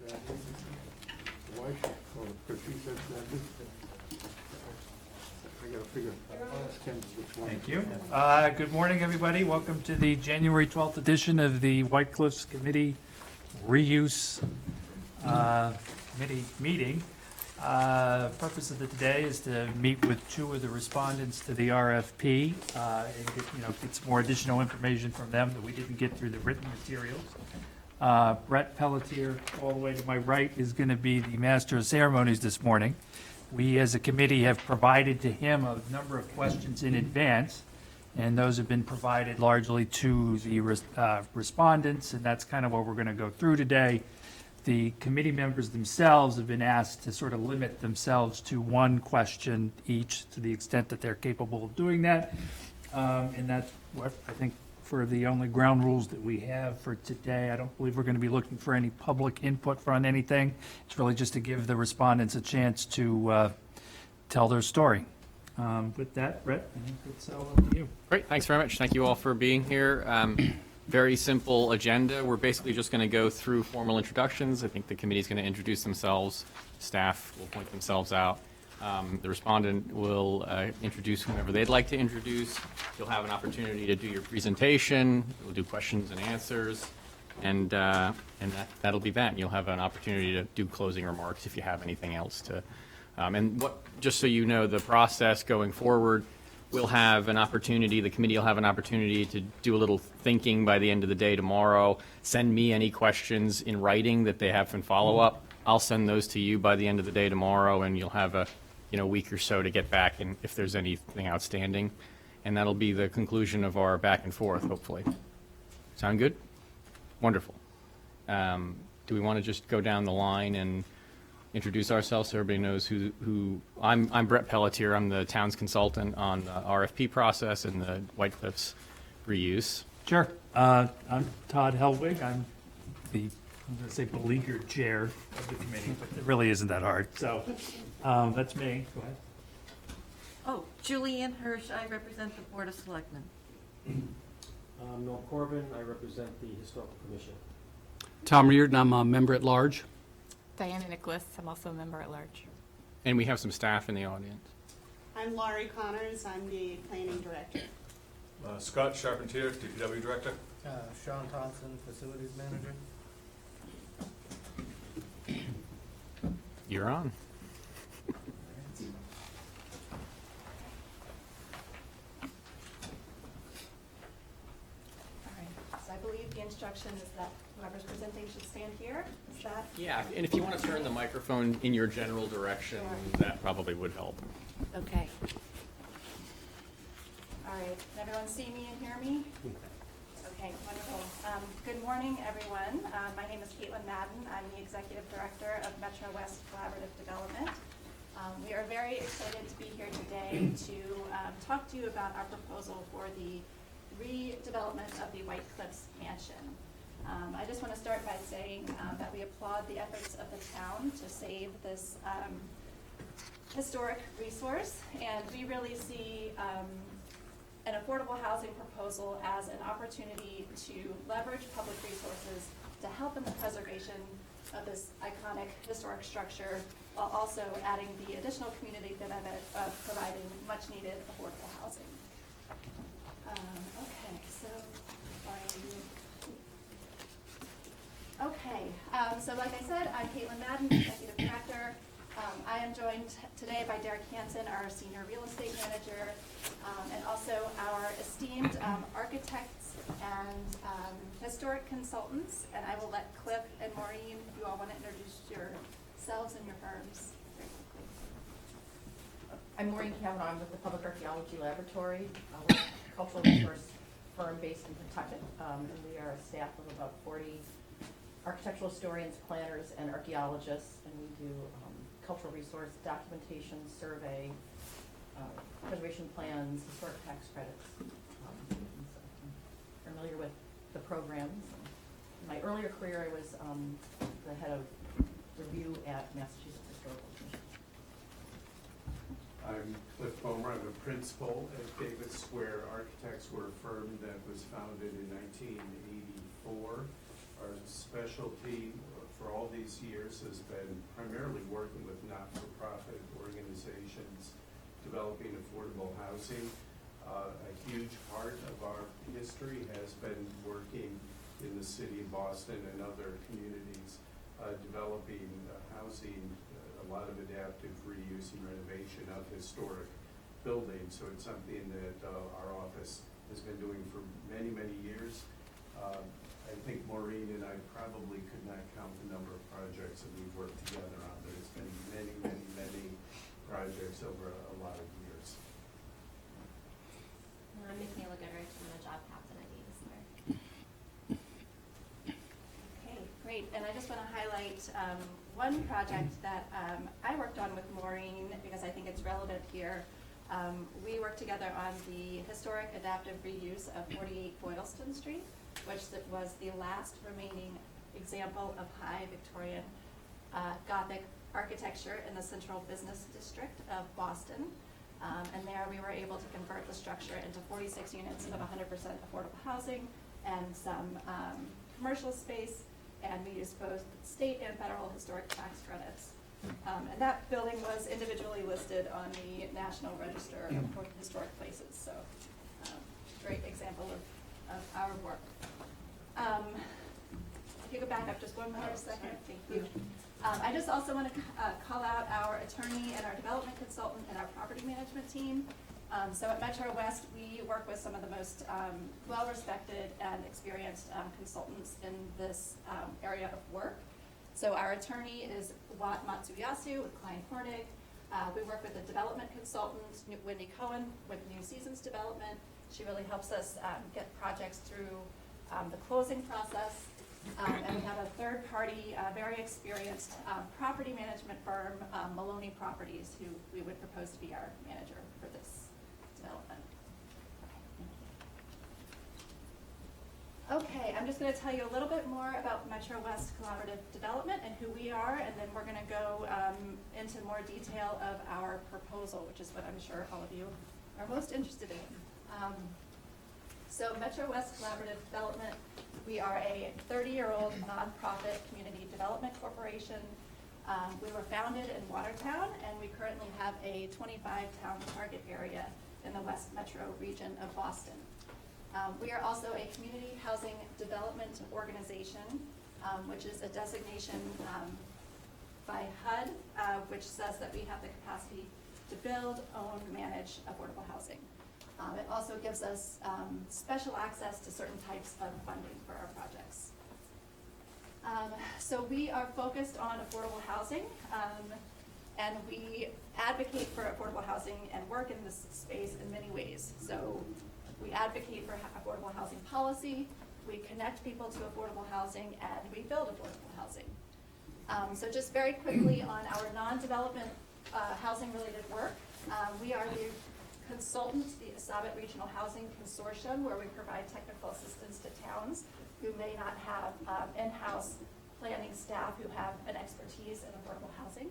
Why she called it? Because she said that I gotta figure which one. Thank you. Good morning, everybody. Welcome to the January 12th edition of the White Cliffs Committee Reuse Committee meeting. Purpose of today is to meet with two of the respondents to the RFP and get some more additional information from them that we didn't get through the written materials. Brett Pelletier, all the way to my right, is going to be the Master of Ceremonies this morning. We, as a committee, have provided to him a number of questions in advance, and those have been provided largely to the respondents, and that's kind of what we're going to go through today. The committee members themselves have been asked to sort of limit themselves to one question each to the extent that they're capable of doing that. And that's what I think for the only ground rules that we have for today. I don't believe we're going to be looking for any public input on anything. It's really just to give the respondents a chance to tell their story. With that, Brett, I think it's all up to you. Great, thanks very much. Thank you all for being here. Very simple agenda. We're basically just going to go through formal introductions. I think the committee's going to introduce themselves. Staff will point themselves out. The respondent will introduce whomever they'd like to introduce. You'll have an opportunity to do your presentation. We'll do questions and answers, and that'll be that. You'll have an opportunity to do closing remarks if you have anything else to. Just so you know, the process going forward, we'll have an opportunity, the committee will have an opportunity to do a little thinking by the end of the day tomorrow. Send me any questions in writing that they have in follow-up. I'll send those to you by the end of the day tomorrow, and you'll have a week or so to get back and if there's anything outstanding. And that'll be the conclusion of our back and forth, hopefully. Sound good? Wonderful. Do we want to just go down the line and introduce ourselves so everybody knows who I'm Brett Pelletier. I'm the town's consultant on the RFP process and the White Cliffs reuse. Sure. I'm Todd Helwig. I'm going to say beleaguered chair of the committee, but it really isn't that hard. So that's me. Go ahead. Oh, Julianne Hirsch, I represent the Board of Selectmen. Noel Corbin, I represent the Historical Commission. Tom Reardon, I'm a member at large. Diana Nicholas, I'm also a member at large. And we have some staff in the audience. I'm Laurie Connors, I'm the planning director. Scott Charpentier, DPW director. Sean Thompson, facilities manager. You're on. All right, so I believe the instruction is that whoever's presenting should stand here. Is that? Yeah, and if you want to turn the microphone in your general direction, that probably would help. Okay. All right, can everyone see me and hear me? Okay, wonderful. Good morning, everyone. My name is Caitlin Madden. I'm the Executive Director of Metro West Collaborative Development. We are very excited to be here today to talk to you about our proposal for the redevelopment of the White Cliffs Mansion. I just want to start by saying that we applaud the efforts of the town to save this historic resource, and we really see an affordable housing proposal as an opportunity to leverage public resources to help in the preservation of this iconic historic structure, while also adding the additional community benefit of providing much needed affordable housing. Okay, so so like I said, I'm Caitlin Madden, Executive Director. I am joined today by Derek Hansen, our Senior Real Estate Manager, and also our esteemed architects and historic consultants. And I will let Cliff and Maureen, if you all want to introduce yourselves and your firms very quickly. I'm Maureen Kavanaugh. I'm with the Public Archaeology Laboratory. We're a cultural resource firm based in Pawtucket, and we are a staff of about 40 architectural historians, planners, and archaeologists, and we do cultural resource documentation, survey, preservation plans, historic tax credits. So I'm familiar with the programs. In my earlier career, I was the head of review at Massachusetts Historical Commission. I'm Cliff Bomer. I'm a principal at David Square Architects. We're a firm that was founded in 1984. Our specialty for all these years has been primarily working with not-for-profit organizations, developing affordable housing. A huge part of our history has been working in the city of Boston and other communities, developing housing, a lot of adaptive reuse and renovation of historic buildings. So it's something that our office has been doing for many, many years. I think Maureen and I probably could not count the number of projects that we've worked together on. There's been many, many, many projects over a lot of years. I'm Michaela Goodrich. I'm the job captain at Davis Mark. Okay, great. And I just want to highlight one project that I worked on with Maureen because I think it's relevant here. We worked together on the historic adaptive reuse of 48 Boylston Street, which was the last remaining example of high Victorian Gothic architecture in the central business district of Boston. And there we were able to convert the structure into 46 units of 100% affordable housing and some commercial space, and we used both state and federal historic tax credits. And that building was individually listed on the National Register of Historic Places, so great example of our work. If you go back up just one more second, thank you. I just also want to call out our attorney and our development consultant and our property management team. So at Metro West, we work with some of the most well-respected and experienced consultants in this area of work. So our attorney is Watt Matsuyasu with Klein Hornig. We work with a development consultant, Wendy Cohen, with New Seasons Development. She really helps us get projects through the closing process. And we have a third-party, very experienced property management firm, Maloney Properties, who we would propose to be our manager for this development. Okay, I'm just going to tell you a little bit more about Metro West Collaborative Development and who we are, and then we're going to go into more detail of our proposal, which is what I'm sure all of you are most interested in. So Metro West Collaborative Development, we are a 30-year-old nonprofit community development corporation. We were founded in Watertown, and we currently have a 25-town target area in the West Metro region of Boston. We are also a community housing development organization, which is a designation by HUD, which says that we have the capacity to build, own, manage affordable housing. It also gives us special access to certain types of funding for our projects. So we are focused on affordable housing, and we advocate for affordable housing and work in this space in many ways. So we advocate for affordable housing policy, we connect people to affordable housing, and we build affordable housing. So just very quickly on our non-development housing-related work, we are the consultant, the Asabet Regional Housing Consortium, where we provide technical assistance to towns who may not have in-house planning staff who have an expertise in affordable housing.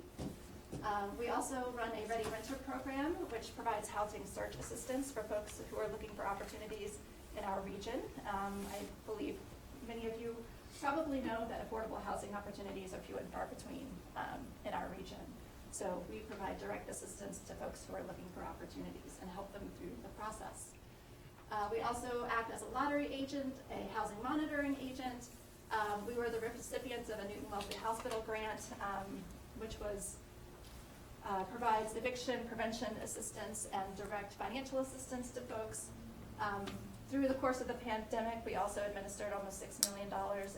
We also run a Ready Renter program, which provides housing search assistance for folks who are looking for opportunities in our region. I believe many of you probably know that affordable housing opportunities are few and far between in our region. So we provide direct assistance to folks who are looking for opportunities and help them through the process. We also act as a lottery agent, a housing monitoring agent. We were the recipients of a Newton Wellesley Hospital grant, which provides eviction prevention assistance and direct financial assistance to folks. Through the course of the pandemic, we also administered almost $6 million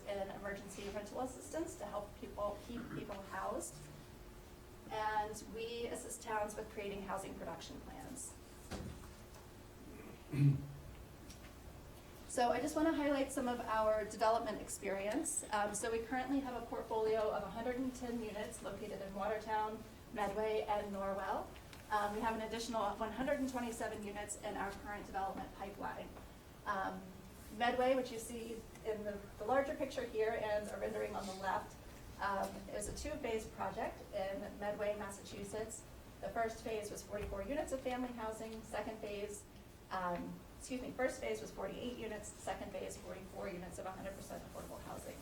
in emergency rental assistance to help keep people housed. And we assist towns with creating housing production plans. So I just want to highlight some of our development experience. So we currently have a portfolio of 110 units located in Watertown, Medway, and Norwell. We have an additional 127 units in our current development pipeline. Medway, which you see in the larger picture here and a rendering on the left, is a two-phase project in Medway, Massachusetts. The first phase was 44 units of family housing. First phase was 48 units. Second phase, 44 units of 100% affordable housing.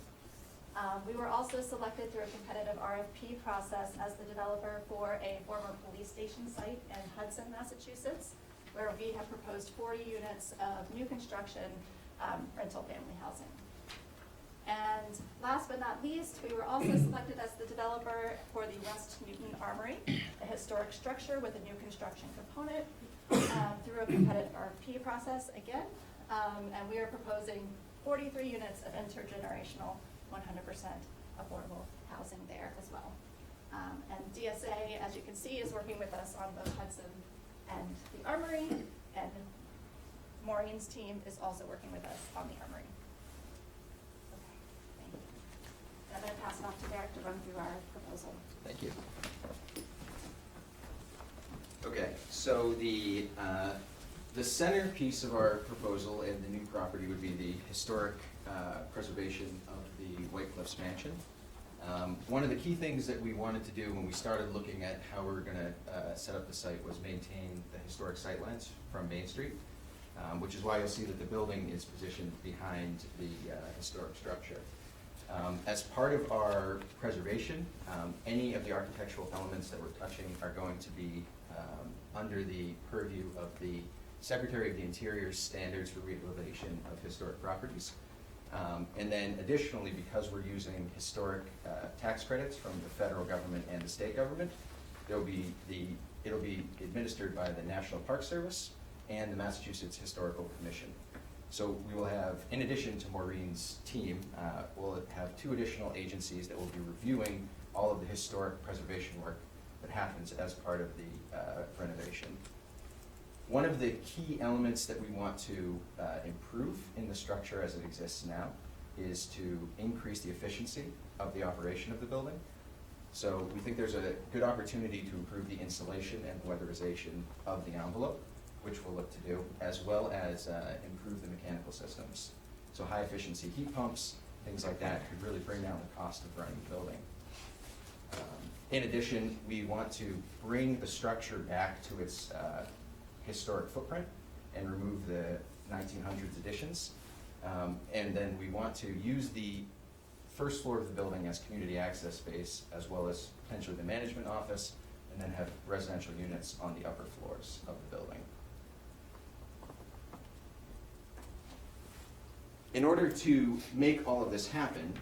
We were also selected through a competitive RFP process as the developer for a former police station site in Hudson, Massachusetts, where we have proposed 40 units of new construction rental family housing. And last but not least, we were also selected as the developer for the West Newton Armory, a historic structure with a new construction component through a competitive RFP process again. And we are proposing 43 units of intergenerational 100% affordable housing there as well. And DSA, as you can see, is working with us on both Hudson and the Armory, and Maureen's team is also working with us on the Armory. Okay, thank you. I'm going to pass it off to Derek to run through our proposal. Thank you. Okay, so the centerpiece of our proposal and the new property would be the historic preservation of the White Cliffs Mansion. One of the key things that we wanted to do when we started looking at how we were going to set up the site was maintain the historic sightlines from Main Street, which is why you'll see that the building is positioned behind the historic structure. As part of our preservation, any of the architectural elements that we're touching are going to be under the purview of the Secretary of the Interior's Standards for Rehabilitation of Historic Properties. And then additionally, because we're using historic tax credits from the federal government and the state government, it'll be administered by the National Park Service and the Massachusetts Historical Commission. So we will have, in addition to Maureen's team, we'll have 2 additional agencies that will be reviewing all of the historic preservation work that happens as part of the renovation. One of the key elements that we want to improve in the structure as it exists now is to increase the efficiency of the operation of the building. So we think there's a good opportunity to improve the insulation and weatherization of the envelope, which we'll look to do, as well as improve the mechanical systems. So high efficiency heat pumps, things like that could really bring down the cost of running the building. In addition, we want to bring the structure back to its historic footprint and remove the 1900s additions. And then we want to use the first floor of the building as community access space, as well as potentially the management office, and then have residential units on the upper floors of the building. In order to make all of this happen,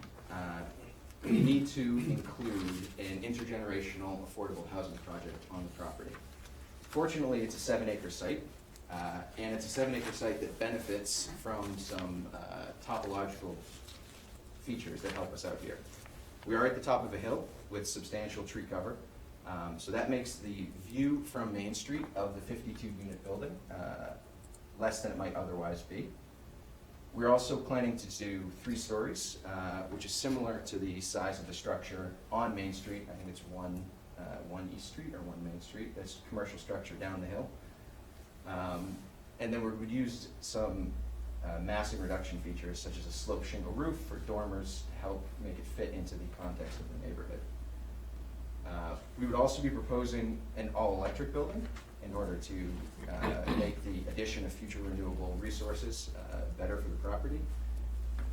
we need to include an intergenerational affordable housing project on the property. Fortunately, it's a 7-acre site, and it's a 7-acre site that benefits from some topological features that help us out here. We are at the top of a hill with substantial tree cover, so that makes the view from Main Street of the 52-unit building less than it might otherwise be. We're also planning to do 3 stories, which is similar to the size of the structure on Main Street. I think it's 1 East Street or 1 Main Street. That's a commercial structure down the hill. And then we would use some massing reduction features, such as a slope shingle roof for dormers to help make it fit into the context of the neighborhood. We would also be proposing an all-electric building in order to make the addition of future renewable resources better for the property.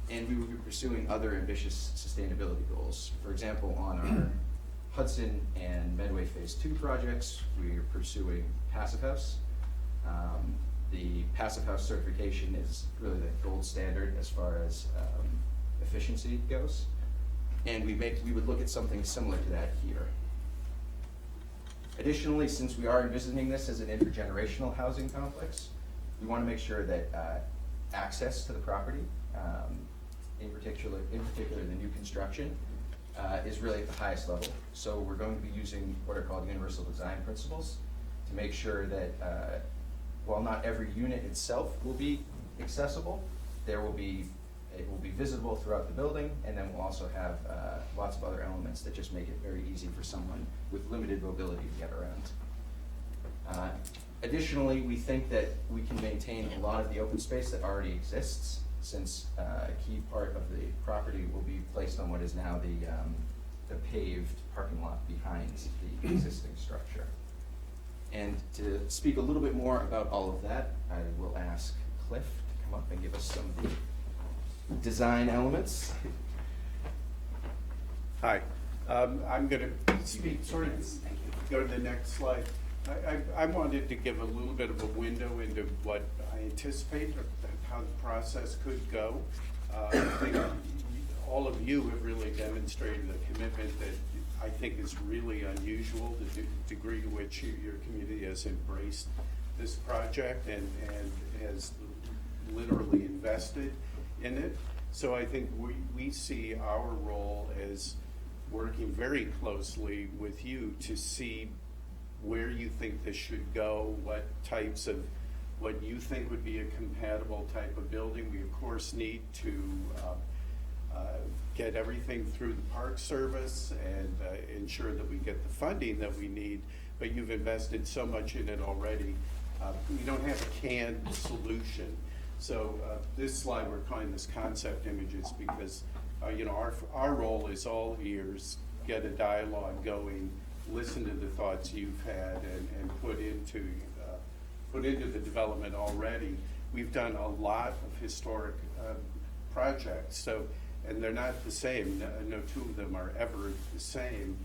And we would be pursuing other ambitious sustainability goals. For example, on our Hudson and Medway Phase 2 projects, we are pursuing Passive House. The Passive House certification is really the gold standard as far as efficiency goes. And we would look at something similar to that here. Additionally, since we are envisioning this as an intergenerational housing complex, we want to make sure that access to the property, in particular the new construction, is really at the highest level. So we're going to be using what are called universal design principles to make sure that while not every unit itself will be accessible, it will be visible throughout the building, and then we'll also have lots of other elements that just make it very easy for someone with limited mobility to get around. Additionally, we think that we can maintain a lot of the open space that already exists, since a key part of the property will be placed on what is now the paved parking lot behind the existing structure. And to speak a little bit more about all of that, I will ask Cliff to come up and give us some of the design elements. Hi, I'm going to speak, sort of, go to the next slide. I wanted to give a little bit of a window into what I anticipate, or how the process could go. I think all of you have really demonstrated a commitment that I think is really unusual, the degree to which your community has embraced this project and has literally invested in it. So I think we see our role as working very closely with you to see where you think this should go, what you think would be a compatible type of building. We of course need to get everything through the Park Service and ensure that we get the funding that we need, but you've invested so much in it already. We don't have a canned solution. So this slide, we're calling this concept images because our role is all ears, get a dialogue going, listen to the thoughts you've had and put into the development already. We've done a lot of historic projects, and they're not the same. No two of them are ever the same.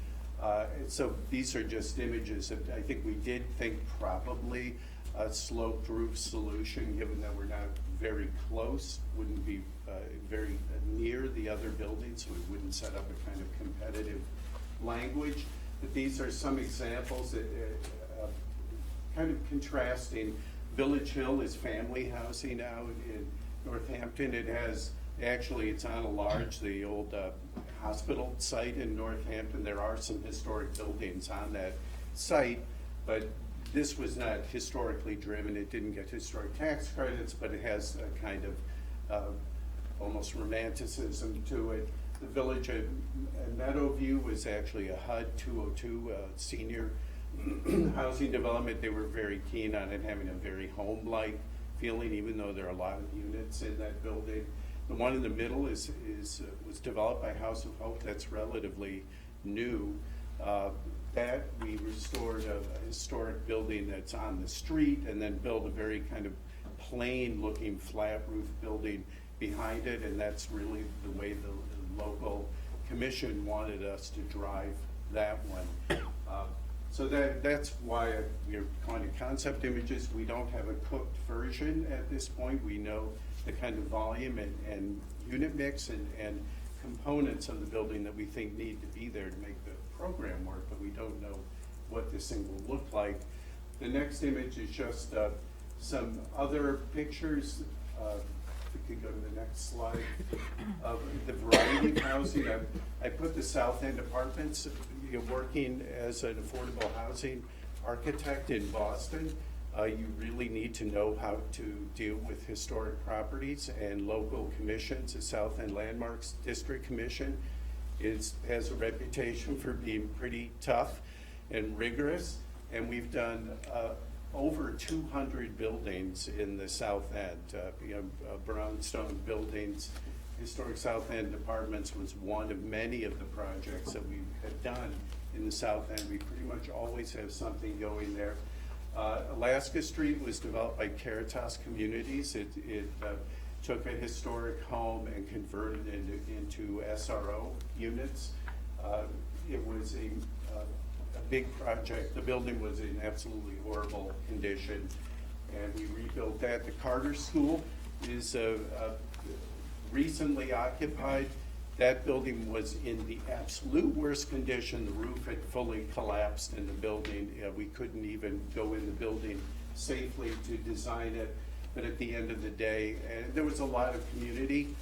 So these are just images. I think we did think probably a sloped roof solution, given that we're not very close, wouldn't be very near the other buildings, so we wouldn't set up a kind of competitive language. But these are some examples that kind of contrasting. Village Hill is family housing now in Northampton. It has, actually it's on a large, the old hospital site in Northampton. There are some historic buildings on that site, but this was not historically driven. It didn't get historic tax credits, but it has a kind of almost romanticism to it. The Village at Meadowview was actually a HUD 202 senior housing development. They were very keen on it having a very home-like feeling, even though there are a lot of units in that building. The one in the middle was developed by House of Hope. That's relatively new. That we restored a historic building that's on the street and then built a very kind of plain-looking flat roof building behind it, and that's really the way the local commission wanted us to drive that one. So that's why we're calling it concept images. We don't have a cooked version at this point. We know the kind of volume and unit mix and components of the building that we think need to be there to make the program work, but we don't know what this thing will look like. The next image is just some other pictures. We could go to the next slide. Of the variety of housing. I put the South End Apartments, working as an affordable housing architect in Boston. You really need to know how to deal with historic properties and local commissions. The South End Landmarks District Commission has a reputation for being pretty tough and rigorous, and we've done over 200 buildings in the South End, brownstone buildings. Historic South End Apartments was one of many of the projects that we had done in the South End. We pretty much always have something going there. Alaska Street was developed by Caritas Communities. It took a historic home and converted it into SRO units. It was a big project. The building was in absolutely horrible condition, and we rebuilt that. The Carter School is recently occupied. That building was in the absolute worst condition. The roof had fully collapsed in the building. We couldn't even go in the building safely to design it. But at the end of the day, there was a lot of community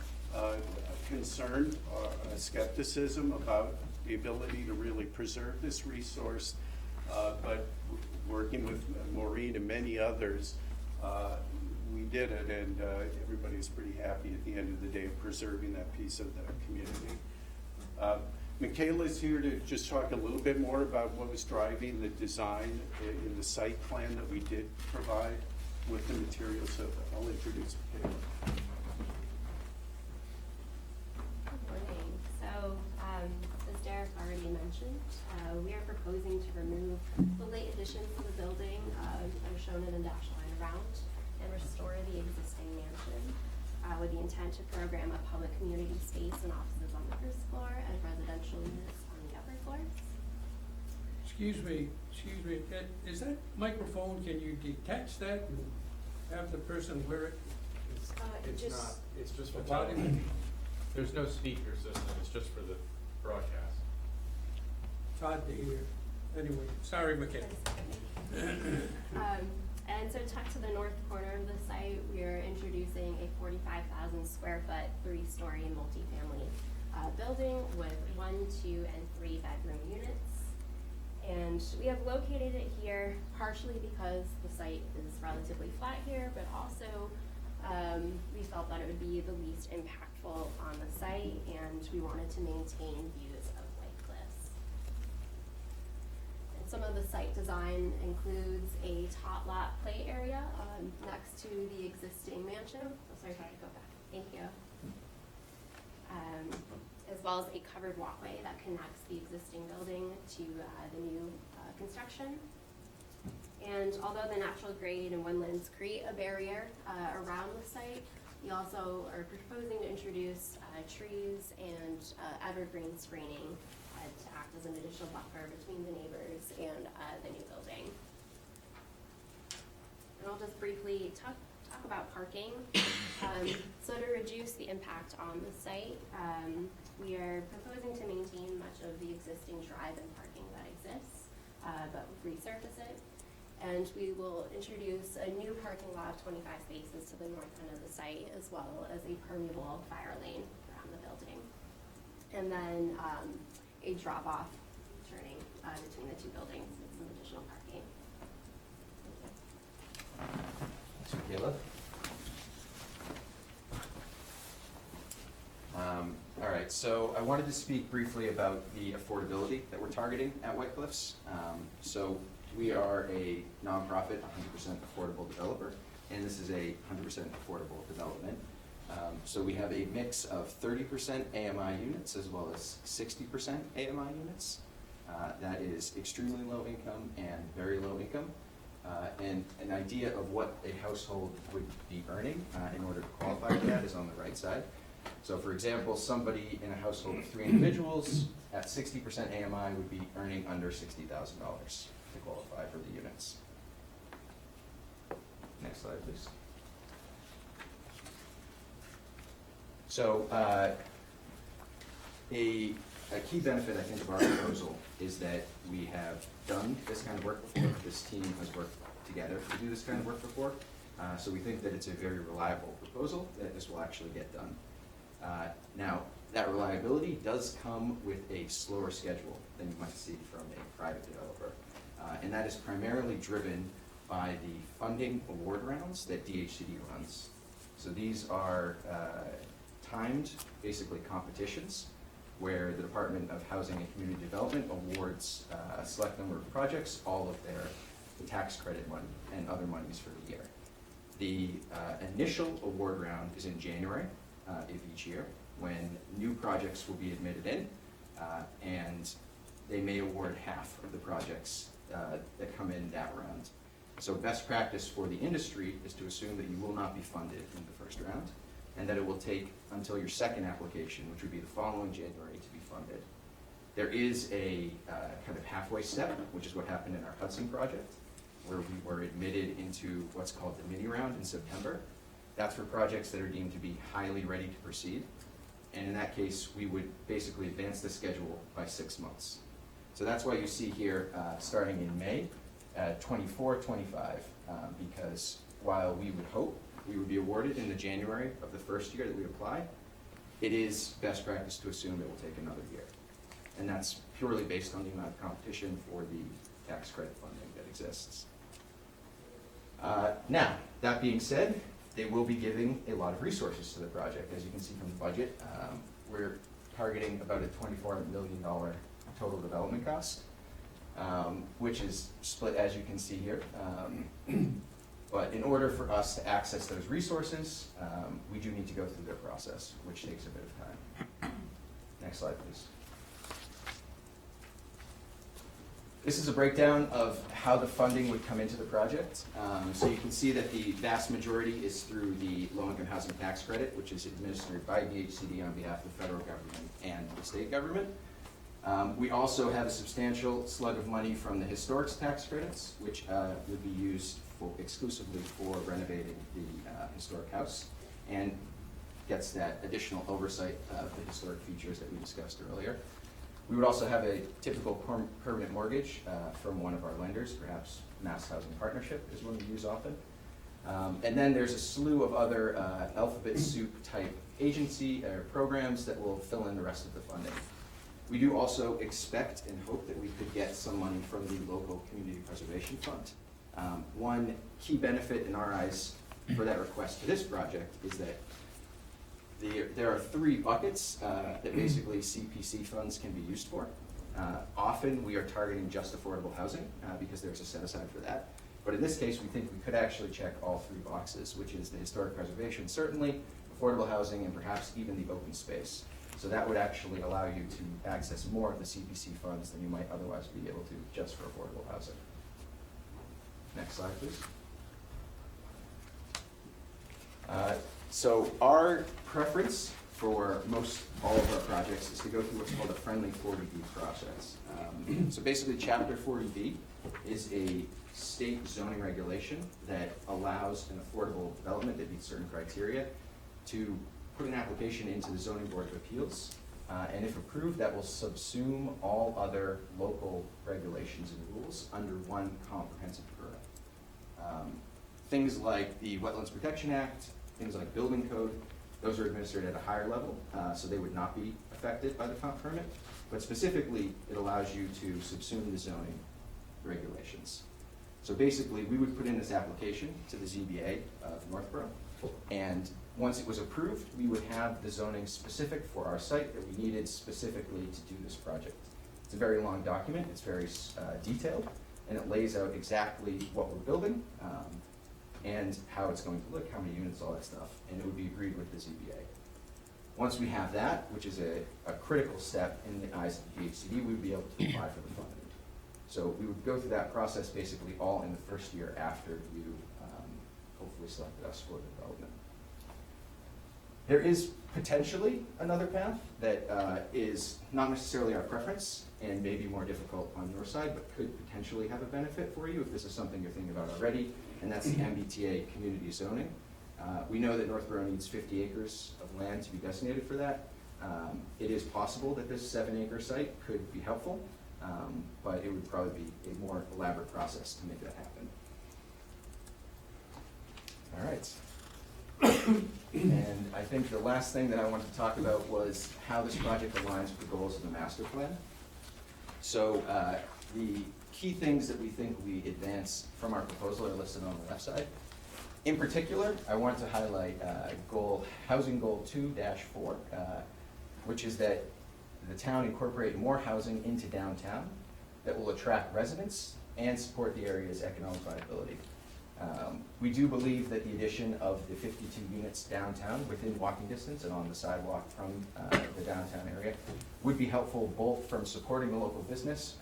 concern or skepticism about the ability to really preserve this resource. But working with Maureen and many others, we did it, and everybody's pretty happy at the end of the day of preserving that piece of the community. Michaela's here to just talk a little bit more about what was driving the design in the site plan that we did provide with the materials. So I'll introduce Michaela. Good morning. So, as Derek already mentioned, we are proposing to remove the late additions to the building that are shown in a dashed line around and restore the existing mansion with the intent to program a public community space and offices on the first floor and residential units Excuse me, is that microphone, can you detach that and have the person wear it? It's not, it's just for Body? television. There's no speaker system, it's just for the broadcast. It's hard to hear. Anyway, sorry, McKay. And so tucked to the north corner of the site, we are introducing a 45,000 square foot, 3-story multifamily building with 1, 2, and 3 bedroom units. And we have located it here partially because the site is relatively flat here, but also we felt that it would be the least impactful on the site, and we wanted to maintain views of White Cliffs. And some of the site design includes a tot lot play area next to the existing mansion. Oh, sorry, I to go back. Thank you. As well as a covered walkway that connects the existing building to the new construction. And although the natural grade and woodlands create a barrier around the site, we also are proposing to introduce trees and evergreen screening to act as an additional buffer between the neighbors and the new building. And I'll just briefly talk about parking. So to reduce the impact on the site, we are proposing to maintain much of the existing drive and parking that exists, but resurface it. And we will introduce a new parking lot of 25 spaces to the north end of the site, as well as a permeable fire lane around the building. And then a drop-off turning between the two buildings with some additional parking. Thanks, Michaela. All right, so I wanted to speak briefly about the affordability that we're targeting at White Cliffs. So we are a nonprofit, 100% affordable developer, and this is a 100% affordable development. So we have a mix of 30% AMI units as well as 60% AMI units. That is extremely low income and very low income. And an idea of what a household would be earning in order to qualify for that is on the right side. So for example, somebody in a household of 3 individuals at 60% AMI would be earning under $60,000 to qualify for the units. Next slide, please. So a key benefit, I think, of our proposal is that we have done this kind of work before. This team has worked together to do this kind of work before. So we think that it's a very reliable proposal, that this will actually get done. Now, that reliability does come with a slower schedule than you might see from a private developer. And that is primarily driven by the funding award rounds that DHCD runs. So these are timed, basically, competitions where the Department of Housing and Community Development awards a select number of projects all of their tax credit money and other monies for the year. The initial award round is in January of each year, when new projects will be admitted in, and they may award half of the projects that come in that round. So best practice for the industry is to assume that you will not be funded in the first round, and that it will take until your second application, which would be the following January, to be funded. There is a kind of halfway step, which is what happened in our Hudson project, where we were admitted into what's called the mini round in September. That's for projects that are deemed to be highly ready to proceed. And in that case, we would basically advance the schedule by 6 months. So that's why you see here, starting in May, 24, 25, because while we would hope we would be awarded in the January of the first year that we apply, it is best practice to assume it will take another year. And that's purely based on the amount of competition for the tax credit funding that exists. Now, that being said, they will be giving a lot of resources to the project. As you can see from the budget, we're targeting about a $24 million total development cost, which is split, as you can see here. But in order for us to access those resources, we do need to go through their process, which takes a bit of time. Next slide, please. This is a breakdown of how the funding would come into the project. So you can see that the vast majority is through the low-income housing tax credit, which is administered by DHCD on behalf of the federal government and the state government. We also have a substantial slug of money from the historic tax credits, which would be used exclusively for renovating the historic house, and gets that additional oversight of the historic features that we discussed earlier. We would also have a typical permanent mortgage from one of our lenders, perhaps Mass Housing Partnership is one we use often. And then there's a slew of other alphabet soup type agency or programs that will fill in the rest of the funding. We do also expect and hope that we could get some money from the local community preservation fund. One key benefit in our eyes for that request for this project is that there are 3 buckets that basically CPC funds can be used for. Often we are targeting just affordable housing because there's a set aside for that. But in this case, we think we could actually check all 3 boxes, which is the historic preservation, certainly, affordable housing, and perhaps even the open space. So that would actually allow you to access more of the CPC funds than you might otherwise be able to just for affordable housing. Next slide, please. So our preference for most all of our projects is to go through what's called a friendly 40B process. So basically, Chapter 40B is a state zoning regulation that allows an affordable development that meets certain criteria to put an application into the Zoning Board of Appeals. And if approved, that will subsume all other local regulations and rules under one comprehensive permit. Things like the Wetlands Protection Act, things like building code, those are administered at a higher level, so they would not be affected by the comp permit. But specifically, it allows you to subsume the zoning regulations. So basically, we would put in this application to the ZBA of Northborough, and once it was approved, we would have the zoning specific for our site that we needed specifically to do this project. It's a very long document, it's very detailed, and it lays out exactly what we're building, and how it's going to look, how many units, all that stuff, and it would be agreed with the ZBA. Once we have that, which is a critical step in the eyes of the DHCD, we would be able to apply for the funding. So we would go through that process basically all in the first year after you hopefully selected us for the development. There is potentially another path that is not necessarily our preference and may be more difficult on your side, but could potentially have a benefit for you if this is something you're thinking about already, and that's the MBTA community zoning. We know that Northborough needs 50 acres of land to be designated for that. It is possible that this 7-acre site could be helpful, but it would probably be a more elaborate process to make that happen. All right. And I think the last thing that I wanted to talk about was how this project aligns with the goals of the master plan. So the key things that we think we advance from our proposal are listed on the left side. In particular, I want to highlight housing goal 2-4, which is that the town incorporate more housing into downtown that will attract residents and support the area's economic viability. We do believe that the addition of the 52 units downtown within walking distance and on the sidewalk from the downtown area would be helpful both from supporting the local business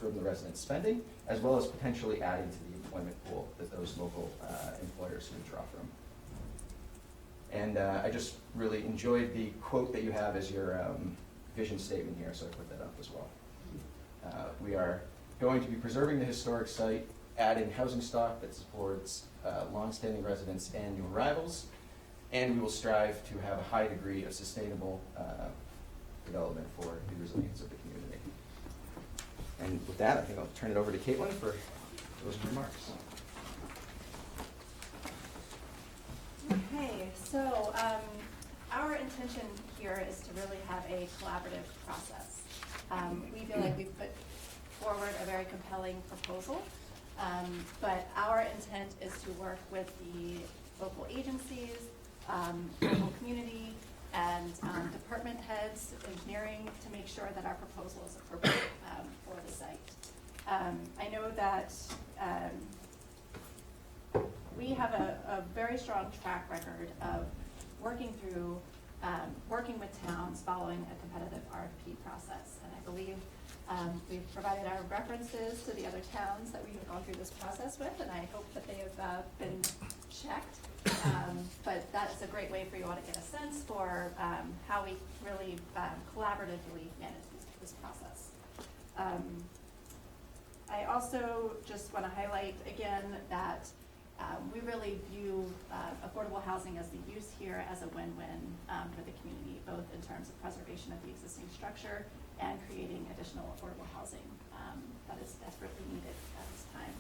from the resident spending, as well as potentially adding to the employment pool that those local employers would draw from. And I just really enjoyed the quote that you have as your vision statement here, so I put that up as well. We are going to be preserving the historic site, adding housing stock that supports longstanding residents and new arrivals, and we will strive to have a high degree of sustainable development for the resilience of the community. And with that, I think I'll turn it over to Caitlin for those remarks. Okay, so our intention here is to really have a collaborative process. We feel like we've put forward a very compelling proposal, but our intent is to work with the local agencies, local community, and department heads, engineering, to make sure that our proposal is appropriate for the site. I know that we have a very strong track record of working with towns following a competitive RFP process, and I believe we've provided our references to the other towns that we've gone through this process with, and I hope that they have been checked. But that's a great way for you all to get a sense for how we really collaboratively manage this process. I also just want to highlight again that we really view affordable housing as the use here as a win-win for the community, both in terms of preservation of the existing structure and creating additional affordable housing that is desperately needed at this time.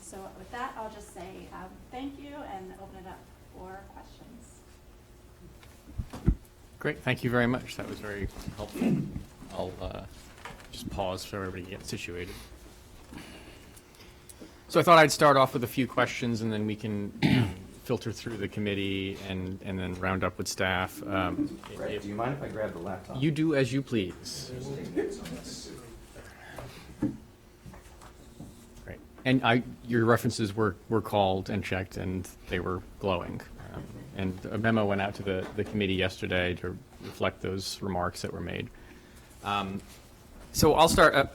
So with that, I'll just say thank you and open it up for questions. Great, thank you very much. That was very helpful. I'll just pause so everybody gets situated. So I thought I'd start off with a few questions, and then we can filter through the committee and then round up with staff. Brett, do you mind if I grab the laptop? You do as you please. Great. And your references were called and checked, and they were glowing. And a memo went out to the committee yesterday to reflect those remarks that were made. So I'll start.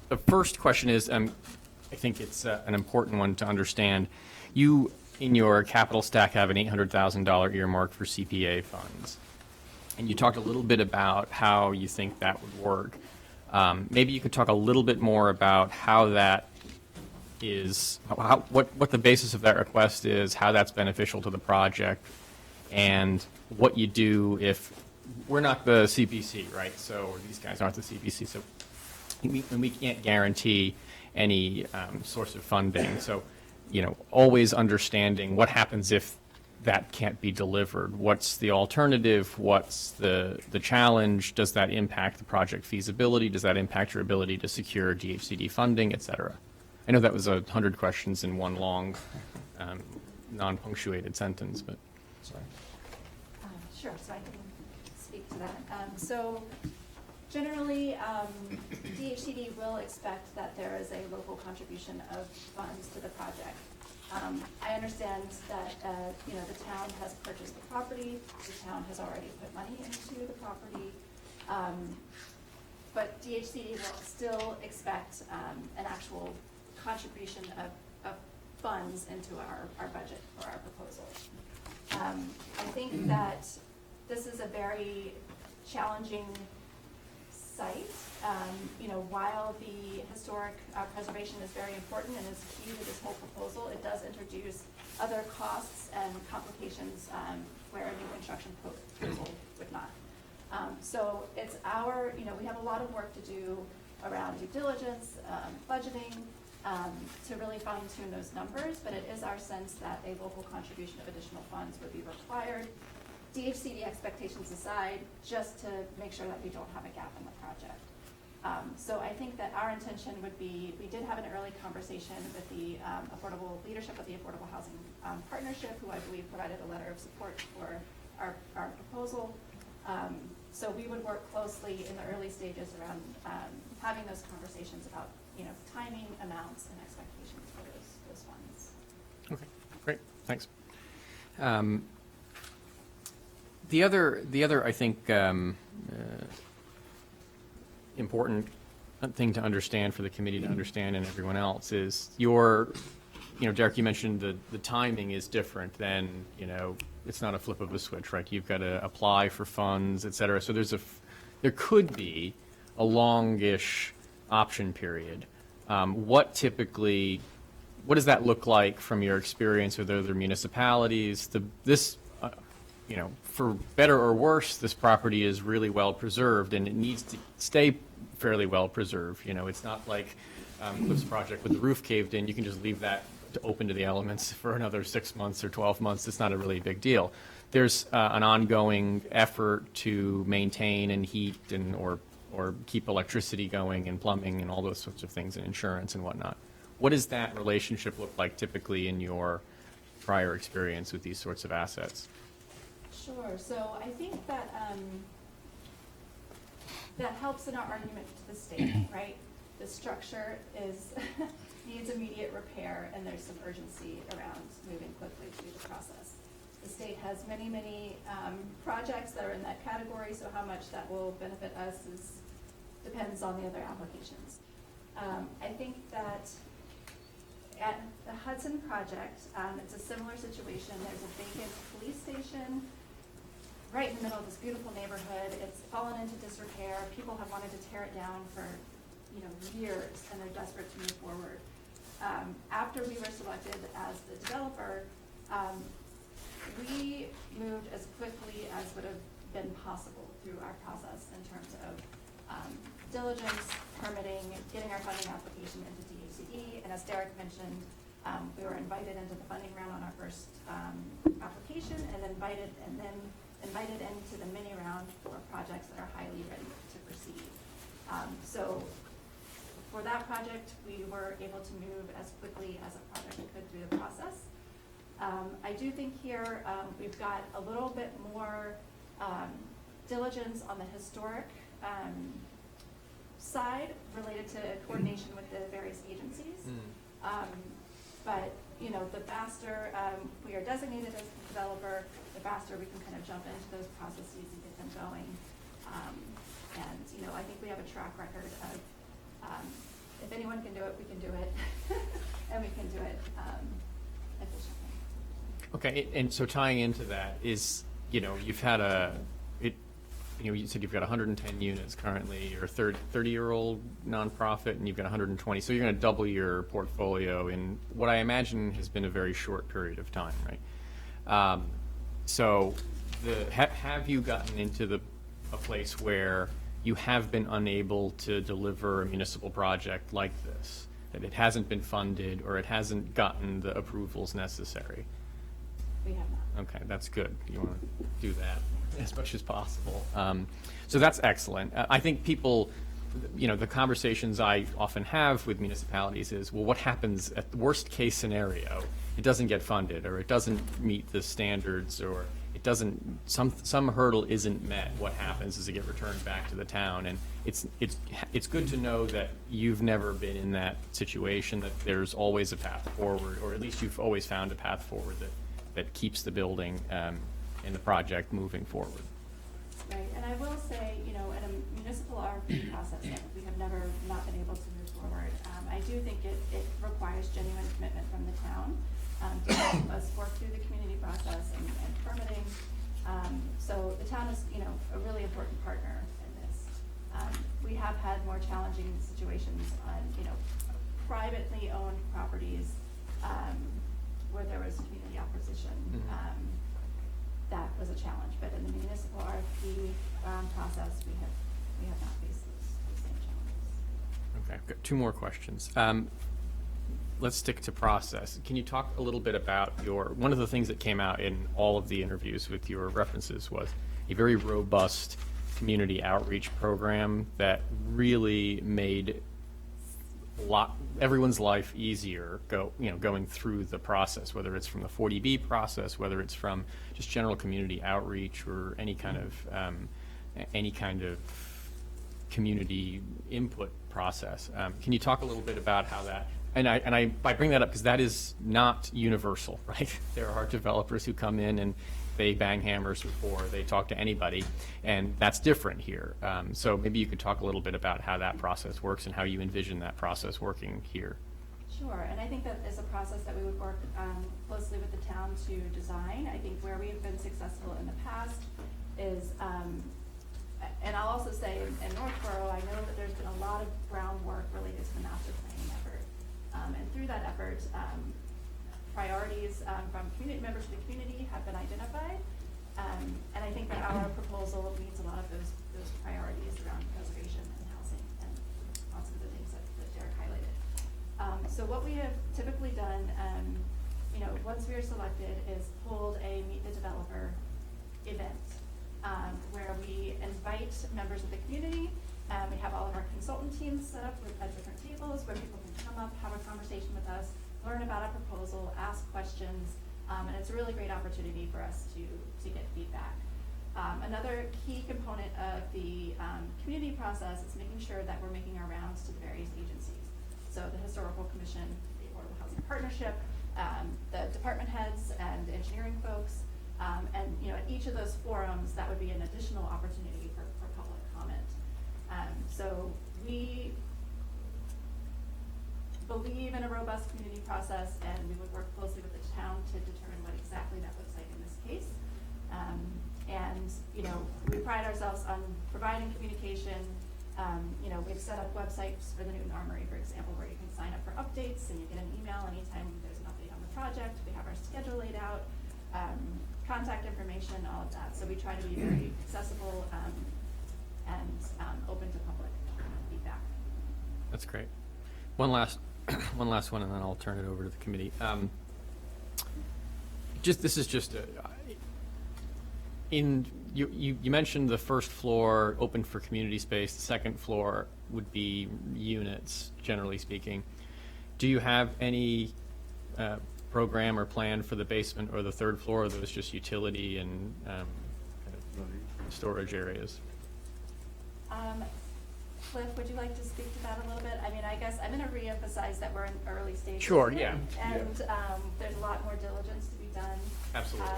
The first question is, I think it's an important one to understand. You, in your capital stack, have an $800,000 earmark for CPA funds. And you talked a little bit about how you think that would work. Maybe you could talk a little bit more about how that is, what the basis of that request is, how that's beneficial to the project, and what you do if we're not the CPC, right? So these guys aren't the CPC, so we can't guarantee any source of funding. So, always understanding what happens if that can't be delivered. What's the alternative? What's the challenge? Does that impact the project feasibility? Does that impact your ability to secure DHCD funding, et cetera? I know that was 100 questions in one long, non-punctuated sentence, but sorry. Sure, so I can speak to that. So generally, DHCD will expect that there is a local contribution of funds to the project. I understand that the town has purchased the property, the town has already put money into the property, but DHCD will still expect an actual contribution of funds into our budget or our proposal. I think that this is a very challenging site. While the historic preservation is very important and is key to this whole proposal, it does introduce other costs and complications where a new construction proposal would not. So it's we have a lot of work to do around due diligence, budgeting, to really fine tune those numbers, but it is our sense that a local contribution of additional funds would be required. DHCD expectations aside, just to make sure that we don't have a gap in the project. So I think that our intention would be, we did have an early conversation with the affordable leadership of the Affordable Housing Partnership, who I believe provided a letter of support for our proposal. So we would work closely in the early stages around having those conversations about timing, amounts, and expectations for those funds. Okay, great, thanks. The other, I think, important thing to understand for the committee to understand and everyone else is Derek, you mentioned the timing is different than, it's not a flip of a switch, right? You've got to apply for funds, et cetera. So there could be a longish option period. What does that look like from your experience with other municipalities? For better or worse, this property is really well preserved and it needs to stay fairly well preserved. It's not like Cliff's project with the roof caved in. You can just leave that open to the elements for another 6 months or 12 months. It's not a really big deal. There's an ongoing effort to maintain and heat or keep electricity going and plumbing and all those sorts of things and insurance and whatnot. What does that relationship look like typically in your prior experience with these sorts of assets? Sure. So I think that that helps in our argument to the state, right? The structure needs immediate repair, and there's some urgency around moving quickly through the process. The state has many projects that are in that category, so how much that will benefit us depends on the other applications. I think that at the Hudson project, it's a similar situation. There's a vacant police station. right in the middle of this beautiful neighborhood. It's fallen into disrepair. People have wanted to tear it down for, years, and they're desperate to move forward. After we were selected as the developer, we moved as quickly as would have been possible through our process in terms of diligence, permitting, getting our funding application into DHCD, and as Derek mentioned, we were invited into the funding round on our first application, and then invited into the mini round for projects that are highly ready to proceed. So for that project, we were able to move as quickly as a project could through the process. I do think here we've got a little bit more diligence on the historic side related to coordination with the various agencies. But, the faster we are designated as the developer, the faster we can kind of jump into those processes and get them going. And, I think we have a track record of, if anyone can do it, we can do it. And we can do it efficiently. Okay, and so tying into that is, you've had you said you've got 110 units currently, you're a 30-year-old nonprofit, and you've got 120, so you're going to double your portfolio in what I imagine has been a very short period of time, right? So have you gotten into a place where you have been unable to deliver a municipal project like this, that it hasn't been funded or it hasn't gotten the approvals necessary? We have not. Okay, that's good. You want to do that as much as possible. So that's excellent. I think people, the conversations I often have with municipalities is, well, what happens at the worst case scenario? It doesn't get funded, or it doesn't meet the standards, or it doesn't, some hurdle isn't met. What happens is it get returned back to the town, and it's good to know that you've never been in that situation, that there's always a path forward, or at least you've always found a path forward that keeps the building and the project moving forward. Right, and I will say, in a municipal RFP process, we have never not been able to move forward. I do think it requires genuine commitment from the town to help us work through the community process and permitting. So the town is, a really important partner in this. We have had more challenging situations on, privately owned properties where there was community opposition. That was a challenge, but in the municipal RFP process, we have not faced those same challenges. Okay, I've got two more questions. Let's stick to process. Can you talk a little bit about one of the things that came out in all of the interviews with your references was a very robust community outreach program that really made everyone's life easier going through the process, whether it's from the 40B process, whether it's from just general community outreach or any kind of community input process. Can you talk a little bit about how that, and I bring that up because that is not universal, right? There are developers who come in and they bang hammers before they talk to anybody, and that's different here. So maybe you could talk a little bit about how that process works and how you envision that process working here. Sure, and I think that is a process that we would work closely with the town to design. I think where we've been successful in the past is, and I'll also say in Northborough, I know that there's been a lot of groundwork related to the master planning effort. And through that effort, priorities from community members of the community have been identified. And I think that our proposal meets a lot of those priorities around preservation and housing and lots of the things that Derek highlighted. So what we have typically done, once we are selected, is hold a Meet the Developer event where we invite members of the community. We have all of our consultant teams set up at different tables where people can come up, have a conversation with us, learn about our proposal, ask questions, and it's a really great opportunity for us to get feedback. Another key component of the community process is making sure that we're making our rounds to the various agencies. So the Historical Commission, the Affordable Housing Partnership, the department heads and the engineering folks, and at each of those forums, that would be an additional opportunity for public comment. So we believe in a robust community process, and we would work closely with the town to determine what exactly that looks like in this case. And, you know, we pride ourselves on providing communication. You know, we've set up websites for the Newton Armory, for example, where you can sign up for updates and you get an email anytime there's an update on the project. We have our schedule laid out, contact information, all of that. So we try to be very accessible and open to public feedback. That's great. One last one, and then I'll turn it over to the committee. This is just you mentioned the first floor open for community space. The second floor would be units, generally speaking. Do you have any program or plan for the basement or the third floor? Or are those just utility and kind of storage areas? Cliff, would you like to speak to that a little bit? I mean, I guess I'm going to reemphasize that we're in early stages. Sure, here, yeah. And there's a lot more diligence to be done. Absolutely.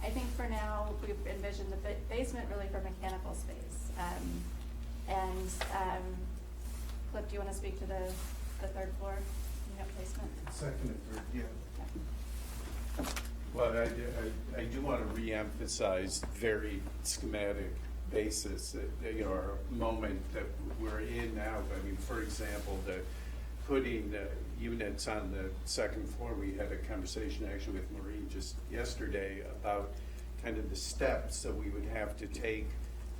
I think for now, we've envisioned the basement really for mechanical space. Cliff, do you want to speak to the third floor unit placement? Second and third, yeah. Well, I do want to reemphasize very schematic basis, you know, our moment that we're in now. I mean, for example, putting units on the second floor, we had a conversation actually with Maureen just yesterday about kind of the steps that we would have to take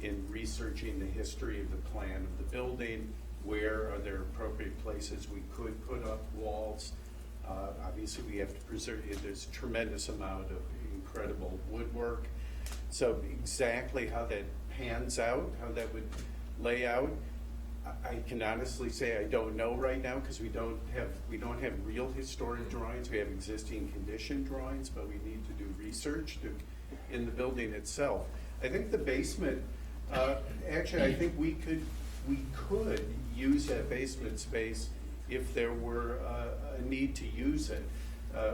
in researching the history of the plan of the building. Where are there appropriate places we could put up walls? Obviously, we have to preserve, there's a tremendous amount of incredible woodwork. So exactly how that pans out, how that would lay out, I can honestly say I don't know right now, because we don't have real historic drawings. We have existing condition drawings, but we need to do research in the building itself. I think the basement, actually, I think we could use that basement space if there were a need to use it.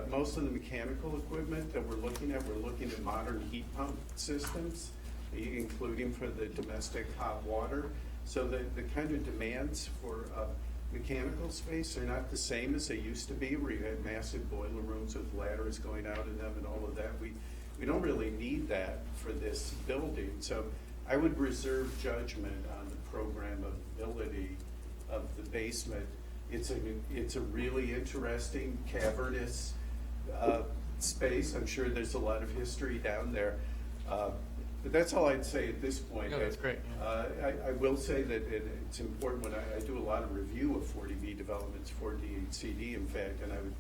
Most of the mechanical equipment that we're looking at modern heat pump systems, including for the domestic hot water. So the kind of demands for mechanical space are not the same as they used to be, where you had massive boiler rooms with ladders going out in them and all of that. We don't really need that for this building. So I would reserve judgment on the programmability of the basement. It's a really interesting cavernous space. I'm sure there's a lot of history down there. But that's all I'd say at this point. No, that's great. I will say that it's important when I do a lot of review of 40B developments, 4DHCD in fact, and I would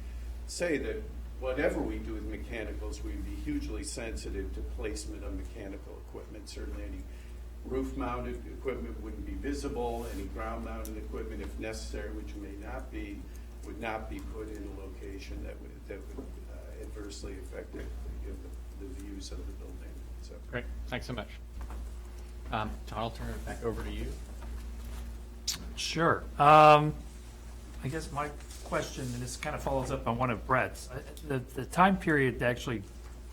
say that whatever we do with mechanicals, we'd be hugely sensitive to placement of mechanical equipment. Certainly any roof-mounted equipment wouldn't be visible, any ground-mounted equipment, if necessary, which may not be, would not be put in a location that would adversely affect the views of the building. So. Great, thanks so much. Todd, I'll turn it back over to you. Sure. I guess my question, and this kind of follows up on one of Brett's, the time period to actually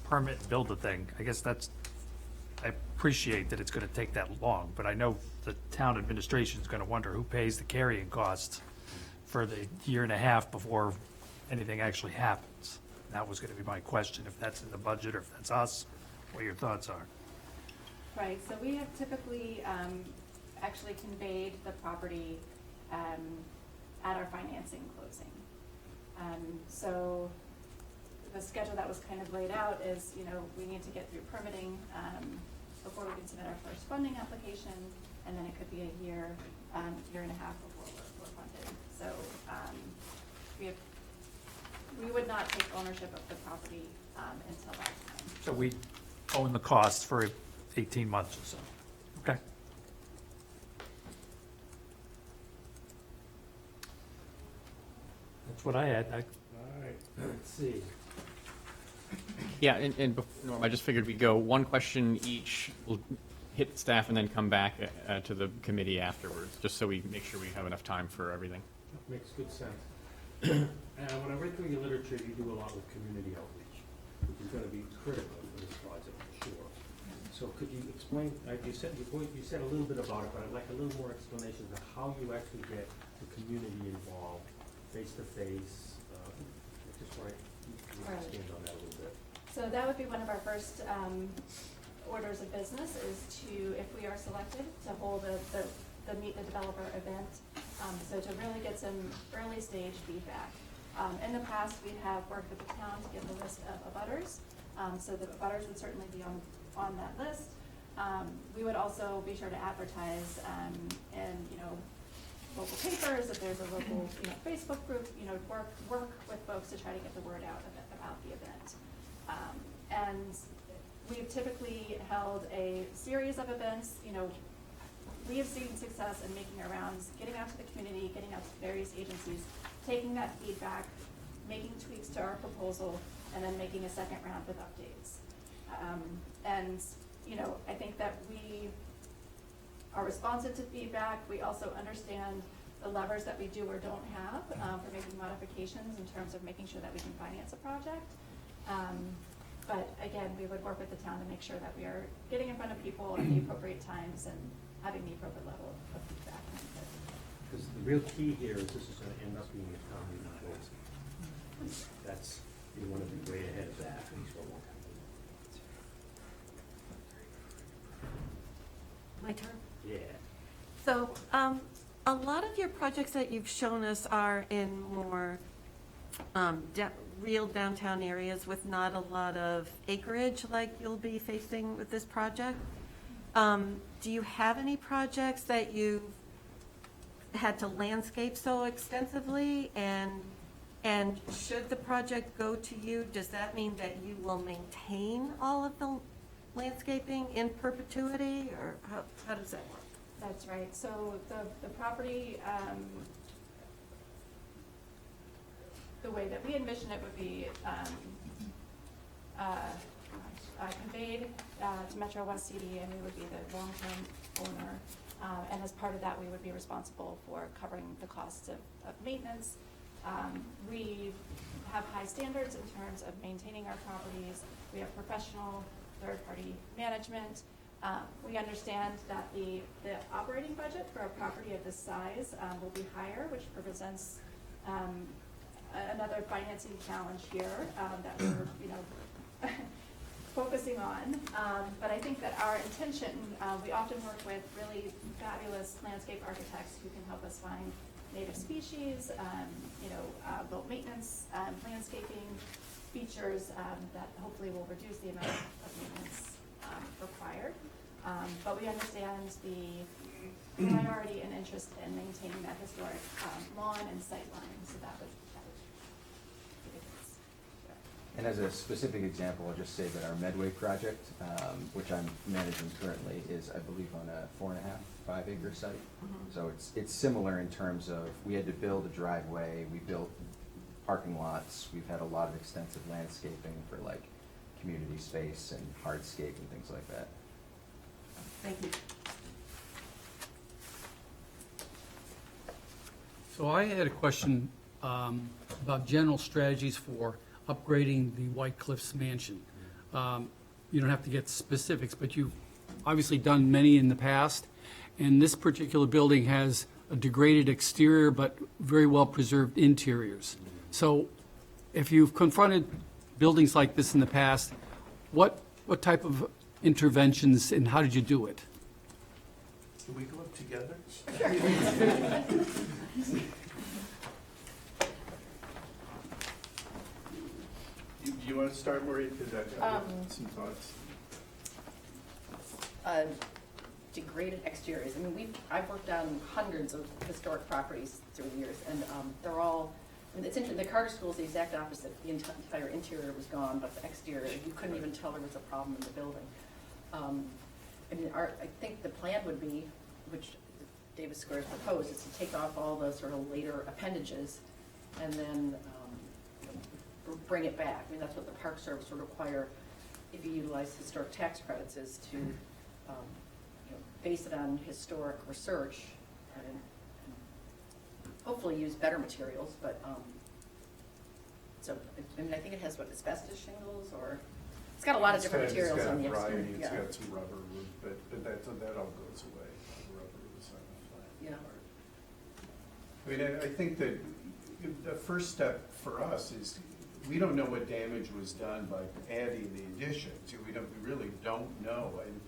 permit and build the thing, I guess I appreciate that it's going to take that long, but I know the town administration is going to wonder who pays the carrying costs for the year and a half before anything actually happens. That was going to be my question, if that's in the budget or if that's us, what your thoughts are. Right, so we have typically actually conveyed the property at our financing closing. So the schedule that was kind of laid out is, you know, we need to get through permitting before we can submit our first funding application, and then it could be a year, year and a half before we're funded. So we would not take ownership of the property until that time. So we own the costs for 18 months or so. Okay. That's what I had. All right. Let's see. Yeah, and Norm, I just figured we'd go one question each, we'll hit staff and then come back to the committee afterwards, just so we make sure we have enough time for everything. Makes good sense. When I read through your literature, you do a lot with community outreach, which is gonna be critical for this project, for sure. So could you explain, you said a little bit about it, but I'd like a little more explanation of how you actually get the community involved, face-to-face, just right, you can expand on that a little bit. So that would be one of our first orders of business is to, if we are selected, to hold the Meet the Developer event, so to really get some early stage feedback. In the past, we have worked with the town to get the list of abutters, so the abutters would certainly be on that list. We would also be sure to advertise in, local papers, if there's a local, Facebook group, work with folks to try to get the word out about the event. And we've typically held a series of events. We have seen success in making our rounds, getting out to the community, getting out to various agencies, taking that feedback, making tweaks to our proposal, and then making a second round with updates. I think that we are responsive to feedback. We also understand the levers that we do or don't have for making modifications in terms of making sure that we can finance a project. But again, we would work with the town to make sure that we are getting in front of people at the appropriate times and having the appropriate level of feedback. Because the real key here is this is gonna end up being a town meeting vote. That's, you wanna be way ahead of that, at least for one time. My turn? Yeah. So, a lot of your projects that you've shown us are in more real downtown areas with not a lot of acreage like you'll be facing with this project. Do you have any projects that you've had to landscape so extensively? And should the project go to you, does that mean that you will maintain all of the landscaping in perpetuity, or how does that work? That's right. So the property, the way that we envision it would be conveyed to Metro West CD, and we would be the long-term owner. And as part of that, we would be responsible for covering the costs of maintenance. We have high standards in terms of maintaining our properties. We have professional third-party management. We understand that the operating budget for a property of this size will be higher, which represents another financing challenge here that we're focusing on. But I think that our intention, we often work with really fabulous landscape architects who can help us find native species, low maintenance landscaping features that hopefully will reduce the amount of maintenance required. But we understand the priority and interest in maintaining that historic lawn and sight line, so that would be the case. And as a specific example, I'll just say that our Medway project, which I'm managing currently, is, I believe, on a 4.5 acre site. Mhm. So it's similar in terms of, we had to build a driveway, we built parking lots, we've had a lot of extensive landscaping for like community space and hardscape and things like that. Thank you. So I had a question about general strategies for upgrading the White Cliffs Mansion. You don't have to get specifics, but you've obviously done many in the past, and this particular building has a degraded exterior but very well preserved interiors. So if you've confronted buildings like this in the past, what type of interventions and how did you do it? Can we go up together? Do you want to start, Marie? Because I've got some thoughts. Degraded exteriors. I mean, I've worked on hundreds of historic properties through the years, and they're all, I mean, it's interesting, the Carter School is the exact opposite. The entire interior was gone, but the exterior, you couldn't even tell there was a problem in the building. I mean, I think the plan would be, which David Square proposed, is to take off all the sort of later appendages and then bring it back. I mean, that's what the Park Service would require if you utilize historic tax credits, is to base it on historic research and hopefully use better materials, but so, I mean, I think it has, what, asbestos shingles, or, it's got a lot of different materials on the exterior. It's got some rubber roof, but that all goes away, the rubber roofs on the flat part. I mean, I think that the first step for us is we don't know what damage was done by adding the additions. We really don't know. And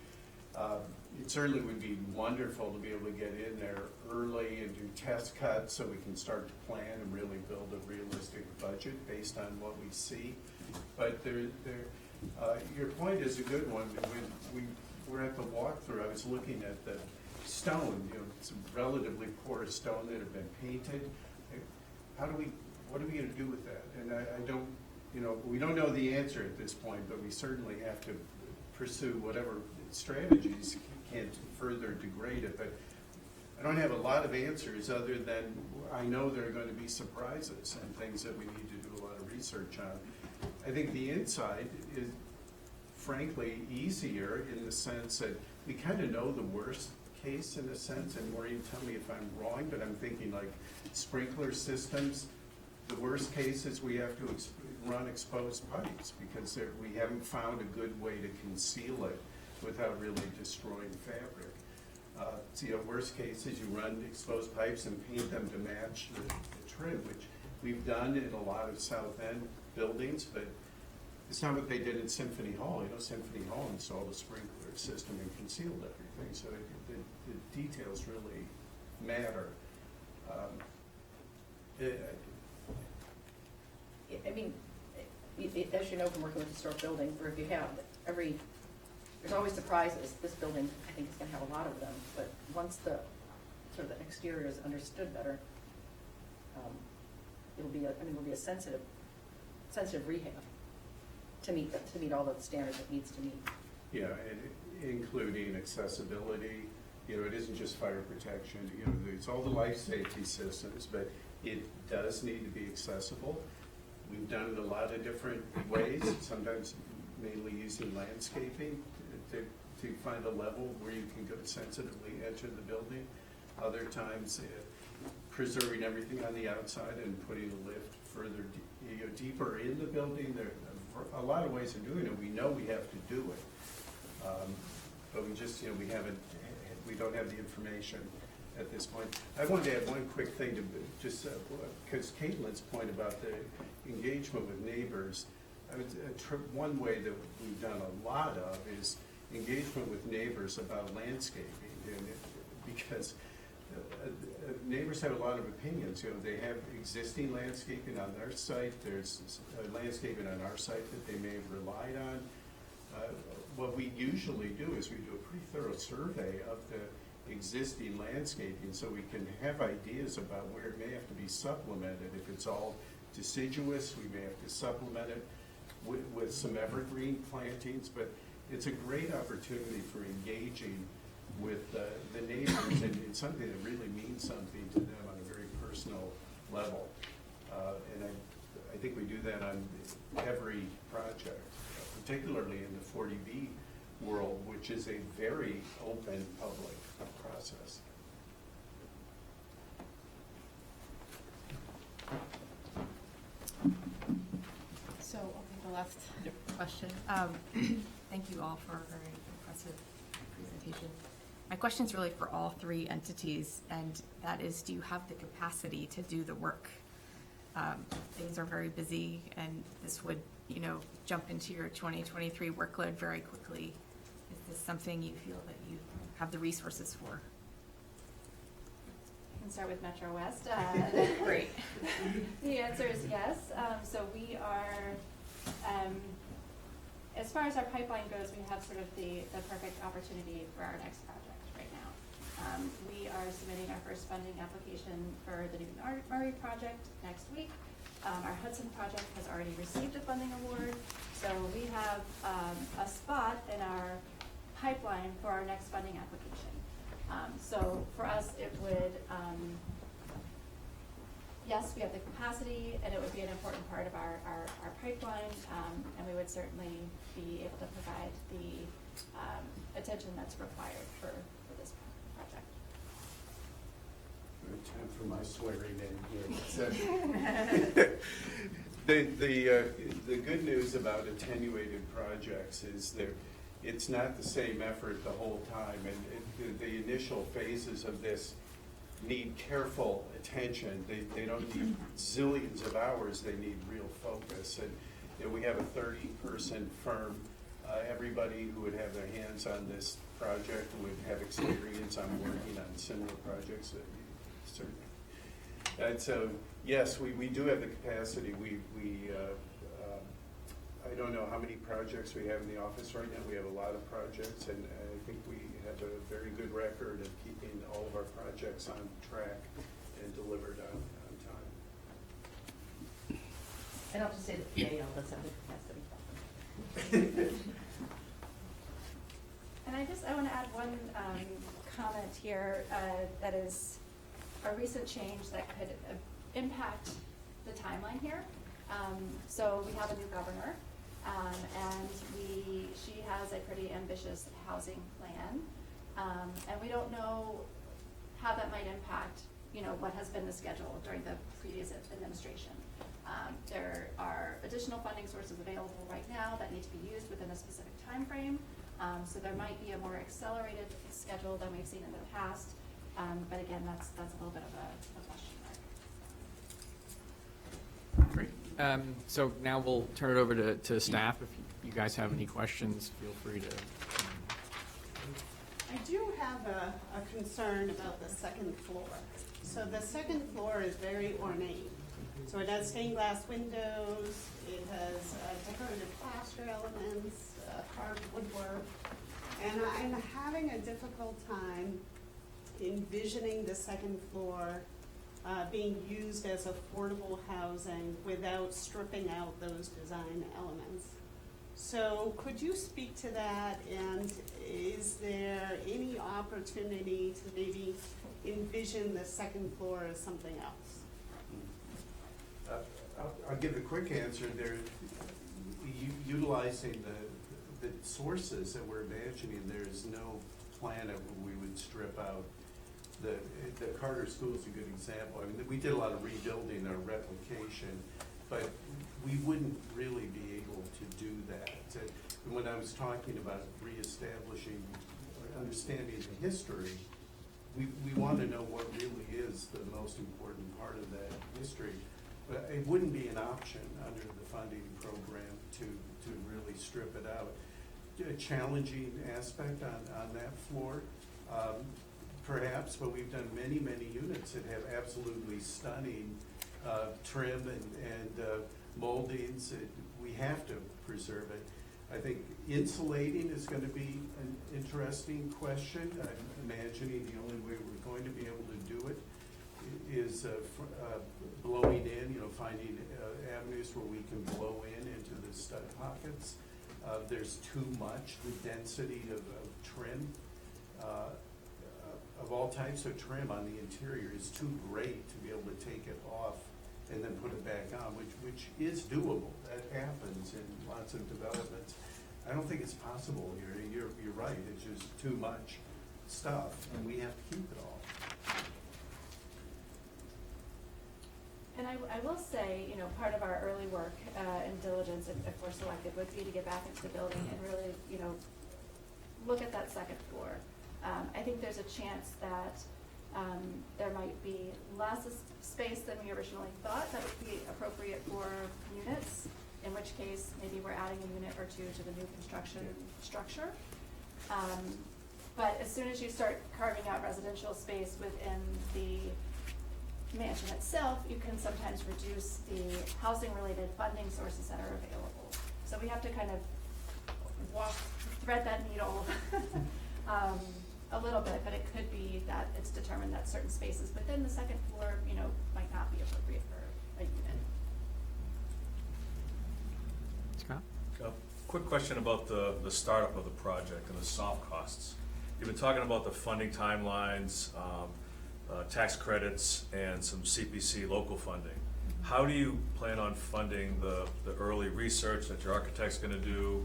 it certainly would be wonderful to be able to get in there early and do test cuts so we can start to plan and really build a realistic budget based on what we see. But your point is a good one. When we were at the walkthrough, I was looking at the stone, it's a relatively porous stone that had been painted. What are we gonna do with that? And I don't, we don't know the answer at this point, but we certainly have to pursue whatever strategies can further degrade it. But I don't have a lot of answers other than I know there are going to be surprises and things that we need to do a lot of research on. I think the inside is frankly easier in the sense that we kind of know the worst case in a sense, and Maureen, tell me if I'm wrong, but I'm thinking like sprinkler systems, the worst case is we have to run exposed pipes because we haven't found a good way to conceal it without really destroying fabric. Worst case is you run exposed pipes and paint them to match the trim, which we've done in a lot of South End buildings, but it's not what they did in Symphony Hall. Symphony Hall installed a sprinkler system and concealed everything, so the details really matter. As you know from working with historic buildings, where if you have there's always surprises. This building, I think, is going to have a lot of them, but once the sort of the exterior is understood better, it'll be a sensitive rehab to meet all the standards it needs to meet. Yeah, and including accessibility. It isn't just fire protection. It's all the life safety systems, but it does need to be accessible. We've done it a lot of different ways, sometimes mainly using landscaping to find a level where you can go sensitively enter the building. Other times, preserving everything on the outside and putting a lift further deeper in the building. There are a lot of ways of doing it. We know we have to do it, but we just we don't have the information at this point. I wanted to add one quick thing to just because Caitlin's point about the engagement with neighbors. One way that we've done a lot of is engagement with neighbors about landscaping, because neighbors have a lot of opinions. They have existing landscaping on their site. There's landscaping on our site that they may have relied on. What we usually do is we do a pretty thorough survey of the existing landscaping so we can have ideas about where it may have to be supplemented. If it's all deciduous, we may have to supplement it with some evergreen plantings, but it's a great opportunity for engaging with the neighbors, and it's something that really means something to them on a very personal level. And I think we do that on every project, particularly in the 40B world, which is a very open public process. So I'll take the last question. Thank you all for a very impressive presentation. My question is really for all three entities, and that is, do you have the capacity to do the work? Things are very busy, and this would, jump into your 2023 workload very quickly. Is this something you feel that you have the resources for? I can start with Metro West. Great. The answer is yes. So we are, as far as our pipeline goes, we have sort of the perfect opportunity for our next project right now. We are submitting our first funding application for the Newton Murray project next week. Our Hudson project has already received a funding award, so we have a spot in our pipeline for our next funding application. So for us, it would, yes, we have the capacity, and it would be an important part of our pipeline, and we would certainly be able to provide the attention that's required for this project. Time for my swearing in here. The good news about attenuated projects is it's not the same effort the whole time, and the initial phases of this need careful attention. They don't need zillions of hours, they need real focus. And you know, we have a 30-person firm. Everybody who would have their hands on this project would have experience on working on similar projects, certainly. And so, yes, we do have the capacity. I don't know how many projects we have in the office right now. We have a lot of projects, and I think we have a very good record of keeping all of our projects on track and delivered on time. And I'll just say that PAL does have the capacity. And I want to add one comment here that is a recent change that could impact the timeline here. So we have a new governor, and she has a pretty ambitious housing plan, and we don't know how that might impact, you know, what has been the schedule during the previous administration. There are additional funding sources available right now that need to be used within a specific time frame. So there might be a more accelerated schedule than we've seen in the past. But again, that's a little bit of a question mark. Great. So now we'll turn it over to staff. If you guys have any questions, feel free to. I do have a concern about the second floor. So the second floor is very ornate. So it has stained glass windows, it has decorative plaster elements, carved woodwork, and I'm having a difficult time envisioning the second floor being used as affordable housing without stripping out those design elements. So could you speak to that, and is there any opportunity to maybe envision the second floor as something else? I'll give a quick answer there. Utilizing the sources that we're imagining, there's no plan of we would strip out. The Carter School is a good example. I mean, we did a lot of rebuilding or replication, but we wouldn't really be able to do that. And when I was talking about reestablishing or understanding the history, we want to know what really is the most important part of that history. But it wouldn't be an option under the funding program to really strip it out. A challenging aspect on that floor, perhaps, but we've done many units that have absolutely stunning trim and moldings. We have to preserve it. I think insulating is going to be an interesting question. I'm imagining the only way we're going to be able to do it is blowing in, finding avenues where we can blow into the stud pockets. There's too much, the density of trim, of all types of trim on the interior is too great to be able to take it off and then put it back on, which is doable. That happens in lots of developments. I don't think it's possible here. You're right, it's just too much stuff, and we have to keep it all. And I will say, part of our early work and diligence, if we're selected, would be to get back into the building and really, look at that second floor. I think there's a chance that there might be less space than we originally thought that would be appropriate for units, in which case maybe we're adding a unit or two to the new construction structure. But as soon as you start carving out residential space within the mansion itself, you can sometimes reduce the housing-related funding sources that are available. So we have to kind of thread that needle a little bit, but it could be that it's determined that certain spaces within the second floor, might not be appropriate for a unit. Scott? A quick question about the startup of the project and the soft costs. You've been talking about the funding timelines, tax credits, and some CPC local funding. How do you plan on funding the early research that your architect's going to do,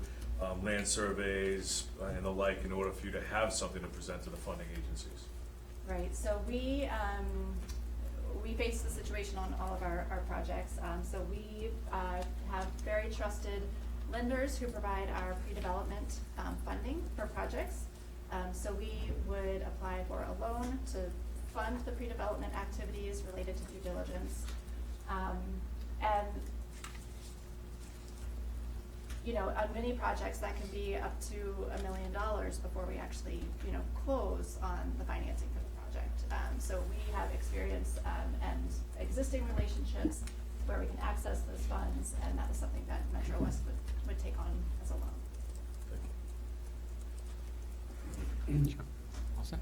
land surveys and the like, in order for you to have something to present to the funding agencies? Right, so we face the situation on all of our projects. So we have very trusted lenders who provide our pre-development funding for projects. So we would apply for a loan to fund the pre-development activities related to due diligence. And, you know, on many projects, that can be up to $1 million before we actually, you know, close on the financing for the project. So we have experience and existing relationships where we can access those funds, and that is something that Metro West would take on as a loan. All set?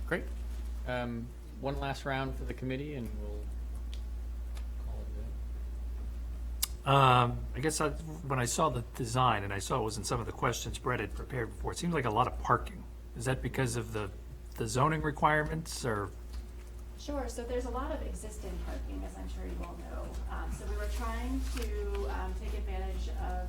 Great. One last round for the committee, and we'll call it I guess when I saw the design, and I saw it was in some of the questions Brett had prepared before, it seems like a lot of parking. Is that because of the zoning requirements, or? Sure, so there's a lot of existing parking, as I'm sure you all know. So we were trying to take advantage of,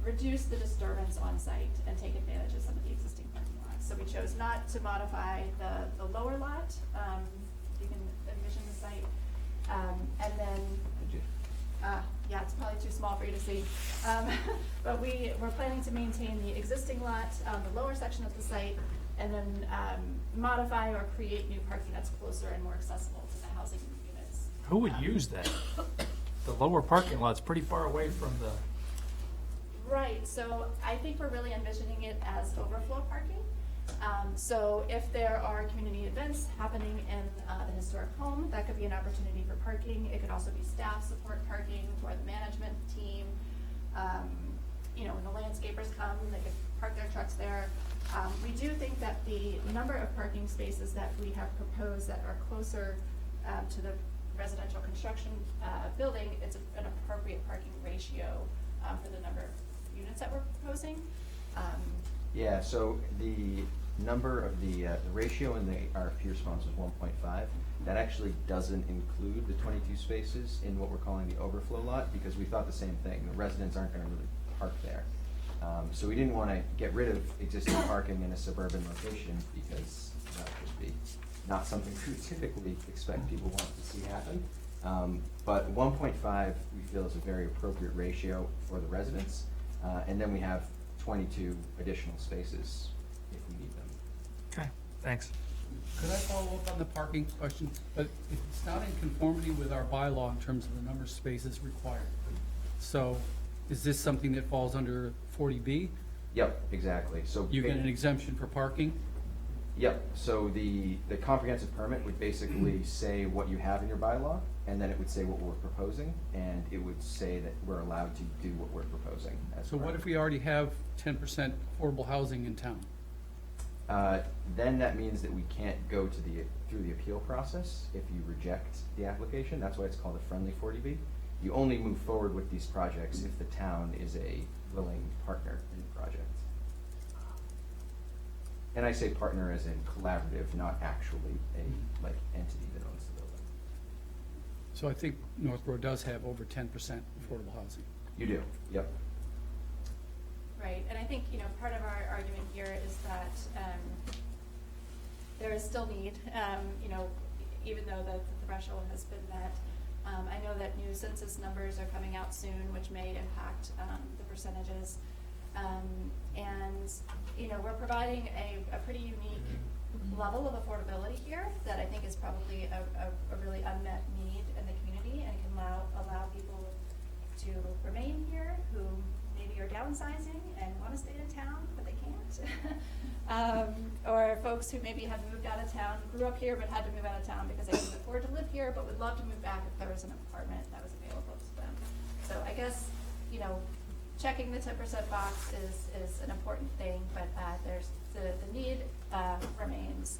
reduce the disturbance on site and take advantage of some of the existing parking lots. So we chose not to modify the lower lot. You can envision the site. And then, yeah, it's probably too small for you to see. But we're planning to maintain the existing lot, the lower section of the site, and then modify or create new parking that's closer and more accessible to the housing units. Who would use that? The lower parking lot's pretty far away from the, Right, so I think we're really envisioning it as overflow parking. So if there are community events happening in the historic home, that could be an opportunity for parking. It could also be staff support parking for the management team. You know, when the landscapers come, they could park their trucks there. We do think that the number of parking spaces that we have proposed that are closer to the residential construction building, it's an appropriate parking ratio for the number of units that we're proposing. Yeah, so the number of the ratio in the RFP response was 1.5. That actually doesn't include the 22 spaces in what we're calling the overflow lot, because we thought the same thing. The residents aren't going to really park there. So we didn't want to get rid of existing parking in a suburban location, because that would just be not something we would typically expect people want to see happen. But 1.5 we feel is a very appropriate ratio for the residents. And then we have 22 additional spaces if we need them. okay, thanks. Could I follow up on the parking question? But it's not in conformity with our bylaw in terms of the number of spaces required. So is this something that falls under 40B? Yep, exactly. So You get an exemption for parking? Yep, so the comprehensive permit would basically say what you have in your bylaw, and then it would say what we're proposing, and it would say that we're allowed to do what we're proposing. So what if we already have 10% affordable housing in town? Then that means that we can't go to through the appeal process if you reject the application. That's why it's called a friendly 40B. You only move forward with these projects if the town is a willing partner in the project. And I say partner as in collaborative, not actually a entity that owns the building. So I think Northborough does have over 10% affordable housing. You do, yep. Right, and I think, you know, part of our argument here is that there is still need, you know, even though the threshold has been met. I know that new census numbers are coming out soon, which may impact the percentages. And, you know, we're providing a pretty unique level of affordability here that I think is probably a really unmet need in the community, and can allow people to remain here who maybe are downsizing and want to stay in town, but they can't. Or folks who maybe have moved out of town, grew up here, but had to move out of town because they couldn't afford to live here, but would love to move back if there was an apartment that was available to them. So I guess, you know, checking the 10% box is an important thing, but there's the need remains,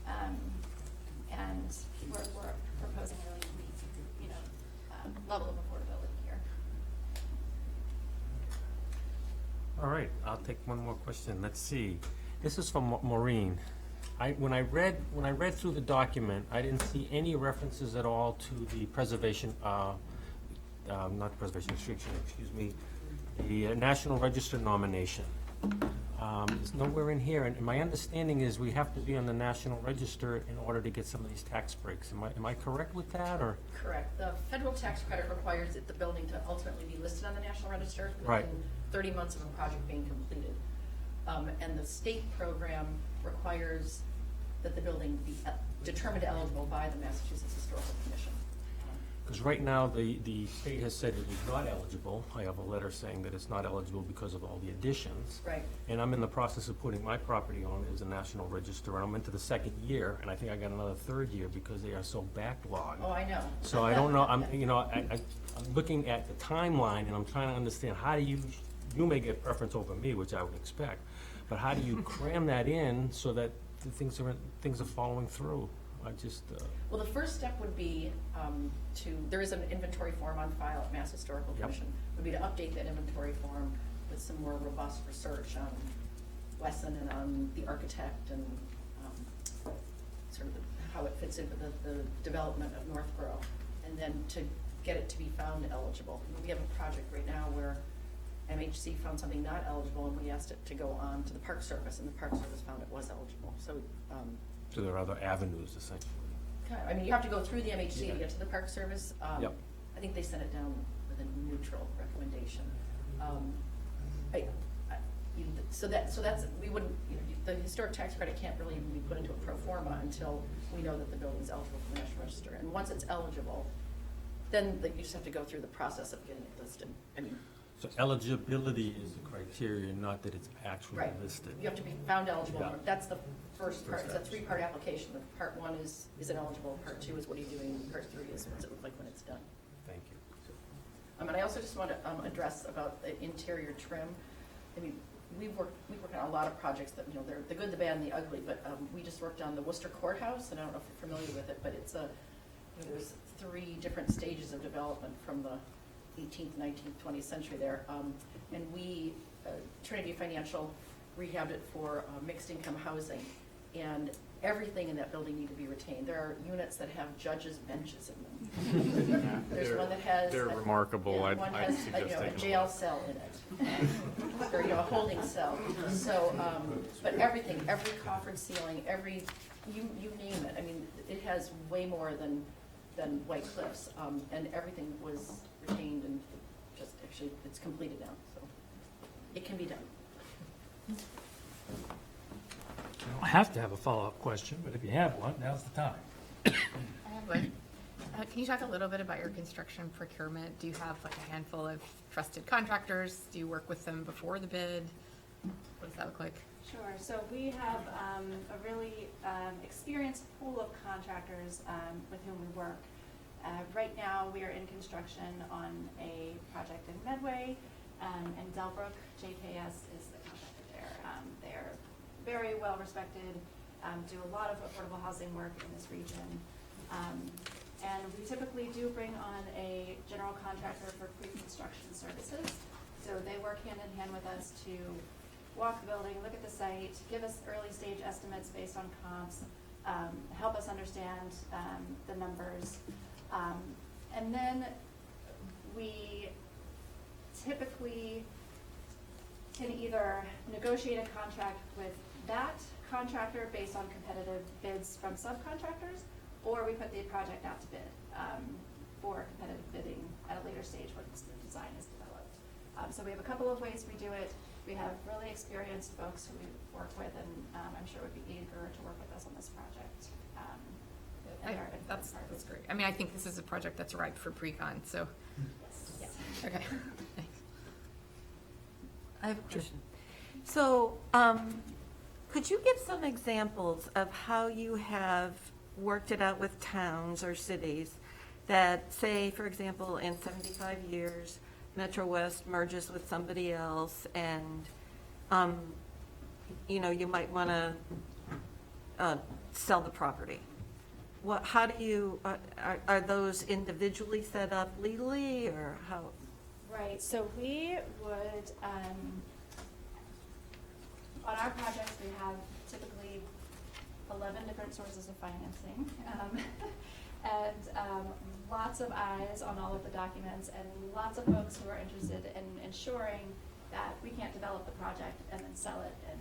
and we're proposing a really unique, you know, level of affordability here. All right, I'll take one more question. Let's see. This is from Maureen. When I read through the document, I didn't see any references at all to the preservation, not preservation restriction, excuse me, the National Register nomination. It's nowhere in here, and my understanding is we have to be on the National Register in order to get some of these tax breaks. Am I correct with that, or? Correct. The federal tax credit requires that the building to ultimately be listed on the National Register Right. within 30 months of a project being completed. And the state program requires that the building be determined eligible by the Massachusetts Historical Commission. Because right now, the state has said it is not eligible. I have a letter saying that it's not eligible because of all the additions. Right. And I'm in the process of putting my property on as a national register, and I'm into the second year, and I think I got another third year because they are so backlogged. Oh, I know. So I don't know, I'm looking at the timeline, and I'm trying to understand, how do you may get preference over me, which I would expect, but how do you cram that in so that the things are following through? I just, Well, the first step would be there is an inventory form on file at Mass Historical Yep. Commission, would be to update that inventory form with some more robust research on Wesson and on the architect and sort of how it fits in with the development of Northborough, and then to get it to be found eligible. I mean, we have a project right now where MHC found something not eligible, and we asked it to go on to the Park Service, and the Park Service found it was eligible. So, so there are other avenues, essentially. I mean, you have to go through the MHC to get to the Park Service. Yep. I think they sent it down with a neutral recommendation. So that's, we wouldn't, the historic tax credit can't really even be put into a pro forma until we know that the building's eligible for the National Register. And once it's eligible, then you just have to go through the process of getting it listed. I mean, So eligibility is the criteria, not that it's actually right. listed. You have to be found eligible. Yeah. That's the first part. It's a step. three-part application. The part one is it eligible? Part two is what are you doing? Part three is what's it look like when it's done? Thank you. And I also just want to address about the interior trim. I mean, we work on a lot of projects that, they're the good, the bad, and the ugly, but we just worked on the Worcester Courthouse, and I don't know if you're familiar with it, but it's there's 3 different stages of development from the 18th, 19th, 20th century there. And we, Trinity Financial, rehabbed it for mixed income housing, and everything in that building need to be retained. There are units that have judges' benches in them. There's one that has. They're remarkable. Yeah, I'd one has suggest a taking a jail look. cell in it, or a holding cell. So, but everything, every coffered ceiling, you name it. I mean, it has way more than White Cliffs, and everything was retained and just actually it's completed now. So it can be done. You don't have to have a follow-up question, but if you have one, now's the time. I have one. Can you talk a little bit about your construction procurement? Do you have like a handful of trusted contractors? Do you work with them before the bid? What does that look like? Sure, so we have a really experienced pool of contractors with whom we work. Right now, we are in construction on a project in Medway, and Delbrook. JKS is the contractor there. They're very well respected, do a lot of affordable housing work in this region. And we typically do bring on a general contractor for pre-construction services. So they work hand in hand with us to walk the building, look at the site, give us early stage estimates based on comps, help us understand the numbers. And then we typically can either negotiate a contract with that contractor based on competitive bids from subcontractors, or we put the project out to bid for competitive bidding at a later stage once the design is developed. So we have a couple of ways we do it. We have really experienced folks who we work with, and I'm sure would be eager to work with us on this project. That's great. I mean, I think this is a project that's ripe for pre-con, so. Yes. Okay, thanks. I have a question. So, could you give some examples of how you have worked it out with towns or cities that say, for example, in 75 years, Metro West merges with somebody else and, you might want to sell the property? How do you, are those individually set up legally, or how? Right, so we would, on our projects, we have typically 11 different sources of financing, and lots of eyes on all of the documents, and lots of folks who are interested in ensuring that we can't develop the project and then sell it and,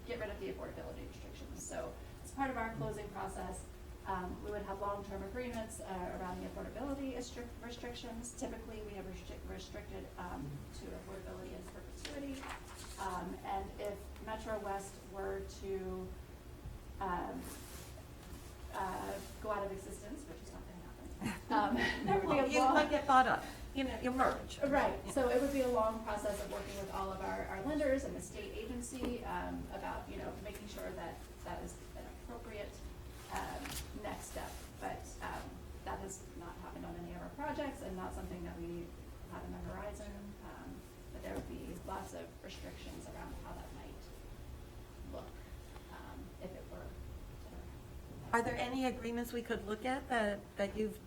get rid of the affordability restrictions. So as part of our closing process, we would have long-term agreements around the affordability restrictions. Typically, we have restricted to affordability in perpetuity. And if Metro West were to go out of existence, which is not going to happen. There would be a You long- might get bought up, you merge. Right, so it would be a long process of working with all of our lenders and the state agency about, making sure that that is an appropriate next step. But that has not happened on any of our projects and not something that we have in the horizon. But there would be lots of restrictions around how that might look if it were to happen. Are there any agreements we could look at that you've,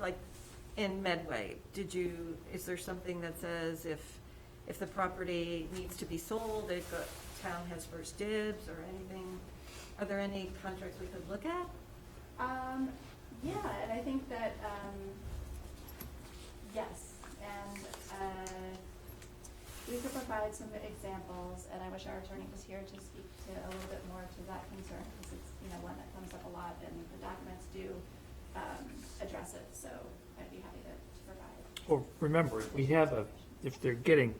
like in Medway, is there something that says if the property needs to be sold, if the town has first dibs or anything? Are there any contracts we could look at? Yeah, and I think that, yes, and we could provide some examples, and I wish our attorney was here to speak to a little bit more to that concern, because it's, one that comes up a lot, and the documents do address it, so I'd be happy to provide. Well, remember, if they're getting,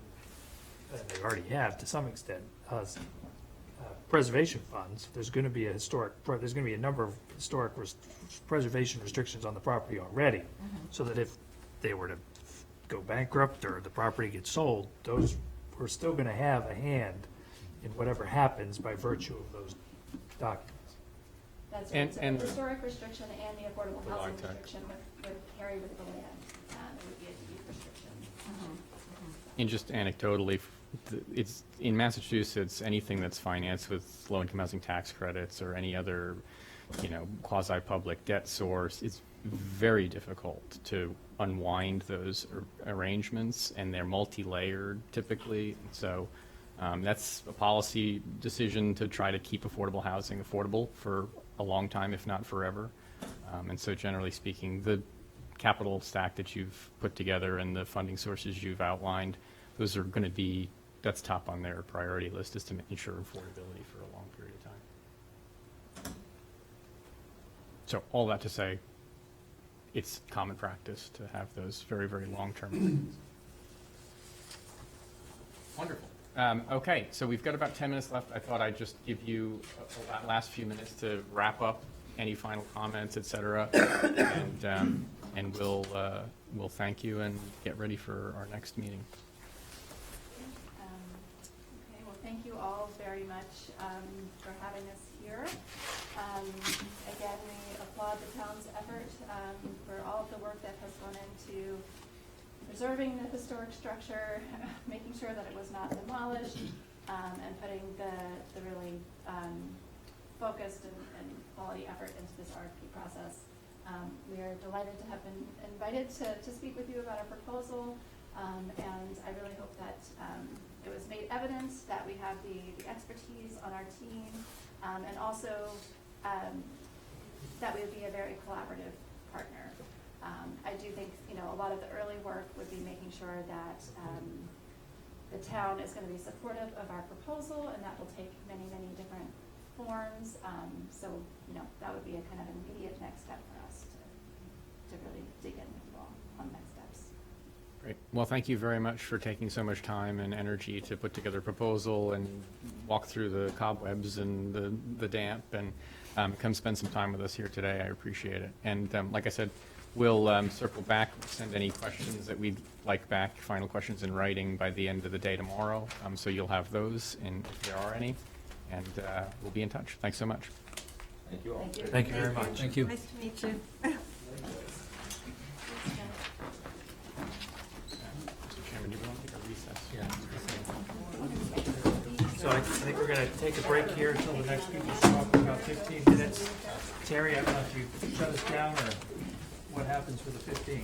they already have to some extent, preservation funds, there's going to be a number of historic preservation restrictions on the property already, so that if they were to go bankrupt or the property gets sold, we're still going to have a hand in whatever happens by virtue of those documents. That's right, so And- the historic restriction and the affordable The housing architect. restriction would carry with the land. It would be a deed restriction. And just anecdotally, it's, in Massachusetts, anything that's financed with low-income housing tax credits or any other, quasi-public debt source, it's very difficult to unwind those arrangements, and they're multi-layered typically. So that's a policy decision to try to keep affordable housing affordable for a long time, if not forever. And so generally speaking, the capital stack that you've put together and the funding sources you've outlined, those are going to be, that's top on their priority list, is to ensure affordability for a long period of time. So all that to say, it's common practice to have those very, very long-term agreements. Wonderful. Okay, so we've got about 10 minutes left. I thought I'd just give you that last few minutes to wrap up any final comments, et cetera, and we'll thank you and get ready for our next meeting. Okay, well, thank you all very much for having us here. Again, we applaud the town's effort for all of the work that has gone into preserving the historic structure, making sure that it was not demolished, and putting the really focused and quality effort into this RFP process. We are delighted to have been invited to speak with you about our proposal, and I really hope that it was made evident that we have the expertise on our team, and also that we would be a very collaborative partner. I do think, a lot of the early work would be making sure that the town is going to be supportive of our proposal, and that will take many, many different forms. So, that would be a kind of immediate next step for us to really dig in with you all on next steps. Great. Well, thank you very much for taking so much time and energy to put together a proposal and walk through the cobwebs and the damp and come spend some time with us here today. I appreciate it. And like I said, we'll circle back, send any questions that we'd like back, final questions in writing by the end of the day tomorrow. So you'll have those, and if there are any, and we'll be in touch. Thanks so much. Thank you all. Thank you. Thank you very much. Thank you. Nice to meet you. Mr. Chairman, do you want to take a recess? So I think we're going to take a break here until the next people show up in about 15 minutes. Terry, I don't know if you shut us down or what happens for the 15.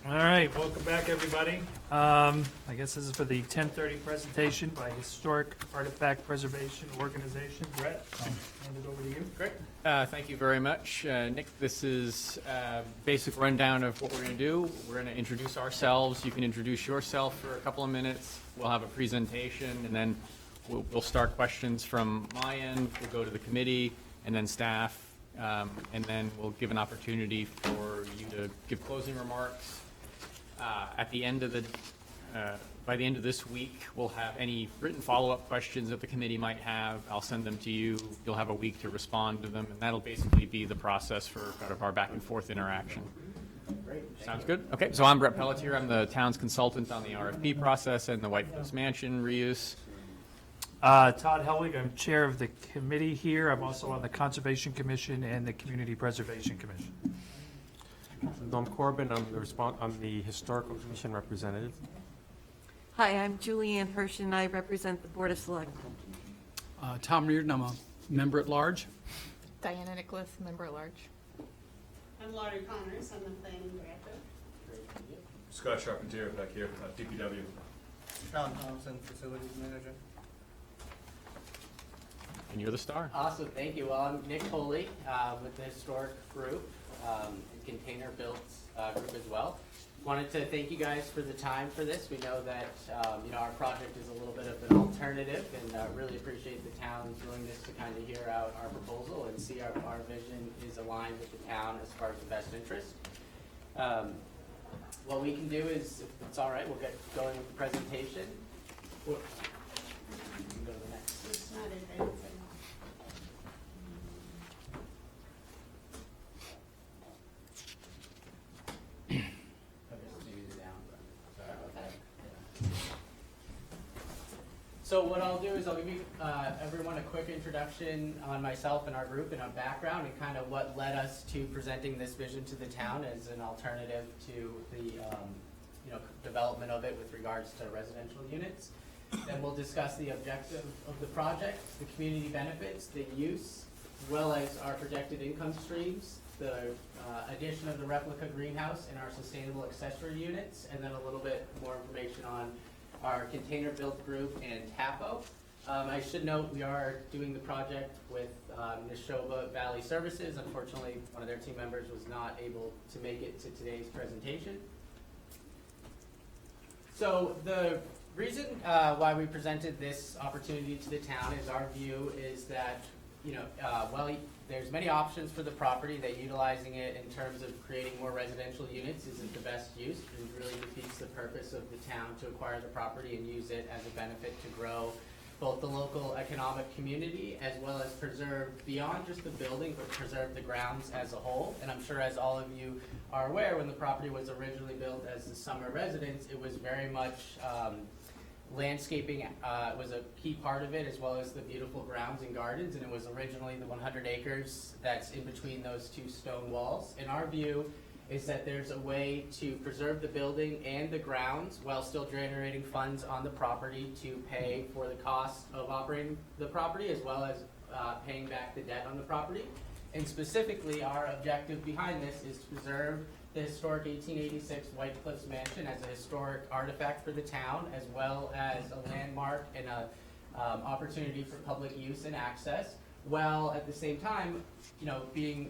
All right, welcome back, everybody. I guess this is for the 10:30 presentation by Historic Artifact Preservation Organization. Brett, I'll hand it over to you. Great. Thank you very much. Nick, this is a basic rundown of what we're going to do. We're going to introduce ourselves. You can introduce yourself for a couple of minutes. We'll have a presentation, and then we'll start questions from my end. We'll go to the committee, and then staff, and then we'll give an opportunity for you to give closing remarks. At the end of the, by the end of this week, we'll have any written follow-up questions that the committee might have. I'll send them to you. You'll have a week to respond to them, and that'll basically be the process for kind of our back and forth interaction. Great. Sounds good? Okay, so I'm Brett Pelletier. I'm the town's consultant on the RFP process and the White Cliffs Mansion reuse. Todd Helwig, I'm chair of the committee here. I'm also on the Conservation Commission and the Community Preservation Commission. Norm Corbin, I'm the Historical Commission representative. Hi, I'm Julianne Hirsch, and I represent the Board of Selectmen. Tom Reardon, I'm a member at large. Diana Nicholas, member at large. I'm Laurie Connors, I'm the planning director. Scott Charpentier back here, DPW. Sean Thompson, facilities manager. And you're the star. Awesome, thank you. Well, I'm Nick Foley with the Historic Group, and Container Built Group as well. Wanted to thank you guys for the time for this. We know that our project is a little bit of an alternative, and really appreciate the town's willingness to kind of hear out our proposal and see our vision is aligned with the town as far as the best interest. What we can do is, if it's all right, we'll get going with the presentation. You can go to the next. It's not advancing. So what I'll do is I'll give you everyone a quick introduction on myself and our group and our background and kind of what led us to presenting this vision to the town as an alternative to the development of it with regards to residential units. Then we'll discuss the objective of the project, the community benefits, the use, as well as our projected income streams, the addition of the replica greenhouse and our sustainable accessory units, and then a little bit more information on our Container Built Group and TAPO. I should note we are doing the project with Neshoba Valley Services. Unfortunately, one of their team members was not able to make it to today's presentation. So the reason why we presented this opportunity to the town is our view is that, there's many options for the property, that utilizing it in terms of creating more residential units isn't the best use. It really defeats the purpose of the town to acquire the property and use it as a benefit to grow both the local economic community as well as preserve beyond just the building, but preserve the grounds as a whole. And I'm sure as all of you are aware, when the property was originally built as the summer residence, it was very much landscaping was a key part of it, as well as the beautiful grounds and gardens, and it was originally the 100 acres that's in between those two stone walls. And our view is that there's a way to preserve the building and the grounds while still generating funds on the property to pay for the cost of operating the property, as well as paying back the debt on the property. And specifically, our objective behind this is to preserve the historic 1886 White Cliffs Mansion as a historic artifact for the town, as well as a landmark and a opportunity for public use and access, while at the same time, being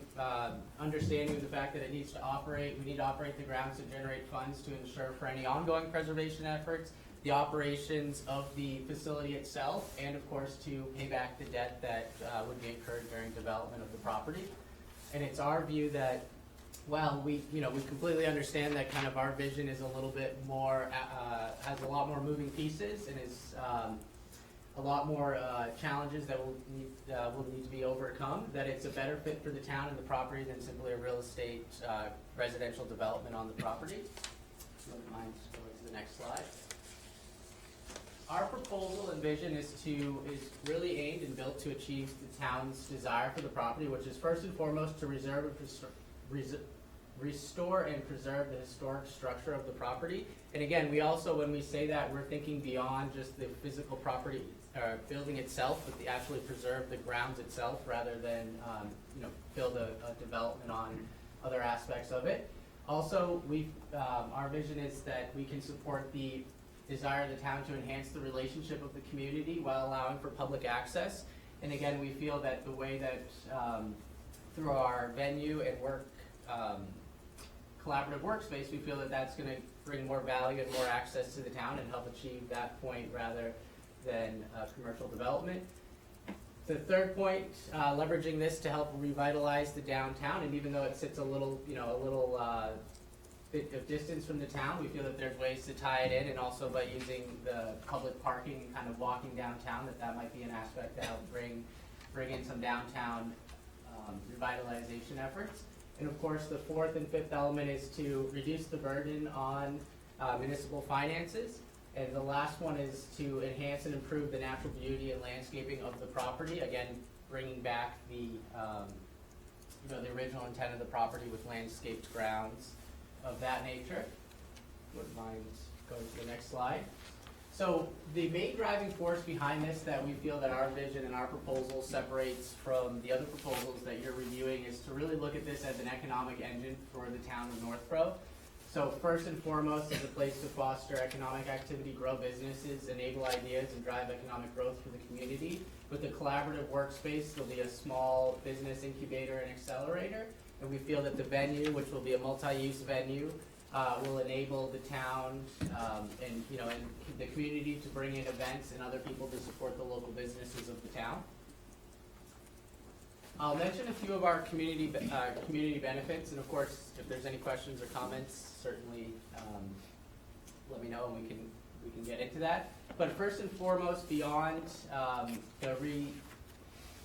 understanding of the fact that it needs to operate, we need to operate the grounds to generate funds to ensure for any ongoing preservation efforts, the operations of the facility itself, and of course to pay back the debt that would be incurred during development of the property. And it's our view that while we completely understand that kind of our vision is a little bit more, has a lot more moving pieces and is a lot more challenges that will need to be overcome, that it's a better fit for the town and the property than simply a real estate residential development on the property. If you don't mind, just going to the next slide. Our proposal and vision is really aimed and built to achieve the town's desire for the property, which is first and foremost to restore and preserve the historic structure of the property. And again, we also, when we say that, we're thinking beyond just the physical property building itself, but to actually preserve the grounds itself rather than build a development on other aspects of it. Also, our vision is that we can support the desire of the town to enhance the relationship of the community while allowing for public access. And again, we feel that the way that through our venue and collaborative workspace, we feel that that's going to bring more value and more access to the town and help achieve that point rather than commercial development. The third point, leveraging this to help revitalize the downtown, and even though it sits a little bit of distance from the town, we feel that there's ways to tie it in, and also by using the public parking and kind of walking downtown, that might be an aspect to help bring in some downtown revitalization efforts. And of course, the fourth and fifth element is to reduce the burden on municipal finances. And the last one is to enhance and improve the natural beauty and landscaping of the property. Again, bringing back the original intent of the property with landscaped grounds of that nature. Wouldn't mind going to the next slide. So the main driving force behind this that we feel that our vision and our proposal separates from the other proposals that you're reviewing is to really look at this as an economic engine for the town of Northborough. So first and foremost, is a place to foster economic activity, grow businesses, enable ideas, and drive economic growth for the community. With the collaborative workspace, there'll be a small business incubator and accelerator. And we feel that the venue, which will be a multi-use venue, will enable the town and the community to bring in events and other people to support the local businesses of the town. I'll mention a few of our community benefits, and of course, if there's any questions or comments, certainly let me know and we can get into that. But first and foremost, beyond the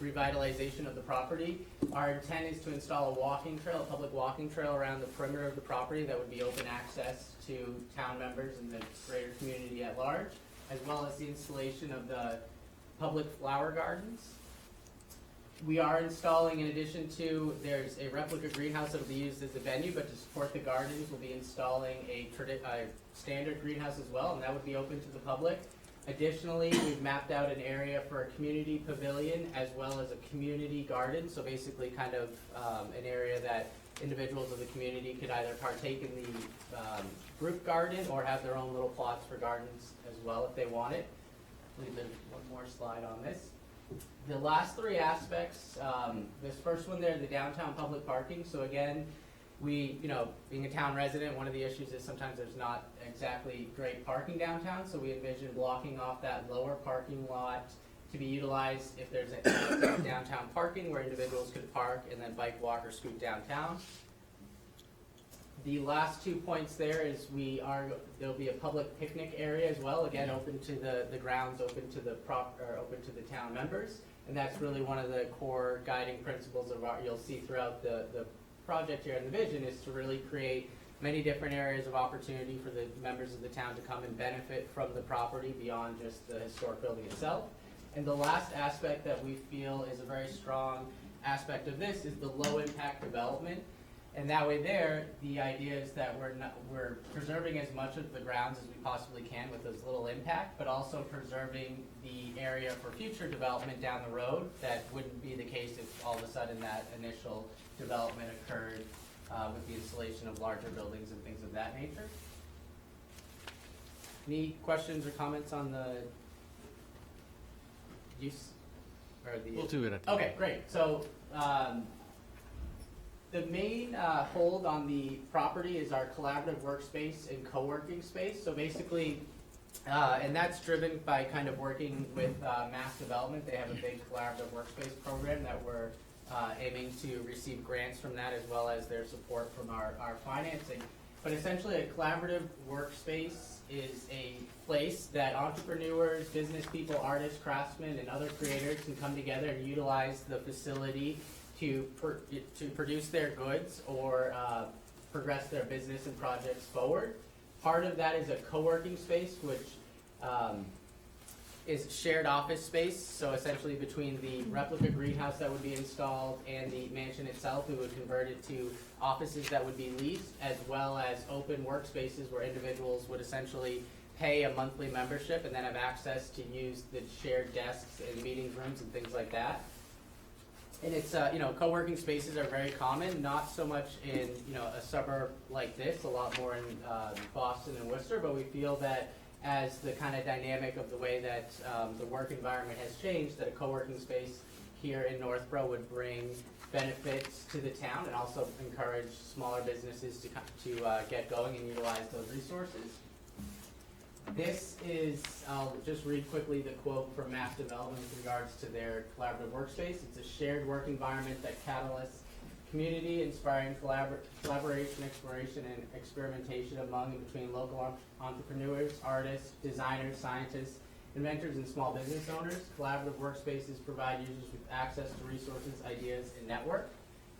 revitalization of the property, our intent is to install a public walking trail around the perimeter of the property that would be open access to town members and the greater community at large, as well as the installation of the public flower gardens. We are installing, in addition to, there's a replica greenhouse that will be used as a venue, but to support the gardens, we'll be installing a standard greenhouse as well, and that would be open to the public. Additionally, we've mapped out an area for a community pavilion as well as a community garden, so basically kind of an area that individuals of the community could either partake in the group garden or have their own little plots for gardens as well if they want it. Leave one more slide on this. The last three aspects, this first one there, the downtown public parking. So again, being a town resident, one of the issues is sometimes there's not exactly great parking downtown. So we envision blocking off that lower parking lot to be utilized if there's a downtown parking where individuals could park and then bike, walk, or scoot downtown. The last 2 points there is there'll be a public picnic area as well, again open to the grounds, open to the town members, and that's really one of the core guiding principles of you'll see throughout the project here in the vision is to really create many different areas of opportunity for the members of the town to come and benefit from the property beyond just the historic building itself. And the last aspect that we feel is a very strong aspect of this is the low impact development. And that way there, the idea is that we're preserving as much of the grounds as we possibly can with as little impact, but also preserving the area for future development down the road. That wouldn't be the case if all of a sudden that initial development occurred with the installation of larger buildings and things of that nature. Any questions or comments on the use? Or the, We'll do it at the Okay, great. So the main hold on the property is our collaborative workspace and co-working space. So basically, and that's driven by kind of working with Mass Development. They have a big collaborative workspace program that we're aiming to receive grants from that as well as their support from our financing. But essentially a collaborative workspace is a place that entrepreneurs, business people, artists, craftsmen, and other creators can come together and utilize the facility to produce their goods or progress their business and projects forward. Part of that is a co-working space, which is shared office space. So essentially between the replica greenhouse that would be installed and the mansion itself, we would convert it to offices that would be leased, as well as open workspaces where individuals would essentially pay a monthly membership and then have access to use the shared desks and meeting rooms and things like that. And it's, co-working spaces are very common, not so much in, a suburb like this, a lot more in Boston and Worcester, but we feel that as the kind of dynamic of the way that the work environment has changed, that a co-working space here in Northborough would bring benefits to the town and also encourage smaller businesses to get going and utilize those resources. This is, I'll just read quickly the quote from Mass Development with regards to their collaborative workspace. It's a shared work environment that catalysts community, inspiring collaboration, exploration, and experimentation among and between local entrepreneurs, artists, designers, scientists, inventors, and small business owners. Collaborative workspaces provide users with access to resources, ideas, and network.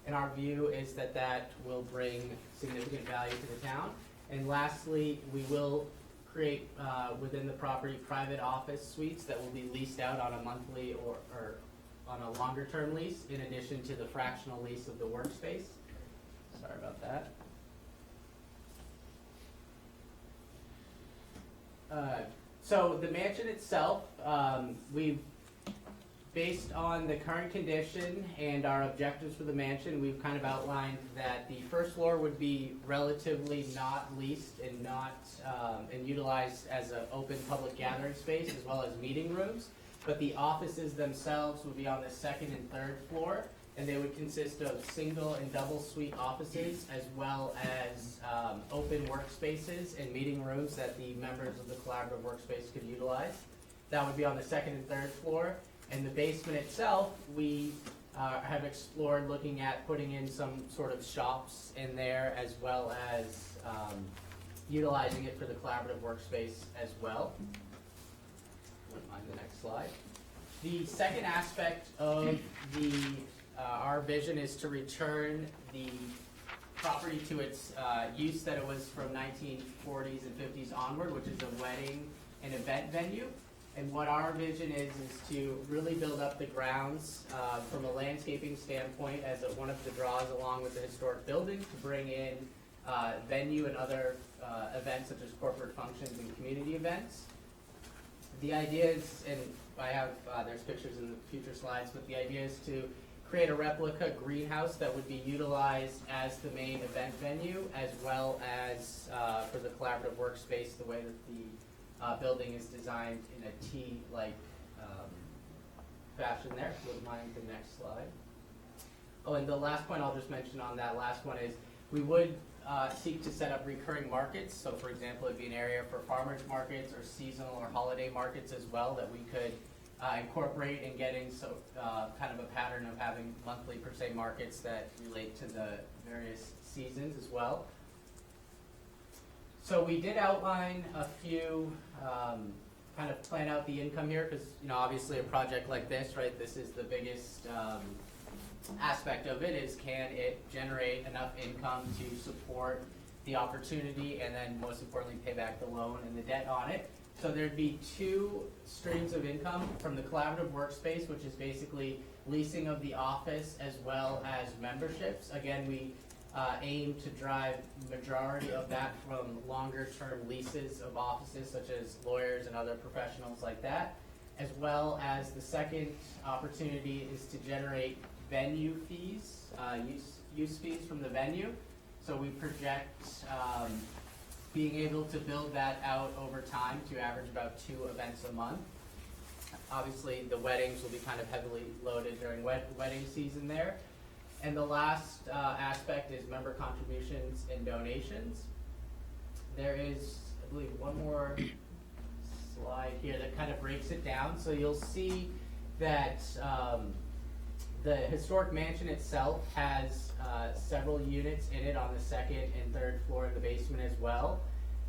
And our view is that that will bring significant value to the town. And lastly, we will create within the property private office suites that will be leased out on a monthly or on a longer term lease in addition to the fractional lease of the workspace. Sorry about that. So the mansion itself, we've, based on the current condition and our objectives for the mansion, we've kind of outlined that the first floor would be relatively not leased and not and utilized as an open public gathering space as well as meeting rooms. But the offices themselves would be on the second and third floor, and they would consist of single and double suite offices as well as open workspaces and meeting rooms that the members of the collaborative workspace could utilize. That would be on the second and third floor. And the basement itself, we have explored looking at putting in some sort of shops in there as well as utilizing it for the collaborative workspace as well. Wouldn't mind the next slide. The second aspect of the our vision is to return the property to its use that it was from 1940s and 50s onward, which is a wedding and event venue. And what our vision is to really build up the grounds from a landscaping standpoint as one of the draws along with the historic building to bring in venue and other events such as corporate functions and community events. The idea is, and I have, there's pictures in the future slides, but the idea is to create a replica greenhouse that would be utilized as the main event venue as well as for the collaborative workspace, the way that the building is designed in a T-like fashion there. Wouldn't mind the next slide. Oh, and the last point I'll just mention on that last one is we would seek to set up recurring markets. So for example, it'd be an area for farmers markets or seasonal or holiday markets as well that we could incorporate in getting kind of a pattern of having monthly per se markets that relate to the various seasons as well. So we did outline a few, kind of plan out the income here because, obviously a project like this, right, this is the biggest aspect of it is can it generate enough income to support the opportunity and then most importantly pay back the loan and the debt on it. So there'd be two streams of income from the collaborative workspace, which is basically leasing of the office as well as memberships. Again, we aim to drive majority of that from longer term leases of offices such as lawyers and other professionals like that, as well as the second opportunity is to generate venue fees, use fees from the venue. So we project being able to build that out over time to average about 2 events a month. Obviously the weddings will be kind of heavily loaded during wedding season there. And the last aspect is member contributions and donations. There is, I believe, one more slide here that kind of breaks it down. So you'll see that the historic mansion itself has several units in it on the second and third floor in the basement as well.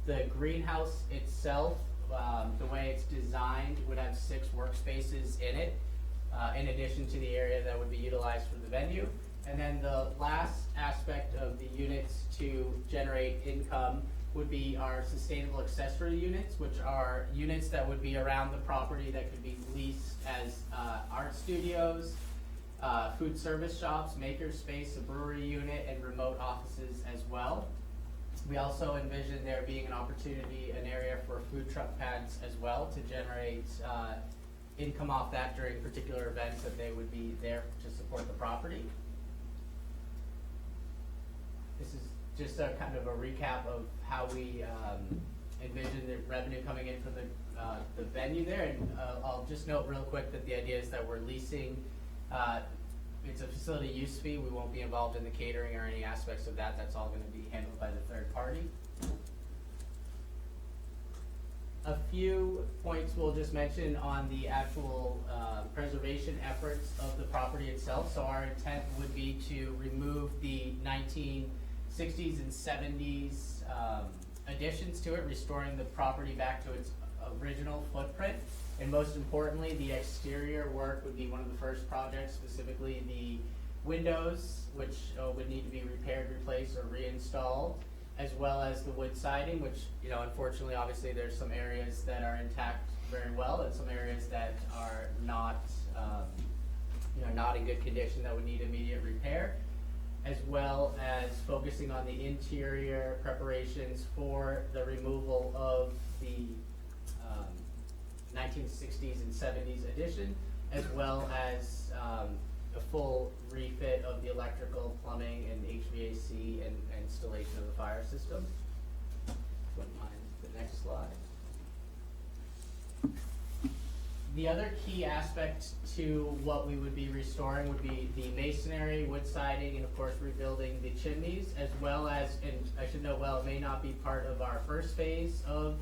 The greenhouse itself, the way it's designed, would have 6 workspaces in it, in addition to the area that would be utilized for the venue. And then the last aspect of the units to generate income would be our sustainable accessory units, which are units that would be around the property that could be leased as art studios, food service shops, maker space, a brewery unit, and remote offices as well. We also envision there being an opportunity, an area for food truck pads as well to generate income off that during particular events that they would be there to support the property. This is just a kind of a recap of how we envision the revenue coming in from the venue there. And I'll just note real quick that the idea is that we're leasing, it's a facility use fee. We won't be involved in the catering or any aspects of that. That's all going to be handled by the third party. A few points we'll just mention on the actual preservation efforts of the property itself. So our intent would be to remove the 1960s and 70s additions to it, restoring the property back to its original footprint. And most importantly, the exterior work would be one of the first projects, specifically the windows, which would need to be repaired, replaced, or reinstalled, as well as the wood siding, which, unfortunately, obviously, there's some areas that are intact very well, and some areas that are not, not in good condition that would need immediate repair, as well as focusing on the interior preparations for the removal of the 1960s and 70s addition, as well as a full refit of the electrical, plumbing, and HVAC and installation of the fire system. Wouldn't mind the next slide. The other key aspect to what we would be restoring would be the masonry, wood siding, and of course rebuilding the chimneys, as well as, and I should note, well, it may not be part of our first phase of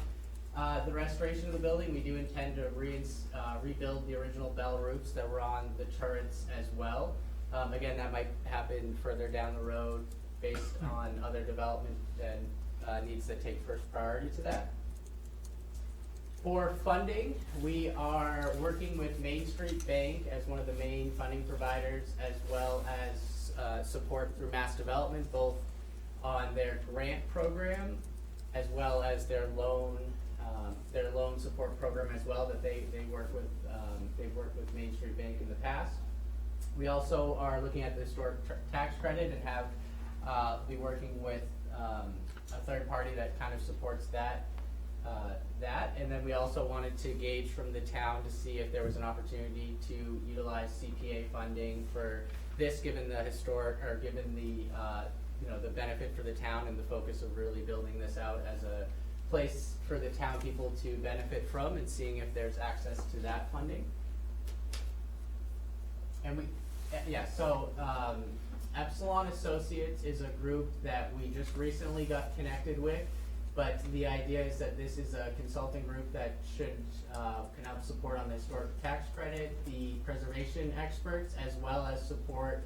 the restoration of the building. We do intend to rebuild the original bell roofs that were on the turrets as well. Again, that might happen further down the road based on other development and needs that take first priority to that. For funding, we are working with Main Street Bank as one of the main funding providers, as well as support through Mass Development, both on their grant program as well as their loan support program as well that they work with. They've worked with Main Street Bank in the past. We also are looking at the historic tax credit and have be working with a third party that kind of supports that. And then we also wanted to gauge from the town to see if there was an opportunity to utilize CPA funding for this, given the given the the benefit for the town and the focus of really building this out as a place for the town people to benefit from, and seeing if there's access to that funding. And so Epsilon Associates is a group that we just recently got connected with, but the idea is that this is a consulting group that can help support on the historic tax credit, the preservation experts, as well as support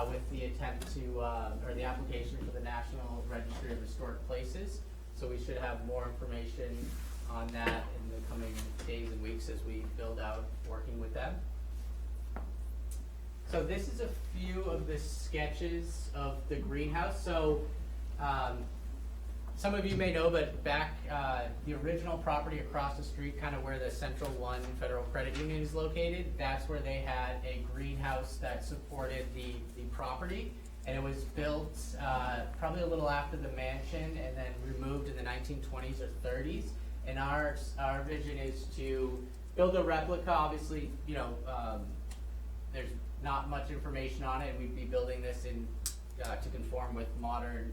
with the attempt to, or the application for the National Registry of Historic Places. So we should have more information on that in the coming days and weeks as we build out working with them. So this is a few of the sketches of the greenhouse. So some of you may know, but back the original property across the street, kind of where the Central One Federal Credit Union is located, that's where they had a greenhouse that supported the property. And it was built probably a little after the mansion and then removed in the 1920s or 30s. And our vision is to build a replica. Obviously, there's not much information on it, and we'd be building this in to conform with modern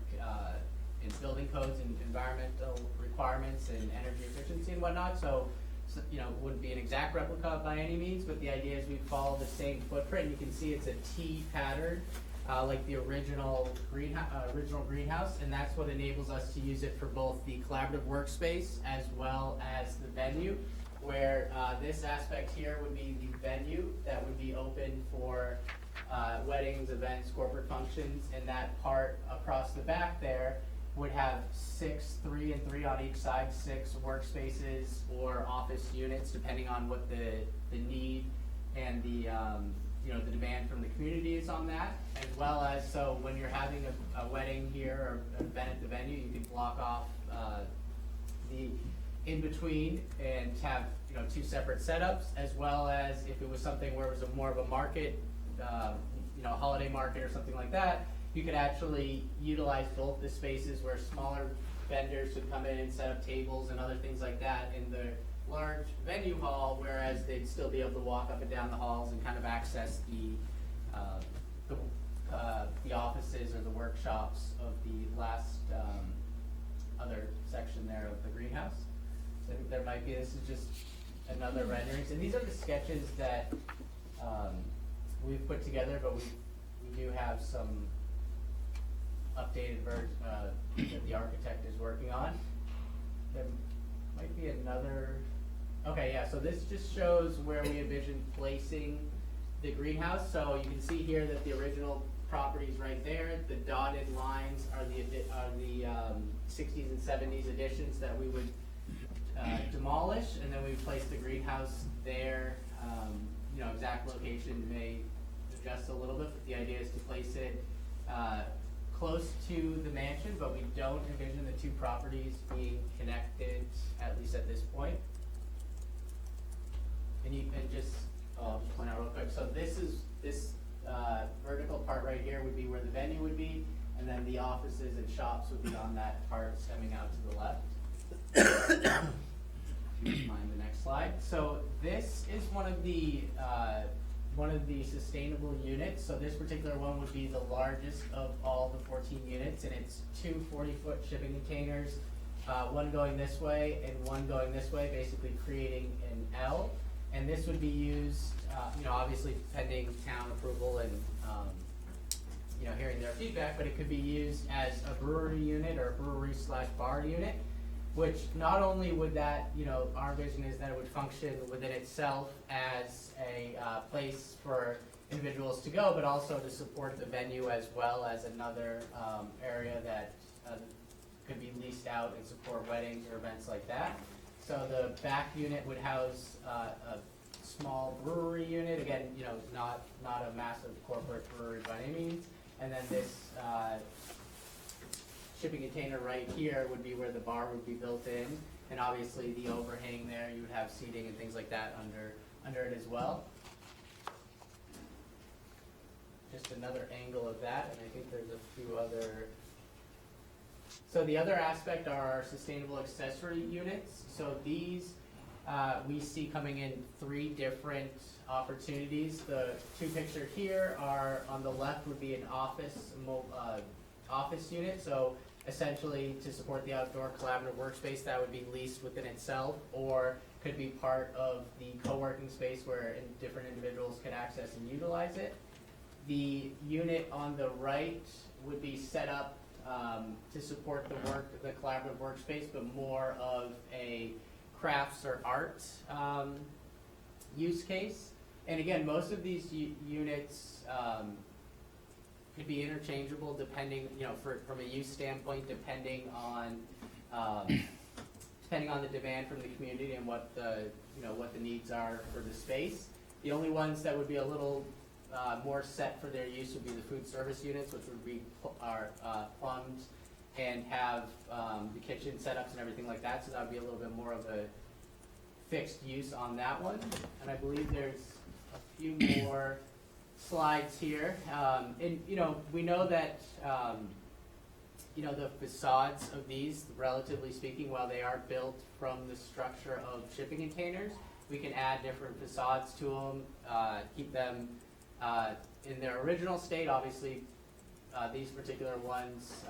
in building codes and environmental requirements and energy efficiency and whatnot. So it wouldn't be an exact replica by any means, but the idea is we follow the same footprint. You can see it's a T pattern, like the original greenhouse, and that's what enables us to use it for both the collaborative workspace as well as the venue, where this aspect here would be the venue that would be open for weddings, events, corporate functions, and that part across the back there would have 6, 3 and 3 on each side, 6 workspaces or office units, depending on what the need and the the demand from the community is on that, as well as, so when you're having a wedding here or an event at the venue, you can block off the in-between and have 2 separate setups, as well as if it was something where it was more of a market, holiday market or something like that, you could actually utilize both the spaces where smaller vendors would come in and set up tables and other things like that in the large venue hall, whereas they'd still be able to walk up and down the halls and kind of access the offices or the workshops of the last other section there of the greenhouse. So I think there might be, this is just another renderings, and these are the sketches that we've put together, but we do have some updated version that the architect is working on. There might be another, okay, yeah, so this just shows where we envision placing the greenhouse. So you can see here that the original property is right there. The dotted lines are the 60s and 70s additions that we would demolish, and then we place the greenhouse there. You know, exact location may adjust a little bit, but the idea is to place it close to the mansion, but we don't envision the two properties being connected, at least at this point. And you can just, I'll just point out real quick. So this vertical part right here would be where the venue would be, and then the offices and shops would be on that part stemming out to the left. If you mind the next slide. So this is one of the sustainable units. So this particular one would be the largest of all the 14 units, and it's two 40-foot shipping containers, one going this way and one going this way, basically creating an L. And this would be used, you know, obviously pending town approval and you know, hearing their feedback, but it could be used as a brewery unit or a brewery/bar unit, which not only would that, you know, our vision is that it would function within itself as a place for individuals to go, but also to support the venue as well as another area that could be leased out and support weddings or events like that. So the back unit would house a small brewery unit, again, you know, not a massive corporate brewery by any means, and then this shipping container right here would be where the bar would be built in, and obviously the overhang there, you would have seating and things like that under it as well. Just another angle of that, and I think there's a few other. So the other aspect are our sustainable accessory units. So these we see coming in 3 different opportunities. The 2 pictured here are on the left would be an office unit. So essentially to support the outdoor collaborative workspace that would be leased within itself, or could be part of the co-working space where different individuals could access and utilize it. The unit on the right would be set up to support the collaborative workspace, but more of a crafts or art use case. And again, most of these units could be interchangeable depending, you know, from a use standpoint, depending on the demand from the community and what the needs are for the space. The only ones that would be a little more set for their use would be the food service units, which would be plumbed and have the kitchen setups and everything like that. So that would be a little bit more of a fixed use on that one. And I believe there's a few more slides here. And you know, we know that you know, the facades of these, relatively speaking, while they are built from the structure of shipping containers, we can add different facades to them, keep them in their original state. Obviously, these particular ones,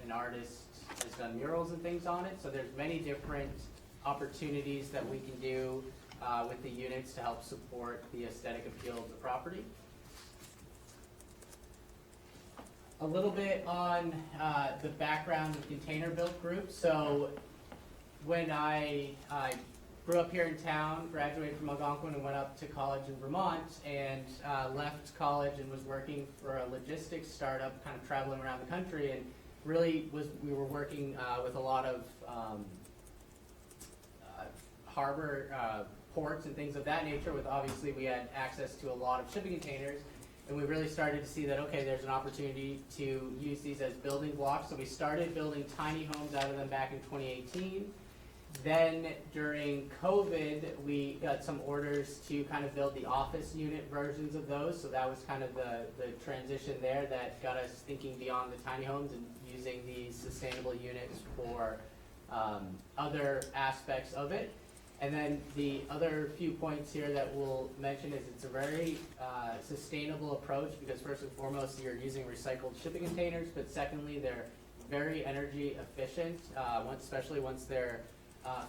an artist has done murals and things on it, so there's many different opportunities that we can do with the units to help support the aesthetic appeal of the property. A little bit on the background of Container Built Group. So when I grew up here in town, graduated from Algonquin and went up to college in Vermont, and left college and was working for a logistics startup, kind of traveling around the country, and really we were working with a lot of harbor ports and things of that nature. With obviously we had access to a lot of shipping containers, and we really started to see that, okay, there's an opportunity to use these as building blocks. So we started building tiny homes out of them back in 2018. Then during COVID, we got some orders to kind of build the office unit versions of those. So that was kind of the transition there that got us thinking beyond the tiny homes and using these sustainable units for other aspects of it. And then the other few points here that we'll mention is it's a very sustainable approach because first and foremost, you're using recycled shipping containers, but secondly, they're very energy efficient, especially once they're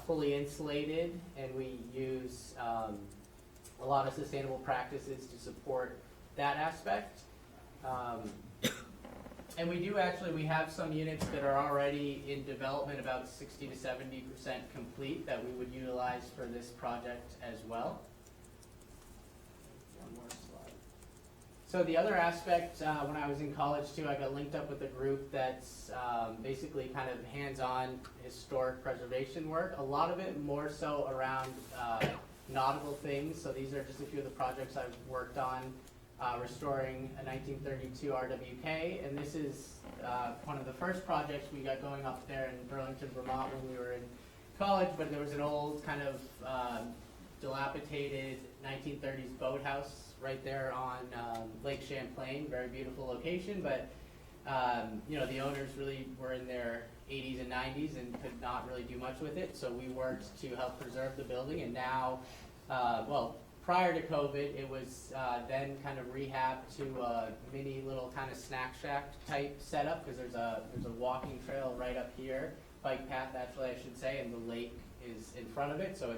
fully insulated, and we use a lot of sustainable practices to support that aspect. And we have some units that are already in development, about 60 to 70% complete, that we would utilize for this project as well. One more slide. So the other aspect, when I was in college too, I got linked up with a group that's basically kind of hands-on historic preservation work. A lot of it more so around nautical things. So these are just a few of the projects I've worked on. Restoring a 1932 RWK, and this is one of the first projects we got going up there in Burlington, Vermont when we were in college, but there was an old kind of dilapidated 1930s boathouse right there on Lake Champlain, very beautiful location, but the owners really were in their 80s and 90s and could not really do much with it, so we worked to help preserve the building, and now, prior to COVID, it was then kind of rehabbed to a mini little kind of snack shack type setup because there's a walking trail right up here, bike path actually I should say, and the lake is in front of it, so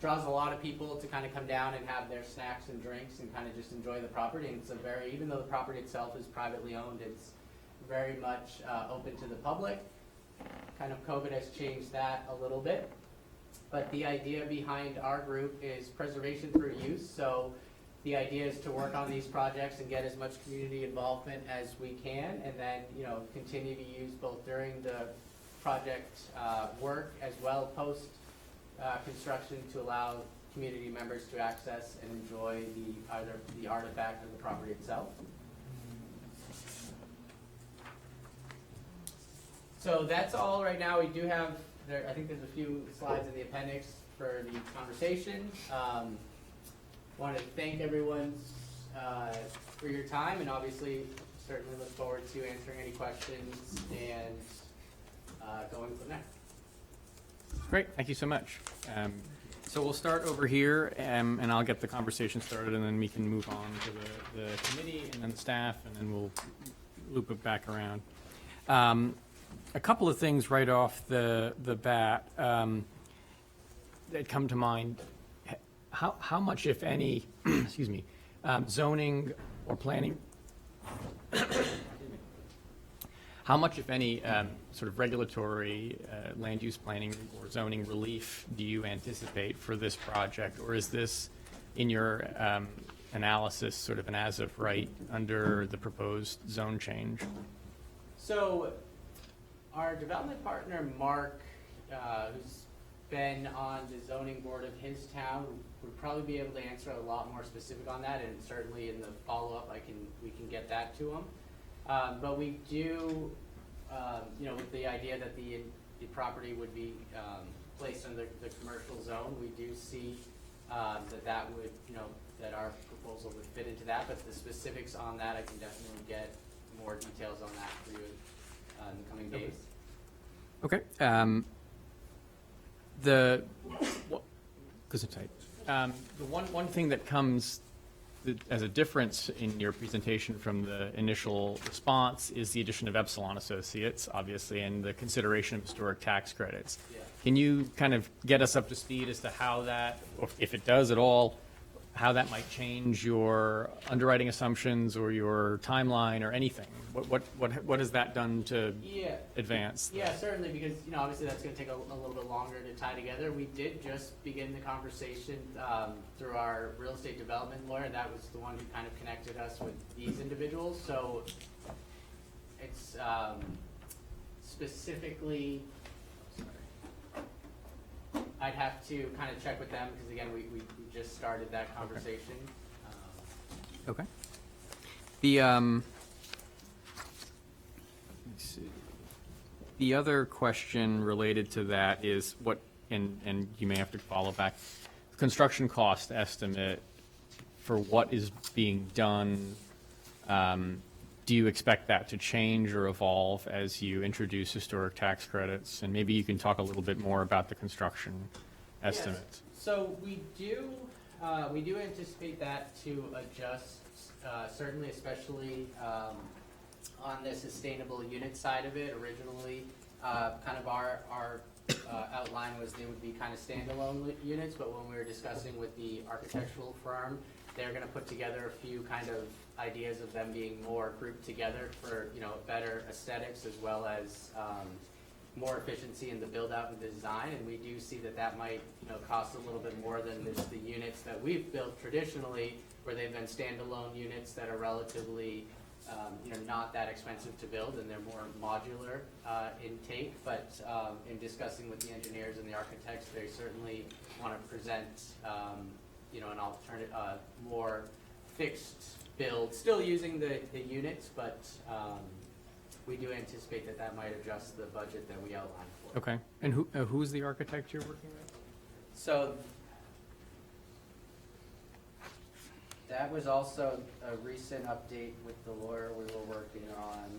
draws a lot of people to kind of come down and have their snacks and drinks and kind of just enjoy the property. And it's even though the property itself is privately owned, it's very much open to the public. Kind of COVID has changed that a little bit. But the idea behind our group is preservation through use. So the idea is to work on these projects and get as much community involvement as we can, and then continue to use both during the project work as well post construction to allow community members to access and enjoy either the artifact or the property itself. So that's all right now. We do have, I think there's a few slides in the appendix for the conversation. Want to thank everyone for your time, and obviously certainly look forward to answering any questions and going from there. Great, thank you so much. So we'll start over here, and I'll get the conversation started, and then we can move on to the committee and then the staff, and then we'll loop it back around. A couple of things right off the bat that come to mind. How much, if any, excuse me, zoning or planning, how much, if any, sort of regulatory land use planning or zoning relief do you anticipate for this project? Or is this, in your analysis, sort of an as of right under the proposed zone change? So our development partner, Mark, who's been on the zoning board of his town, would probably be able to answer a lot more specific on that, and certainly in the follow-up we can get that to him. But we do, with the idea that the property would be placed under the commercial zone, we do see that would, that our proposal would fit into that. But the specifics on that, I can definitely get more details on that for you in the coming days. Okay. The one thing that comes as a difference in your presentation from the initial response is the addition of Epsilon Associates, obviously, and the consideration of historic tax credits. Yeah. Can you kind of get us up to speed as to how that, or if it does at all, how that might change your underwriting assumptions or your timeline or anything? What has that done to advance? Yeah, certainly, because obviously that's going to take a little bit longer to tie together. We did just begin the conversation through our real estate development lawyer. That was the one who kind of connected us with these individuals. So it's specifically, I'd have to kind of check with them because again, we just started that conversation. Okay. The other question related to that is what, and you may have to follow back, construction cost estimate for what is being done. Do you expect that to change or evolve as you introduce historic tax credits? And maybe you can talk a little bit more about the construction estimates? So we do anticipate that to adjust, certainly, especially on the sustainable unit side of it. Originally, kind of our outline was they would be kind of standalone units, but when we were discussing with the architectural firm, they're going to put together a few kind of ideas of them being more grouped together for, you know, better aesthetics as well as more efficiency in the build out and design. And we do see that that might, you know, cost a little bit more than just the units that we've built traditionally, where they've been standalone units that are relatively you know, not that expensive to build, and they're more modular intake. But in discussing with the engineers and the architects, they certainly want to present you know, an alternative, more fixed build, still using the units, but we do anticipate that that might adjust the budget that we outlined for. Okay. And who's the architect you're working with? So that was also a recent update with the lawyer we were working on.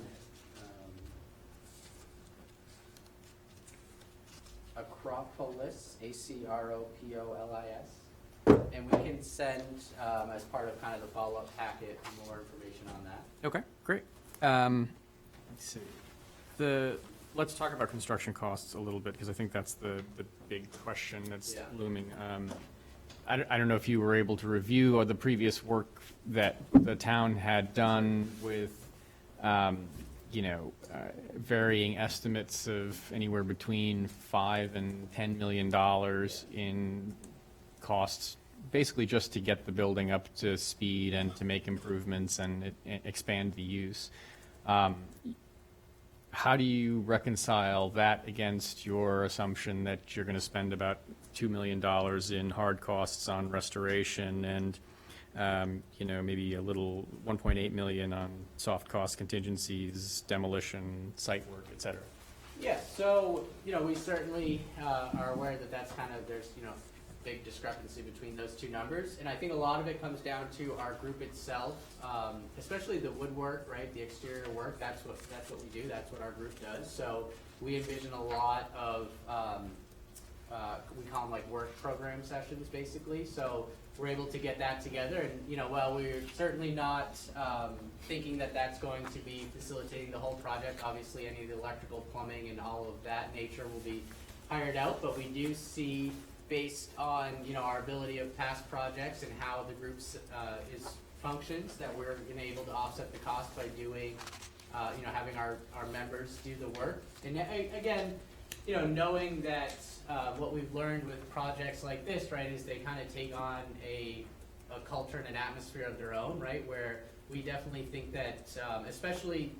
Acropolis, Acropolis. And we can send, as part of kind of the follow-up packet, more information on that. Okay, great. Let's see. Let's talk about construction costs a little bit, because I think that's the big question that's looming. I don't know if you were able to review the previous work that the town had done with, you know, varying estimates of anywhere between $5 and $10 million in costs, basically just to get the building up to speed and to make improvements and expand the use. How do you reconcile that against your assumption that you're going to spend about $2 million in hard costs on restoration and, you know, maybe a little $1.8 million on soft cost contingencies, demolition, site work, et cetera? Yeah, so, you know, we certainly are aware that that's kind of, there's, you know, big discrepancy between those two numbers. And I think a lot of it comes down to our group itself, especially the woodwork, right? The exterior work, that's what we do, that's what our group does. So we envision a lot of, we call them like work program sessions, basically. So we're able to get that together. And, you know, while we're certainly not thinking that that's going to be facilitating the whole project, obviously any of the electrical, plumbing, and all of that nature will be hired out. But we do see, based on, you know, our ability of past projects and how the group functions, that we're going to be able to offset the cost by doing, you know, having our members do the work. And again, you know, knowing that what we've learned with projects like this, right, is they kind of take on a culture and an atmosphere of their own, right, where we definitely think that, especially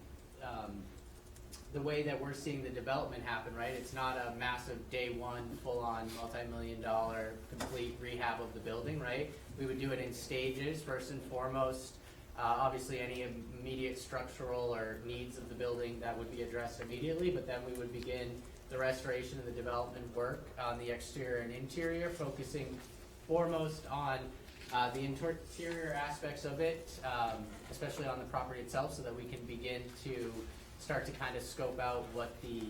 the way that we're seeing the development happen, right, it's not a massive day one, full-on, multi-million-dollar complete rehab of the building, right? We would do it in stages, first and foremost. Obviously, any immediate structural or needs of the building that would be addressed immediately, but then we would begin the restoration and the development work on the exterior and interior, focusing foremost on the interior aspects of it, especially on the property itself, so that we can begin to start to kind of scope out what the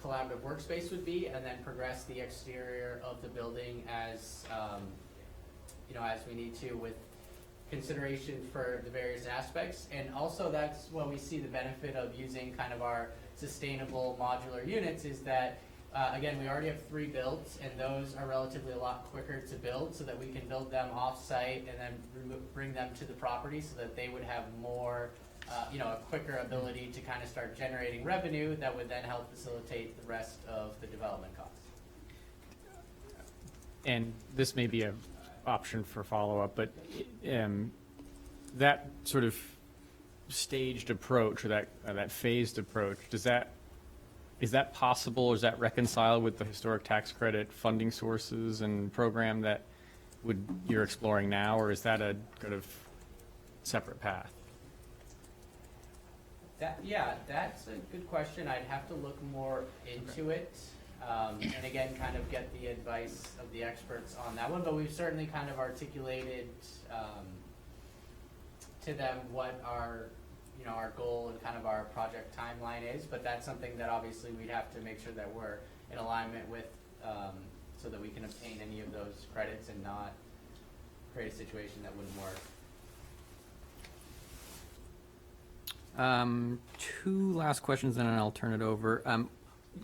collaborative workspace would be, and then progress the exterior of the building as you know, as we need to, with consideration for the various aspects. And also, that's when we see the benefit of using kind of our sustainable modular units, is that again, we already have 3 builds, and those are relatively a lot quicker to build, so that we can build them off-site and then bring them to the property, so that they would have more, you know, a quicker ability to kind of start generating revenue that would then help facilitate the rest of the development costs. And this may be an option for follow-up, but that sort of staged approach, or that phased approach, is that possible, or is that reconciled with the historic tax credit funding sources and program that you're exploring now, or is that a kind of separate path? Yeah, that's a good question. I'd have to look more into it, and again, kind of get the advice of the experts on that one. But we've certainly kind of articulated to them what our, you know, our goal and kind of our project timeline is. But that's something that obviously we'd have to make sure that we're in alignment with so that we can obtain any of those credits and not create a situation that wouldn't work. Two last questions, and then I'll turn it over.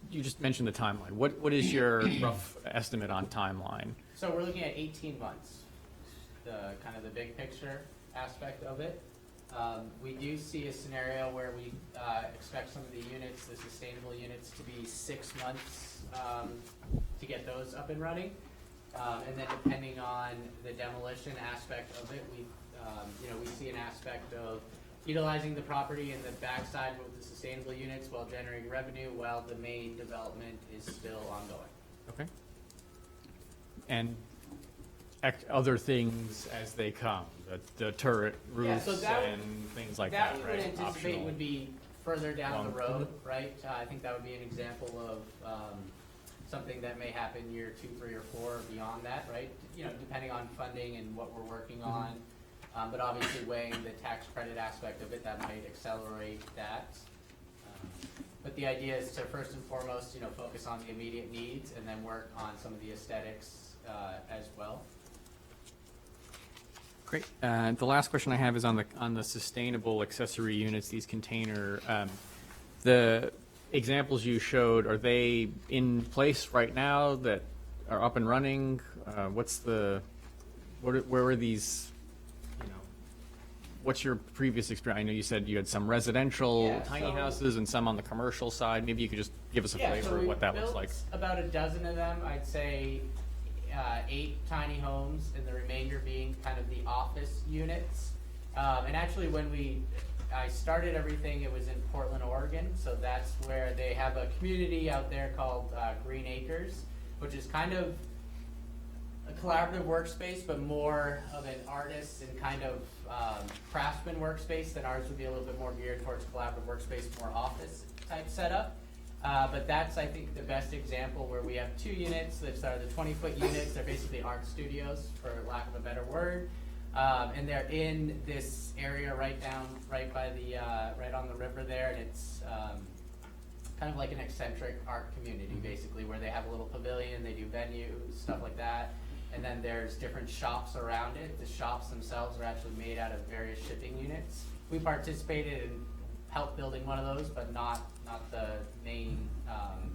You just mentioned the timeline. What is your rough estimate on timeline? So we're looking at 18 months, the kind of the big picture aspect of it. We do see a scenario where we expect some of the units, the sustainable units, to be 6 months to get those up and running. And then depending on the demolition aspect of it, we see an aspect of utilizing the property in the backside with the sustainable units while generating revenue while the main development is still ongoing. Okay. And other things as they come, the turret roofs and things like that, That we right? would anticipate Optional. would be further down the Long- road, right? I think that would be an example of something that may happen year 2, 3, or 4 or beyond that, right? Depending on funding and what we're working on. But obviously weighing the tax credit aspect of it, that might accelerate that. But the idea is to first and foremost, focus on the immediate needs and then work on some of the aesthetics as well. Great. The last question I have is on the sustainable accessory units, these container, the examples you showed, are they in place right now that are up and running? Where are these, what's your previous experience? I know you said you had some residential tiny houses and some on the commercial side. Maybe you could just give us a flavor of what that looks like. About a dozen of them, I'd say 8 tiny homes, and the remainder being kind of the office units. And actually, when I started everything, it was in Portland, Oregon. So that's where they have a community out there called Green Acres, which is kind of a collaborative workspace, but more of an artist and kind of craftsman workspace. Than ours would be a little bit more geared towards collaborative workspace, more office type setup. But that's, I think, the best example where we have 2 units that are the 20-foot units. They're basically art studios, for lack of a better word. And they're in this area right on the river there, and it's kind of like an eccentric art community, basically, where they have a little pavilion, they do venues, stuff like that. And then there's different shops around it. The shops themselves are actually made out of various shipping units. We participated and helped building one of those, but not the main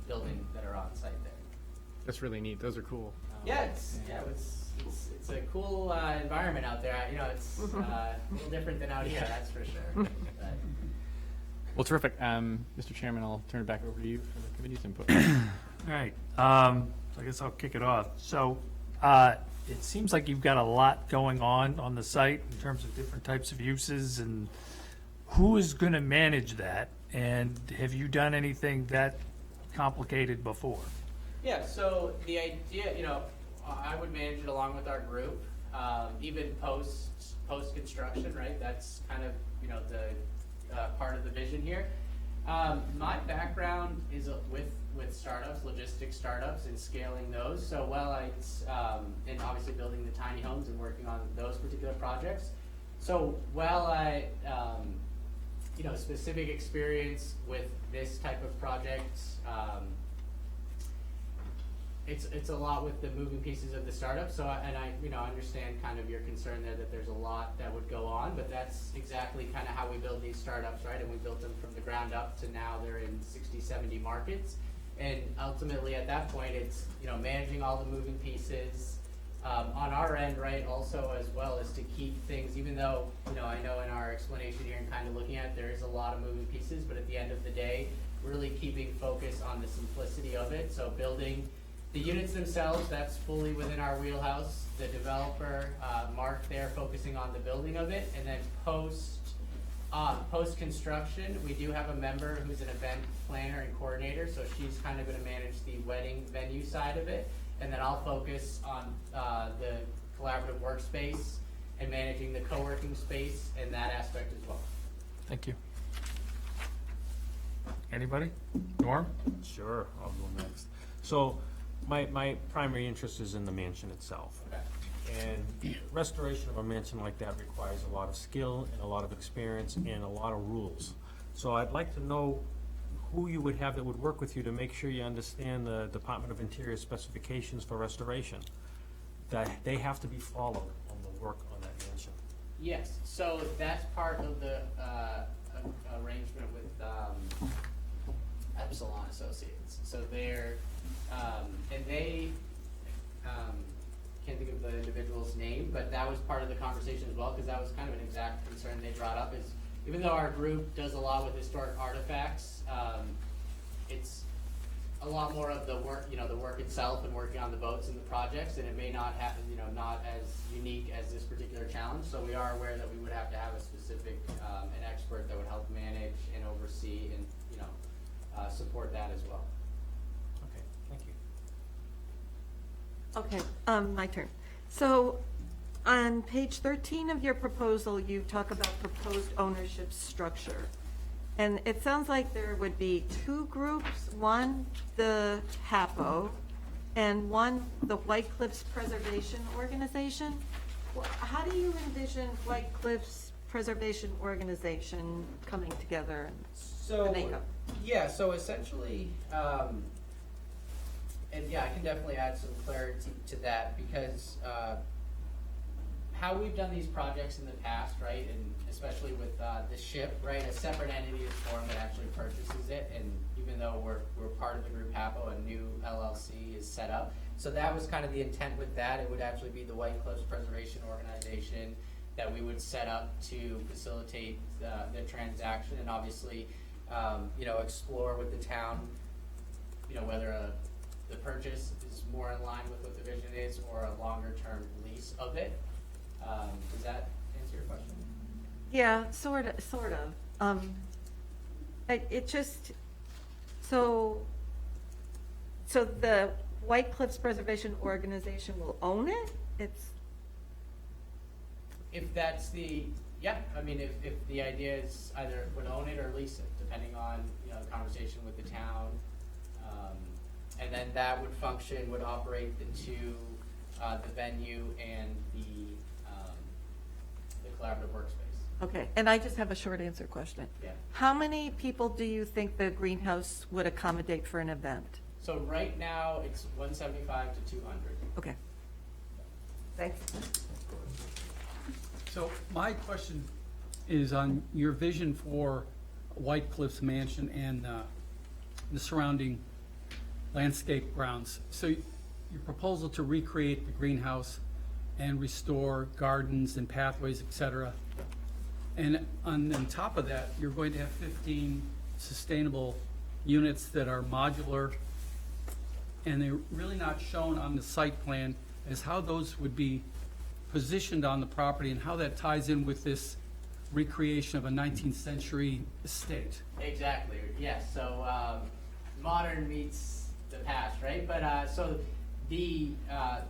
building that are on site there. That's really neat. Those are cool. It's a cool environment out there. It's a little different than out here, that's for sure. Well, terrific. Mr. Chairman, I'll turn it back over to you for the committee's input. All right, so I guess I'll kick it off. So it seems like you've got a lot going on the site in terms of different types of uses, and who is going to manage that? And have you done anything that complicated before? Yeah, so the idea, I would manage it along with our group, even post-construction, right? That's kind of, the part of the vision here. My background is with startups, logistics startups, and scaling those. So and obviously building the tiny homes and working on those particular projects. So while I, specific experience with this type of project, it's a lot with the moving pieces of the startup. So I understand kind of your concern there that there's a lot that would go on, but that's exactly kind of how we build these startups, right? And we built them from the ground up to now they're in 60, 70 markets. And ultimately at that point, it's, managing all the moving pieces on our end, right? Also, as well as to keep things, even though, I know in our explanation here and kind of looking at it, there is a lot of moving pieces, but at the end of the day, really keeping focus on the simplicity of it. So building the units themselves, that's fully within our wheelhouse. The developer, Mark there, focusing on the building of it. And then post-construction, we do have a member who's an event planner and coordinator, so she's kind of going to manage the wedding venue side of it. And then I'll focus on the collaborative workspace and managing the co-working space and that aspect as well. Thank you. Anybody? Norm? Sure, I'll go next. So my primary interest is in the mansion itself. And restoration of a mansion like that requires a lot of skill and a lot of experience and a lot of rules. So I'd like to know who you would have that would work with you to make sure you understand the Department of Interior specifications for restoration, that they have to be followed on the work on that mansion. Yes, so that's part of the arrangement with Epsilon Associates. So they're, and they, can't think of the individual's name, but that was part of the conversation as well, because that was kind of an exact concern they brought up, is even though our group does a lot with historic artifacts, it's a lot more of the work, the work itself and working on the boats and the projects, and it may not have, not as unique as this particular challenge. So we are aware that we would have to have a specific, an expert that would help manage and oversee and, support that as well. Okay, thank you. Okay, my turn. So on page 13 of your proposal, you talk about proposed ownership structure. And it sounds like there would be two groups, one, the HAPO, and one, the White Cliffs Preservation Organization. How do you envision White Cliffs Preservation Organization coming together? So, yeah, so essentially, and yeah, I can definitely add some clarity to that, because how we've done these projects in the past, right, and especially with the ship, right, a separate entity is formed that actually purchases it, and even though we're part of the group HAPO, a new LLC is set up. So that was kind of the intent with that. It would actually be the White Cliffs Preservation Organization that we would set up to facilitate the transaction, and obviously, explore with the town, whether the purchase is more in line with what the vision is, or a longer term lease of it. Does that answer your question? Yeah, sort of. It just, so the White Cliffs Preservation Organization will own it? If that's the, yeah, I mean, if the idea is either would own it or lease it, depending on, the conversation with the town. And then that would function, would operate the two, the venue and the collaborative workspace. Okay, and I just have a short answer question. Yeah. How many people do you think the greenhouse would accommodate for an event? So right now, it's 175 to 200. Okay. Thanks. So my question is on your vision for White Cliffs Mansion and the surrounding landscape grounds. So your proposal to recreate the greenhouse and restore gardens and pathways, et cetera. And on top of that, you're going to have 15 sustainable units that are modular, and they're really not shown on the site plan as how those would be positioned on the property and how that ties in with this recreation of a 19th century estate. Exactly, yes. So modern meets the past, right? But so the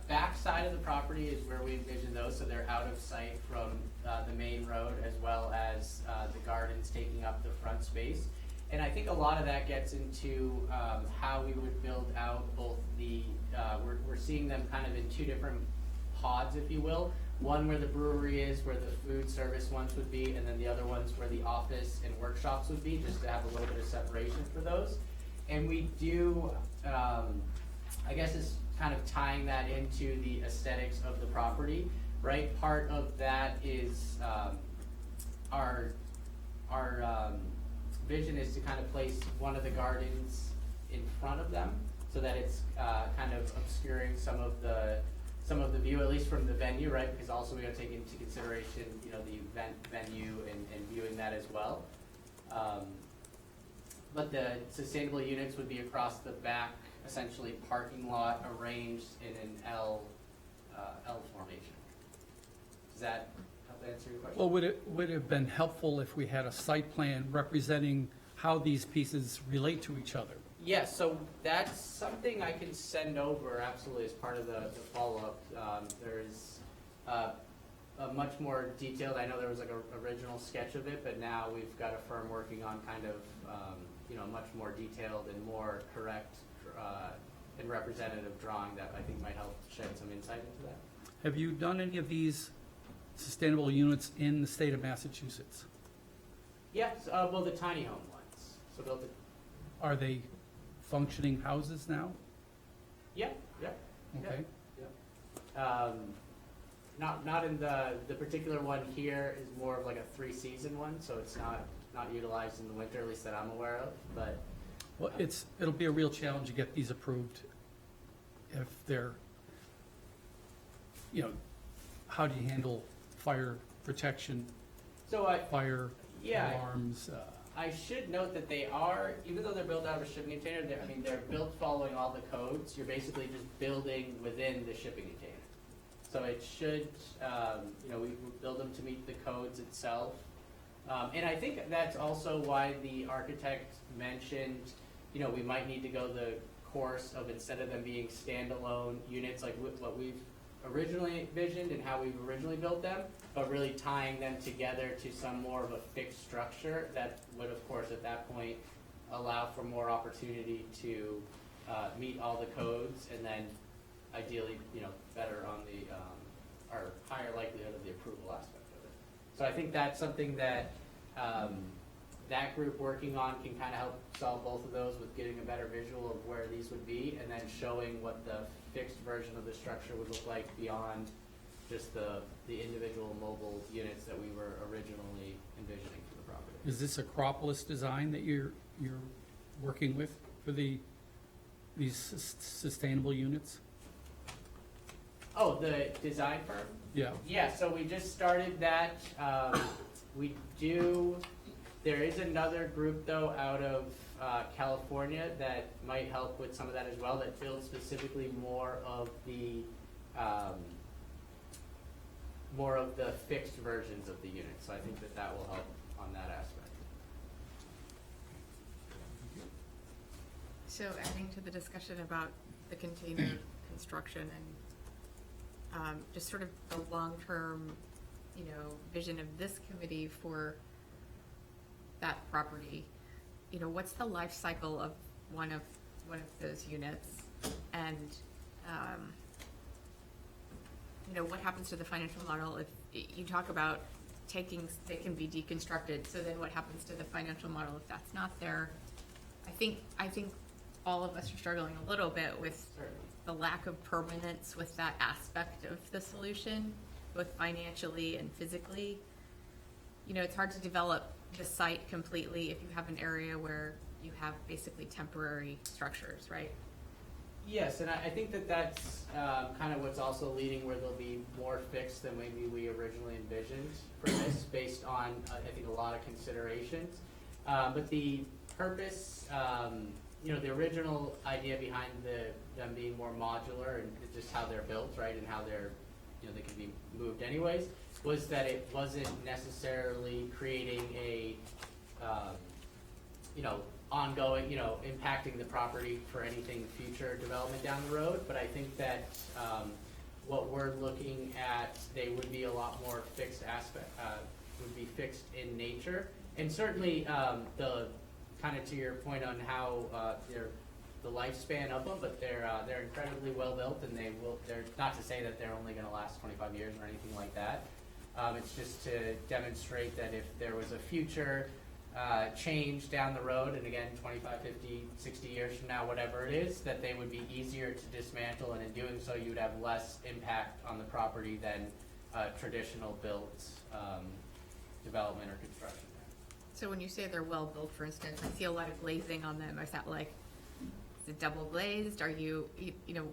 back side of the property is where we envision those, so they're out of sight from the main road, as well as the gardens taking up the front space. And I think a lot of that gets into how we would build out both the, we're seeing them kind of in two different pods, if you will. One where the brewery is, where the food service ones would be, and then the other ones where the office and workshops would be, just to have a little bit of separation for those. And we do, I guess it's kind of tying that into the aesthetics of the property, right? Part of that is our vision is to kind of place one of the gardens in front of them, so that it's kind of obscuring some of the view, at least from the venue, right? Because also we got to take into consideration, the event venue and viewing that as well. But the sustainable units would be across the back, essentially parking lot arranged in an L formation. Does that help answer your question? Well, would it have been helpful if we had a site plan representing how these pieces relate to each other? Yes, so that's something I can send over absolutely as part of the follow-up. There is a much more detailed, I know there was like an original sketch of it, but now we've got a firm working on kind of, much more detailed and more correct and representative drawing that I think might help shed some insight into that. Have you done any of these sustainable units in the state of Massachusetts? Yes, well, the tiny home ones. So built Are they functioning houses now? Yep, yep. Okay. Not in the particular one here is more of like a 3-season one, so it's not utilized in the winter, at least that I'm aware of, but. Well, it'll be a real challenge to get these approved if they're, how do you handle fire protection, So fire yeah. alarms? I should note that they are, even though they're built out of a shipping container, they're built following all the codes. You're basically just building within the shipping container. So it should, we build them to meet the codes itself. And I think that's also why the architect mentioned, we might need to go the course of, instead of them being standalone units like what we've originally envisioned and how we've originally built them, but really tying them together to some more of a fixed structure that would, of course, at that point allow for more opportunity to meet all the codes, and then ideally, better on the or higher likelihood of the approval aspect of it. So I think that's something that that group working on can kind of help solve both of those with getting a better visual of where these would be, and then showing what the fixed version of the structure would look like beyond just the individual mobile units that we were originally envisioning for the property. Is this Acropolis design that you're working with for these sustainable units? Oh, the design firm? Yeah. Yeah, so we just started that. There is another group though out of California that might help with some of that as well, that builds specifically more of the fixed versions of the units. So I think that will help on that aspect. So adding to the discussion about the container construction and just sort of the long-term, vision of this committee for that property, what's the life cycle of one of those units? And, what happens to the financial model if you talk about they can be deconstructed, so then what happens to the financial model if that's not there? I think all of us are struggling a little bit with the lack of permanence with that aspect of the solution, both financially and physically. It's hard to develop the site completely if you have an area where you have basically temporary structures, right? Yes, and I think that's kind of what's also leading where they'll be more fixed than maybe we originally envisioned for this, based on, I think, a lot of considerations. But the purpose, the original idea behind them being more modular and just how they're built, right, and how they can be moved anyways, was that it wasn't necessarily creating a, ongoing, impacting the property for anything future development down the road. But I think that what we're looking at, they would be a lot more fixed would be fixed in nature. And certainly the kind of to your point on how the lifespan of them, but they're incredibly well built, and they're not to say that they're only going to last 25 years or anything like that. It's just to demonstrate that if there was a future change down the road, and again, 25, 50, 60 years from now, whatever it is, that they would be easier to dismantle, and in doing so, you would have less impact on the property than traditional built development or construction. So when you say they're well built, for instance, I see a lot of glazing on them. Is that is it double glazed? Are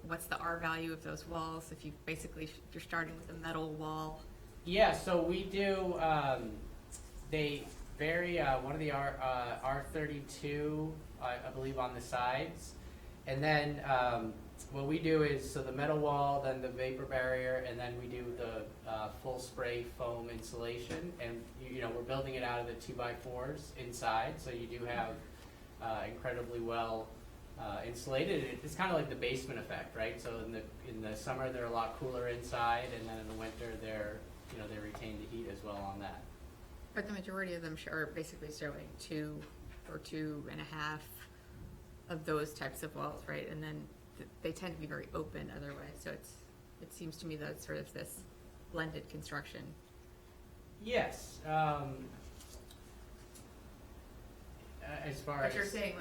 what's the R value of those walls? If you're starting with a metal wall? Yeah, so we do, they vary, one of the R32, I believe, on the sides. And then what we do is, so the metal wall, then the vapor barrier, and then we do the full spray foam insulation. And, we're building it out of the 2x4s inside, so you do have incredibly well insulated. It's kind of like the basement effect, right? So in the summer, they're a lot cooler inside, and then in the winter, they retain the heat as well on that. But the majority of them are basically showing 2 or 2.5 of those types of walls, right? And then they tend to be very open otherwise. So it seems to me that it's sort of this blended construction. Yes. As far But as you're saying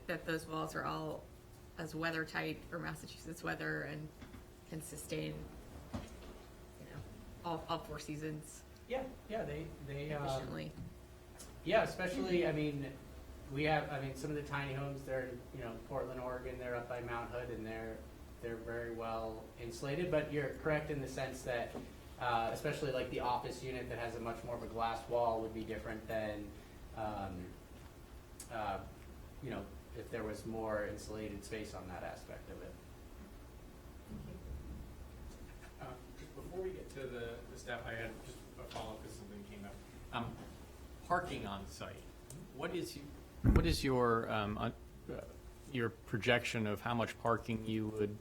that those walls are all as weather tight or Massachusetts weather and can sustain, all four seasons Yeah, they efficiently. Yeah, especially, I mean, some of the tiny homes, they're, Portland, Oregon, they're up by Mount Hood, and they're very well insulated, but you're correct in the sense that, especially like the office unit that has a much more of a glass wall would be different than, if there was more insulated space on that aspect of it. Just before we get to the staff, I had just a follow-up because something came up. Parking on site. What is your projection of how much parking you would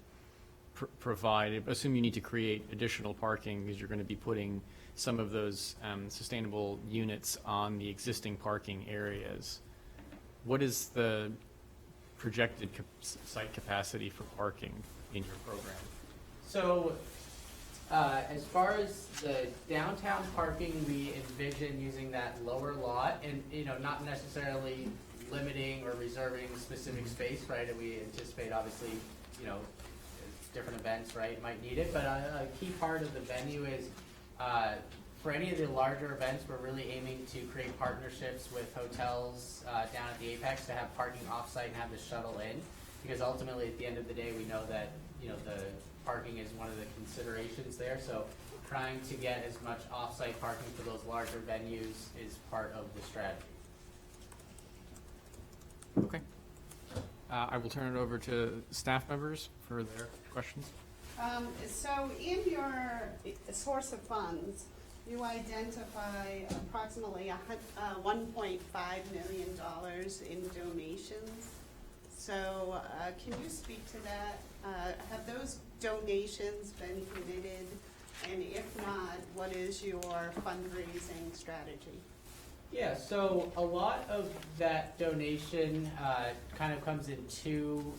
provide? Assume you need to create additional parking because you're going to be putting some of those sustainable units on the existing parking areas. What is the projected site capacity for parking in your program? So, as far as the downtown parking, we envision using that lower lot and, not necessarily limiting or reserving specific space, right? And we anticipate, obviously, different events, right, might need it. But a key part of the venue is, for any of the larger events, we're really aiming to create partnerships with hotels down at the Apex to have parking off-site and have the shuttle in. Because ultimately, at the end of the day, we know that, the parking is one of the considerations there. So trying to get as much off-site parking for those larger venues is part of the strategy. Okay. I will turn it over to staff members for their questions. So in your source of funds, you identify approximately $1.5 million in donations. So can you speak to that? Have those donations been committed? And if not, what is your fundraising strategy? Yeah, so a lot of that donation kind of comes in two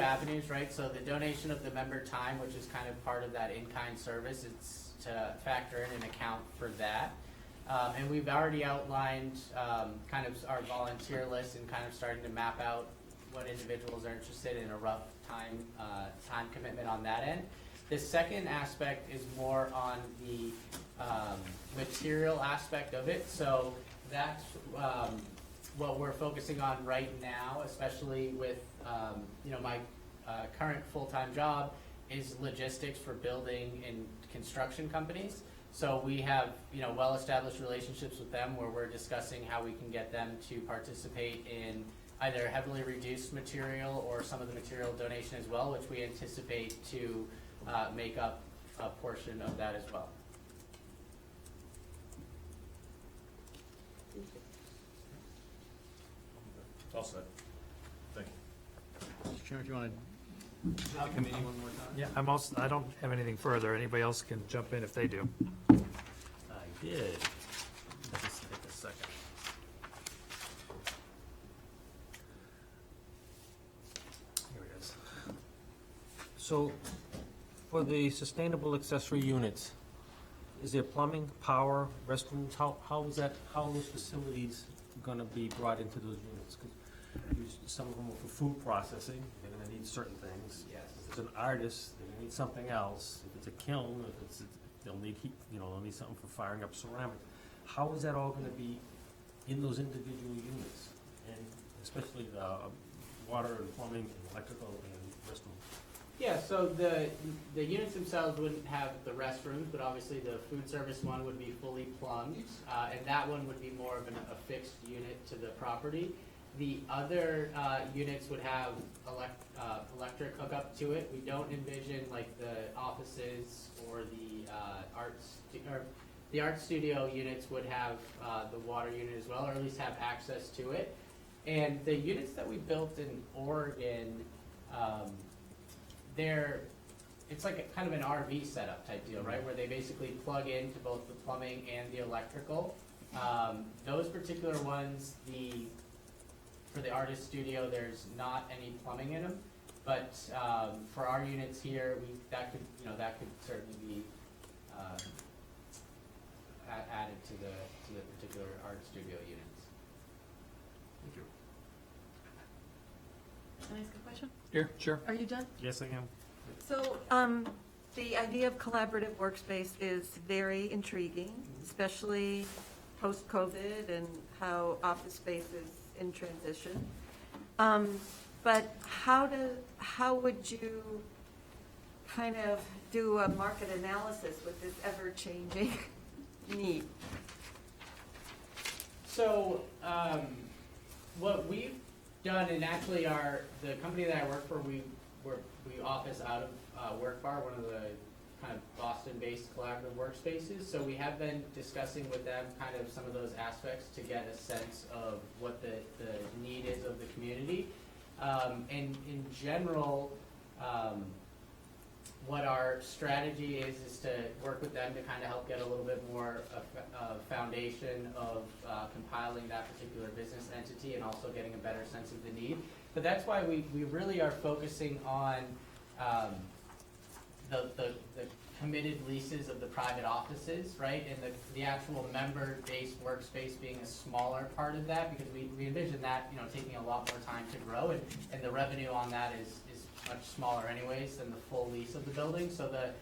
avenues, right? So the donation of the member time, which is kind of part of that in-kind service, it's to factor in an account for that. And we've already outlined kind of our volunteer list and kind of starting to map out what individuals are interested in, a rough time commitment on that end. The second aspect is more on the material aspect of it. So that's what we're focusing on right now, especially with my current full-time job is logistics for building and construction companies. So we have well-established relationships with them where we're discussing how we can get them to participate in either heavily reduced material or some of the material donation as well, which we anticipate to make up a portion of that as well. All set. Thank you. Mr. Chairman, do you want to the committee one more time? Yeah, I don't have anything further. Anybody else can jump in if they do. I did. Let's take a second. Here it is. So, for the sustainable accessory units, is there plumbing, power, restrooms? How are those facilities gonna be brought into those units? 'Cause some of them are for food processing, they're gonna need certain things. Yes. If it's an artist, they're gonna need something else. If it's a kiln, they'll need heat, they'll need something for firing up ceramic. How is that all gonna be in those individual units? And especially the water and plumbing and electrical and restroom? Yeah, so the units themselves wouldn't have the restrooms, but obviously the food service one would be fully plumbed, and that one would be more of a fixed unit to the property. The other units would have electric hookup to it. We don't envision like the offices or the art studio units would have the water unit as well, or at least have access to it. And the units that we built in Oregon, it's like a kind of an RV setup type deal, right? Where they basically plug into both the plumbing and the electrical. Those particular ones, for the artist studio, there's not any plumbing in them. But for our units here, that could certainly be added to the particular art studio units. Thank you. Can I ask a question? Sure. Are you done? Yes, I am. So, the idea of collaborative workspace is very intriguing, especially post-COVID and how office space is in transition. But how would you kind of do a market analysis with this ever-changing need? So, what we've done, and actually the company that I work for, we office out of Work Bar, one of the kind of Boston-based collaborative workspaces. So we have been discussing with them kind of some of those aspects to get a sense of what the need is of the community. And in general, what our strategy is to work with them to kind of help get a little bit more foundation of compiling that particular business entity and also getting a better sense of the need. But that's why we really are focusing on the committed leases of the private offices, right? And the actual member-based workspace being a smaller part of that, because we envision that, taking a lot more time to grow, and the revenue on that is much smaller anyways than the full lease of the building. So the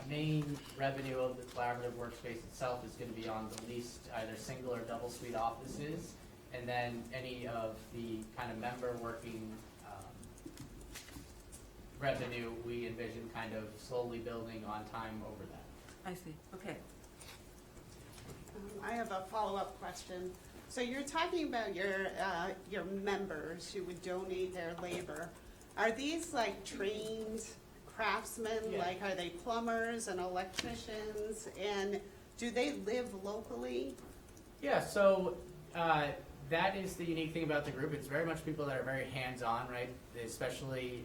main revenue of the collaborative workspace itself is going to be on the leased either single or double suite offices, and then any of the kind of member working revenue we envision kind of slowly building on time over that. I see, okay. I have a follow-up question. So you're talking about your members who would donate their labor. Are these like trained craftsmen? Yeah. Like, are they plumbers and electricians? And do they live locally? Yeah, so that is the unique thing about the group. It's very much people that are very hands-on, right? Especially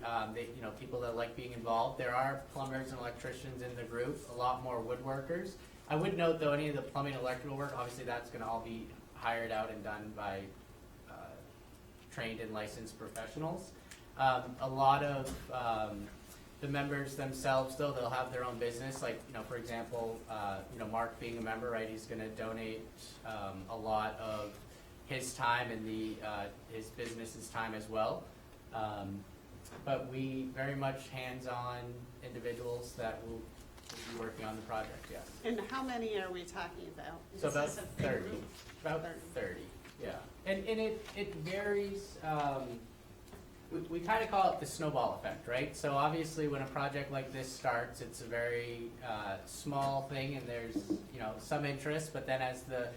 people that like being involved. There are plumbers and electricians in the group, a lot more woodworkers. I would note though, any of the plumbing and electrical work, obviously that's going to all be hired out and done by trained and licensed professionals. A lot of the members themselves, though, they'll have their own business. Like, for example, Mark being a member, right, he's going to donate a lot of his time and his business's time as well. But we very much hands-on individuals that will be working on the project, yes. And how many are we talking about? So Is about this a big 30. group? About 30, yeah. And it varies. We kind of call it the snowball effect, right? So obviously when a project like this starts, it's a very small thing and there's some interest, but then as the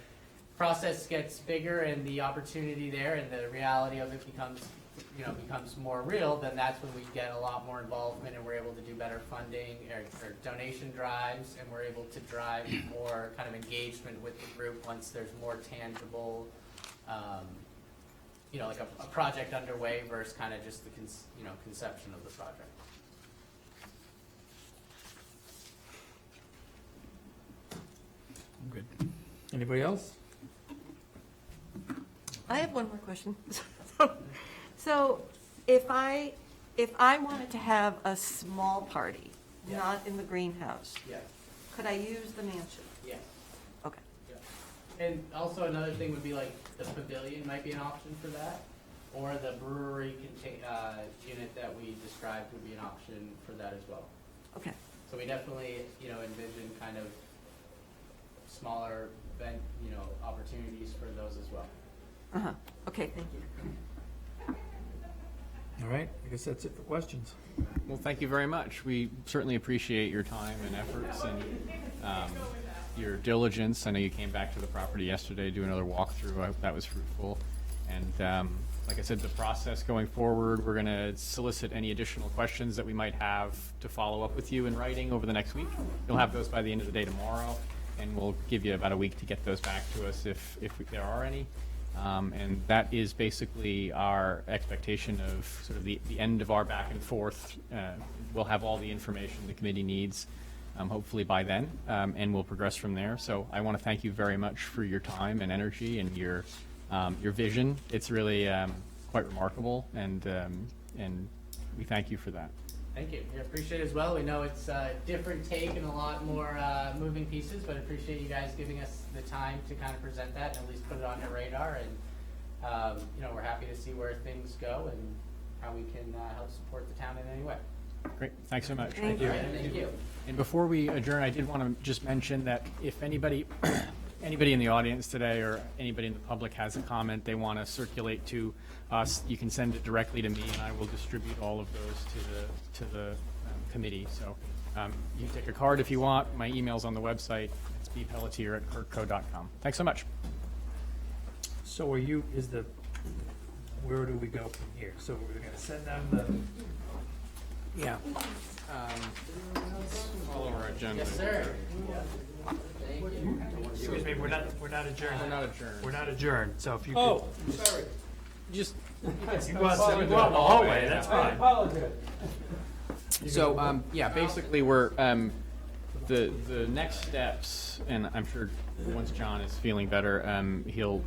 process gets bigger and the opportunity there and the reality of it becomes more real, then that's when we get a lot more involvement and we're able to do better funding or donation drives, and we're able to drive more kind of engagement with the group once there's more tangible like a project underway versus kind of just the conception of the project. Good. Anybody else? I have one more question. So if I wanted to have a small party, Yeah. not in the greenhouse, Yeah. could I use the mansion? Yes. Okay. Yeah. And also another thing would be like the pavilion might be an option for that, or the brewery unit that we described would be an option for that as well. Okay. So we definitely, envision kind of smaller event, opportunities for those as well. Uh-huh. Okay, thank you. All right, I guess that's it for questions. Well, thank you very much. We certainly appreciate your time and efforts and your diligence. I know you came back to the property yesterday to do another walkthrough. I hope that was fruitful. And like I said, the process going forward, we're going to solicit any additional questions that we might have to follow up with you in writing over the next week. You'll have those by the end of the day tomorrow, and we'll give you about a week to get those back to us if there are any. And that is basically our expectation of sort of the end of our back and forth. We'll have all the information the committee needs, hopefully by then, and we'll progress from there. So I want to thank you very much for your time and energy and your vision. It's really quite remarkable, and we thank you for that. Thank you. We appreciate it as well. We know it's a different take and a lot more moving pieces, but I appreciate you guys giving us the time to kind of present that and at least put it on your radar. And we're happy to see where things go and how we can help support the town in any way. Great, thanks so much. Thank you. Thank you. And before we adjourn, I did want to just mention that if anybody, anybody in the audience today or anybody in the public has a comment they want to circulate to us, you can send it directly to me, and I will distribute all of those to the committee. So you can take a card if you want. My email's on the website. It's bpelletier@kirkco.com. Thanks so much. So are you, where do we go from here? So we're gonna send them the, Yeah. Follow our agenda. Yes, sir. excuse me, we're not adjourned. We're not adjourned. We're not adjourned, so if you could. Oh, sorry. Just, You go out in the hallway, that's I fine. apologize. so, yeah, basically, we're, the next steps, and I'm sure once John is feeling better, he'll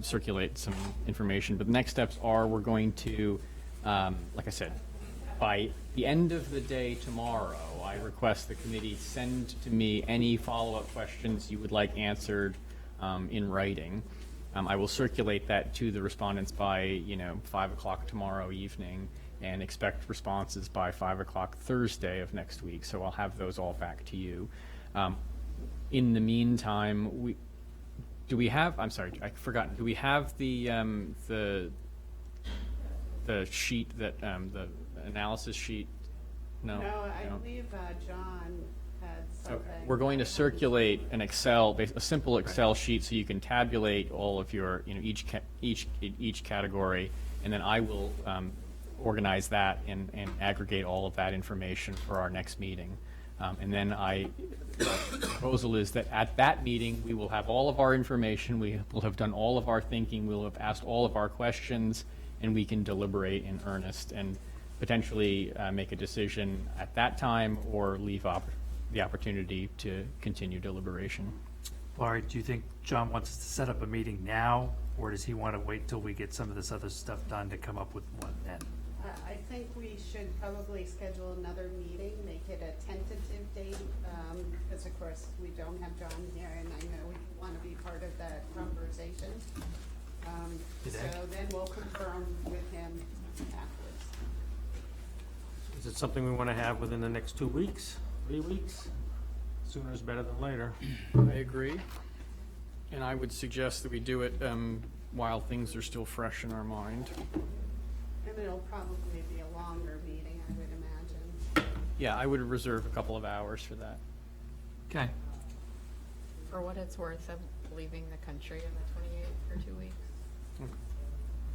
circulate some information, but the next steps are, we're going to, like I said, by the end of the day tomorrow, I request the committee send to me any follow-up questions you would like answered in writing. I will circulate that to the respondents by, 5 o'clock tomorrow evening, and expect responses by 5 o'clock Thursday of next week. So I'll have those all back to you. In the meantime, do we have the sheet that, the analysis sheet? No. No, I believe John had something. Okay. We're going to circulate an a simple Excel sheet so you can tabulate all of your, each category, and then I will organize that and aggregate all of that information for our next meeting. And then the proposal is that at that meeting, we will have all of our information, we will have done all of our thinking, we'll have asked all of our questions, and we can deliberate in earnest and potentially make a decision at that time, or leave the opportunity to continue deliberation. Laurie, do you think John wants us to set up a meeting now, or does he want to wait till we get some of this other stuff done to come up with one then? I think we should probably schedule another meeting, make it a tentative date, because of course, we don't have John here, and I know we want to be part of that conversation. So then we'll confirm with him afterwards. Is it something we want to have within the next 2 weeks, 3 weeks? Sooner is better than later. I agree. And I would suggest that we do it while things are still fresh in our mind. And it'll probably be a longer meeting, I would imagine. Yeah, I would reserve a couple of hours for that. Okay. For what it's worth, I'm leaving the country on the 28th for 2 weeks.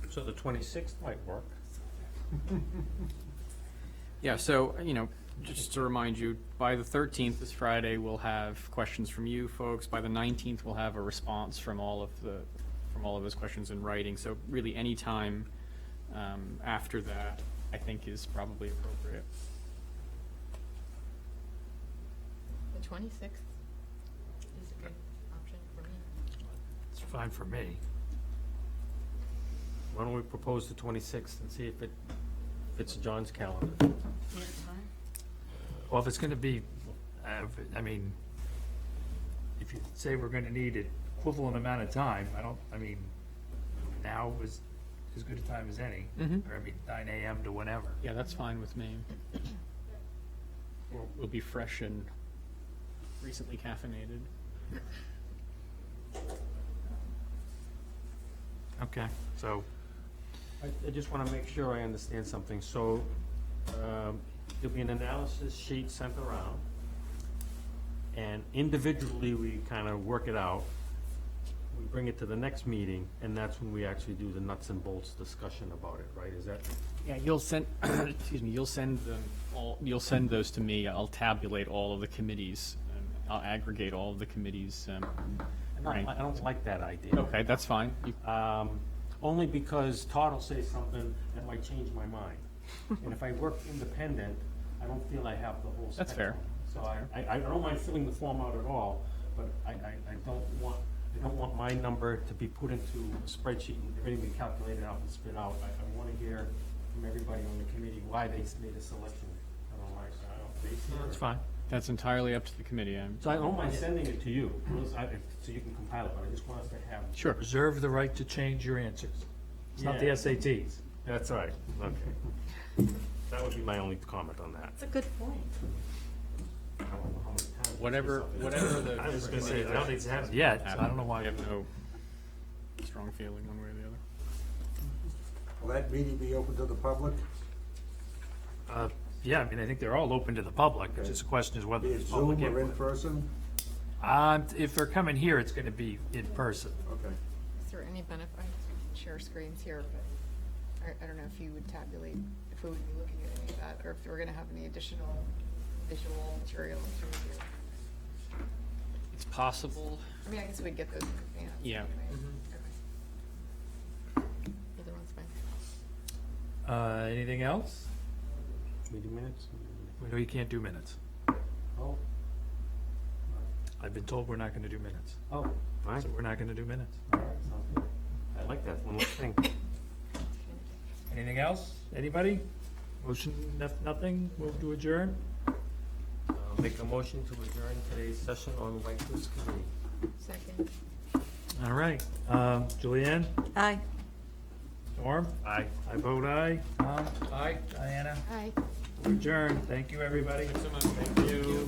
So the 26th might work. Yeah, so, just to remind you, by the 13th, this Friday, we'll have questions from you folks. By the 19th, we'll have a response from all of those questions in writing. So really, any time after that, I think, is probably appropriate. The 26th is a good option for me. It's fine for me. Why don't we propose the 26th and see if it fits John's calendar? Well, if it's going to be, if you say we're going to need an equivalent amount of time, now is as good a time as any. Mhm. Or 9 a.m. to whenever. Yeah, that's fine with me. We'll be fresh and recently caffeinated. Okay, so I just want to make sure I understand something. So there'll be an analysis sheet sent around, and individually we kind of work it out. We bring it to the next meeting, and that's when we actually do the nuts and bolts discussion about it, right? Is that? Yeah, you'll send, you'll send those to me. I'll tabulate all of the committees. I'll aggregate all of the committees. I don't like that idea. Okay, that's fine. Only because Todd will say something that might change my mind. And if I work independent, I don't feel I have the whole spectrum. That's fair. So I don't mind filling the form out at all, but I don't want my number to be put into a spreadsheet and everything be calculated out and spit out. I want to hear from everybody on the committee why they made a selection. that's fine. That's entirely up to the committee. So I don't mind sending it to you, so you can compile it, but I just want us to have. Sure. Reserve the right to change your answers. It's not the Yeah. SATs. That's all right, okay. That would be my only comment on that. That's a good point. I don't know how many times- Whatever the. I was gonna say, I committee don't think it has yet, so I don't know why. I have no strong feeling one way or the other. Will that meeting be open to the public? Yeah, I mean, I think they're all open to the public, it's Okay. just a question is whether Be it there's public Zoom or in input. person? If they're coming here, it's gonna be in person. Okay. Is there any benefit, I share screens here, but I don't know if you would tabulate, if we would be looking at any of that, or if we're gonna have any additional visual material through here. It's possible. I mean, I guess we'd get those in advance. Yeah. anyway. Okay. Either one's fine. Anything else? Meeting minutes? We know you can't do minutes. Oh, I've been told we're not gonna do minutes, oh, fine. so we're not gonna do minutes. All right, sounds good. I like that, one less thing. Anything else? Anybody? Motion, nothing? Move to adjourn? I'll make a motion to adjourn today's session on the White Cliffs Committee. Second. All right. Julianne? Aye. Norm? Aye. I vote aye. Tom? Aye. Diana? Hi. Adjourn. Thank you, everybody. Thanks so much. Thank you.